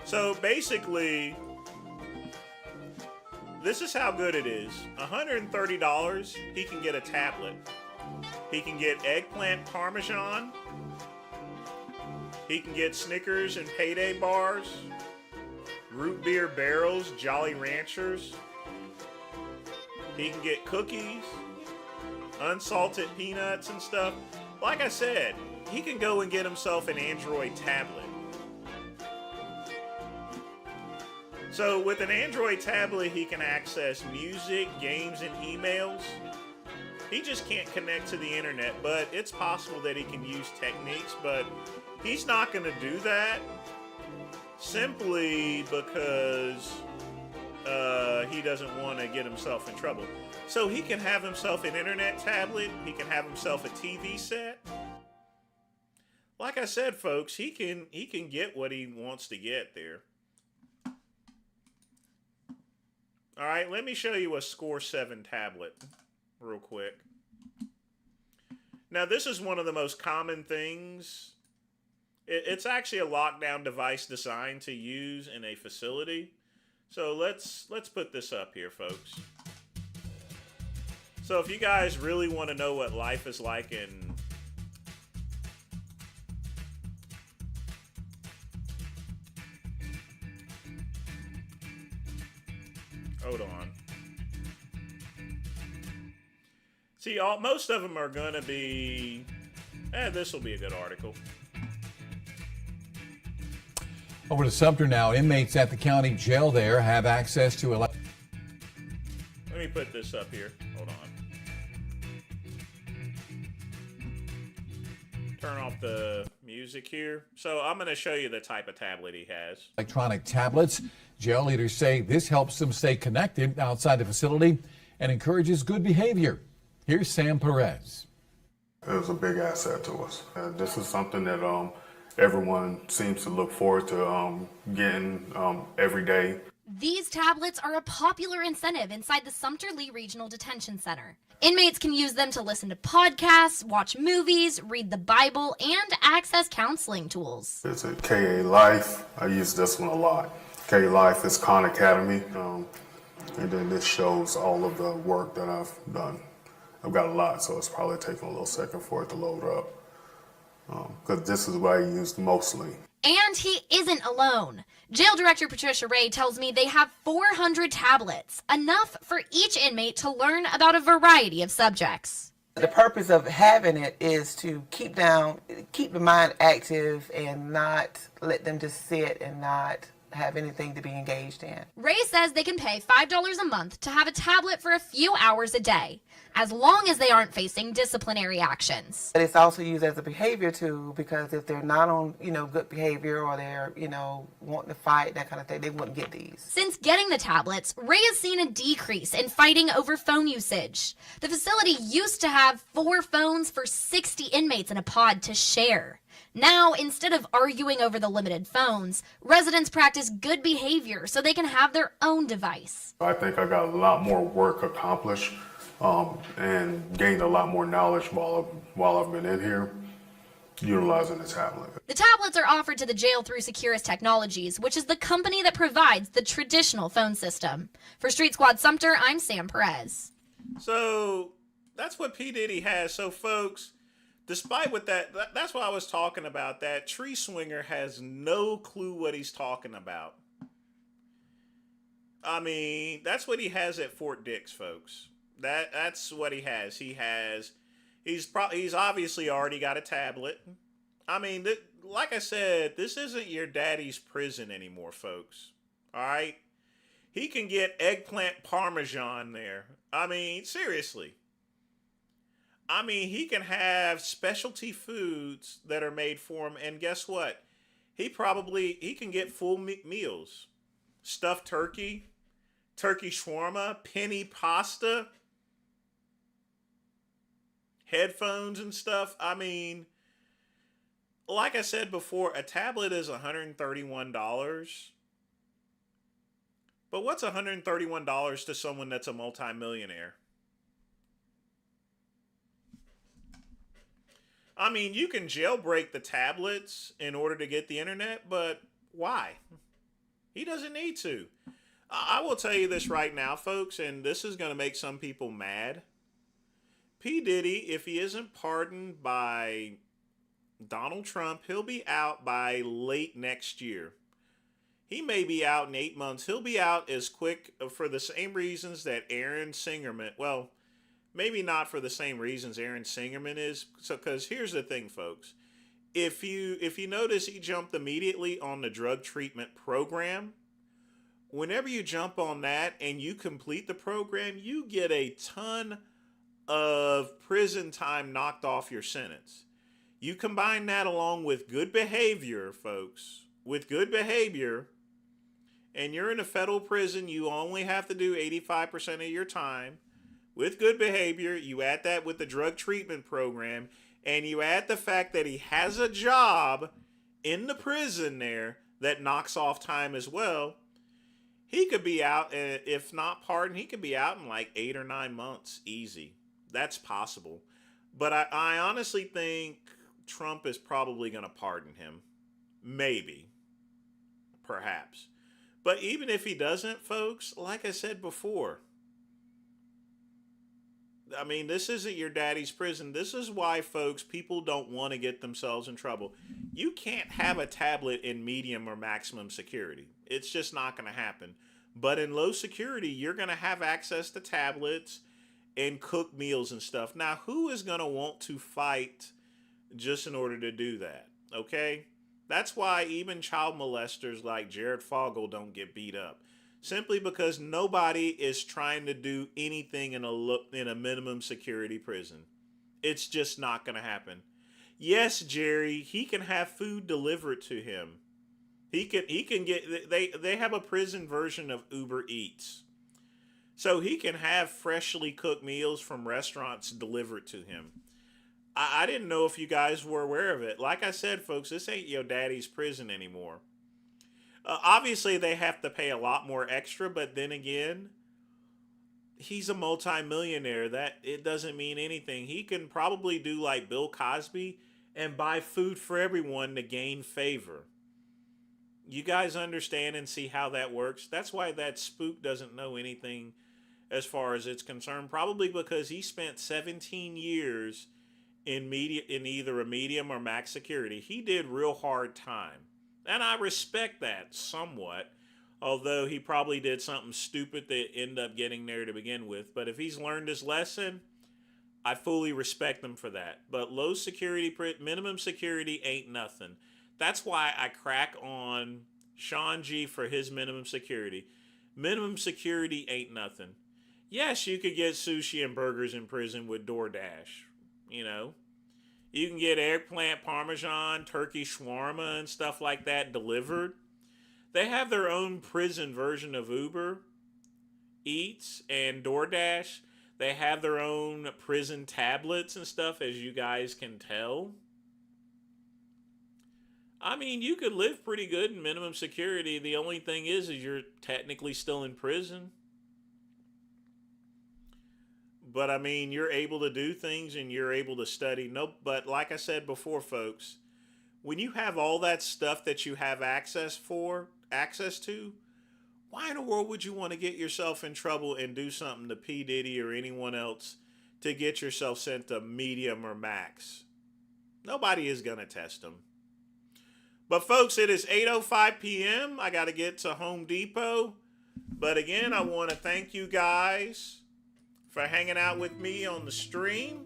So basically, this is how good it is. $130, he can get a tablet. He can get eggplant parmesan. He can get Snickers and Payday bars. Root beer barrels, Jolly Ranchers. He can get cookies. Unsalted peanuts and stuff. Like I said, he can go and get himself an Android tablet. So with an Android tablet, he can access music, games, and emails. He just can't connect to the internet, but it's possible that he can use techniques, but he's not going to do that. simply because he doesn't want to get himself in trouble. So he can have himself an internet tablet. He can have himself a TV set. Like I said, folks, he can get what he wants to get there. All right, let me show you a Score 7 tablet real quick. Now, this is one of the most common things. It's actually a lockdown device designed to use in a facility. So let's put this up here, folks. So if you guys really want to know what life is like in hold on. See, most of them are going to be this will be a good article. Over to Sumter now. Inmates at the county jail there have access to Let me put this up here. Hold on. Turn off the music here. So I'm going to show you the type of tablet he has. electronic tablets. Jail leaders say this helps them stay connected outside the facility and encourages good behavior. Here's Sam Perez. It was a big asset to us. This is something that everyone seems to look forward to getting every day. These tablets are a popular incentive inside the Sumter Lee Regional Detention Center. Inmates can use them to listen to podcasts, watch movies, read the Bible, and access counseling tools. It's a KA Life. I use this one a lot. KA Life is Khan Academy. And then this shows all of the work that I've done. I've got a lot, so it's probably taking a little second for it to load up. Because this is what I used mostly. And he isn't alone. Jail Director Patricia Ray tells me they have 400 tablets, enough for each inmate to learn about a variety of subjects. The purpose of having it is to keep the mind active and not let them just sit and not have anything to be engaged in. Ray says they can pay $5 a month to have a tablet for a few hours a day, as long as they aren't facing disciplinary actions. But it's also used as a behavior tool because if they're not on, good behavior or they're, wanting to fight, that kind of thing, they wouldn't get these. Since getting the tablets, Ray has seen a decrease in fighting over phone usage. The facility used to have 4 phones for 60 inmates in a pod to share. Now, instead of arguing over the limited phones, residents practice good behavior so they can have their own device. I think I got a lot more work accomplished and gained a lot more knowledge while I've been in here utilizing the tablet. The tablets are offered to the jail through Securus Technologies, which is the company that provides the traditional phone system. For Street Squad Sumter, I'm Sam Perez. So that's what P. Diddy has. So folks, despite what that's what I was talking about. That tree swinger has no clue what he's talking about. I mean, that's what he has at Fort Dix, folks. That's what he has. He's obviously already got a tablet. I mean, like I said, this isn't your daddy's prison anymore, folks. All right? He can get eggplant parmesan there. I mean, seriously. I mean, he can have specialty foods that are made for him. And guess what? He can get full meals. Stuffed turkey, turkey shawarma, penny pasta, headphones and stuff. I mean, like I said before, a tablet is $131. But what's $131 to someone that's a multimillionaire? I mean, you can jailbreak the tablets in order to get the internet, but why? He doesn't need to. I will tell you this right now, folks, and this is going to make some people mad. P. Diddy, if he isn't pardoned by Donald Trump, he'll be out by late next year. He may be out in 8 months. He'll be out as quick for the same reasons that Aaron Singerman, well, maybe not for the same reasons Aaron Singerman is. So, because here's the thing, folks. If you notice, he jumped immediately on the drug treatment program. Whenever you jump on that and you complete the program, you get a ton of prison time knocked off your sentence. You combine that along with good behavior, folks. with good behavior, and you're in a federal prison, you only have to do 85% of your time. With good behavior, you add that with the drug treatment program, and you add the fact that he has a job in the prison there that knocks off time as well. He could be out, if not pardoned, he could be out in like 8 or 9 months, easy. That's possible. But I honestly think Trump is probably going to pardon him. Maybe. Perhaps. But even if he doesn't, folks, like I said before, I mean, this isn't your daddy's prison. This is why, folks, people don't want to get themselves in trouble. You can't have a tablet in medium or maximum security. It's just not going to happen. But in low security, you're going to have access to tablets and cook meals and stuff. Now, who is going to want to fight just in order to do that? Okay? That's why even child molesters like Jared Fogle don't get beat up. Simply because nobody is trying to do anything in a minimum security prison. It's just not going to happen. Yes, Jerry, he can have food delivered to him. He can get they have a prison version of Uber Eats. So he can have freshly cooked meals from restaurants delivered to him. I didn't know if you guys were aware of it. Like I said, folks, this ain't your daddy's prison anymore. Obviously, they have to pay a lot more extra, but then again, he's a multimillionaire. That it doesn't mean anything. He can probably do like Bill Cosby and buy food for everyone to gain favor. You guys understand and see how that works? That's why that spook doesn't know anything as far as it's concerned. Probably because he spent 17 years in either a medium or max security. He did real hard time. And I respect that somewhat, although he probably did something stupid that ended up getting there to begin with. But if he's learned his lesson, I fully respect him for that. But low security, minimum security ain't nothing. That's why I crack on Sean G for his minimum security. Minimum security ain't nothing. Yes, you could get sushi and burgers in prison with DoorDash, you know. You can get eggplant parmesan, turkey shawarma, and stuff like that delivered. They have their own prison version of Uber Eats and DoorDash. They have their own prison tablets and stuff, as you guys can tell. I mean, you could live pretty good in minimum security. The only thing is you're technically still in prison. But I mean, you're able to do things and you're able to study. But like I said before, folks, when you have all that stuff that you have access to, why in the world would you want to get yourself in trouble and do something to P. Diddy or anyone else to get yourself sent to medium or max? Nobody is going to test them. But folks, it is 8:05 p.m. I got to get to Home Depot. But again, I want to thank you guys for hanging out with me on the stream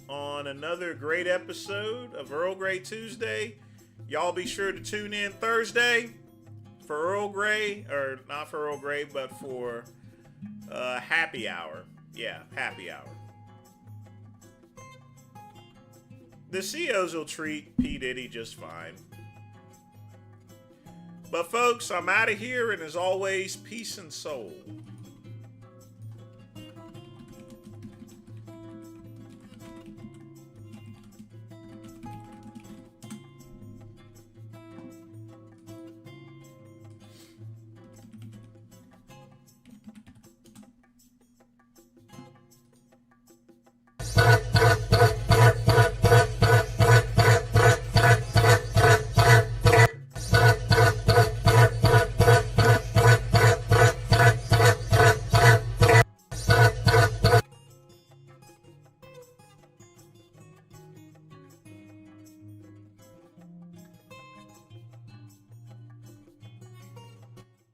on another great episode of Earl Grey Tuesday. Y'all be sure to tune in Thursday for Earl Grey, or not for Earl Grey, but for Happy Hour. Yeah, Happy Hour. The COs will treat P. Diddy just fine. But folks, I'm out of here, and as always, peace and soul.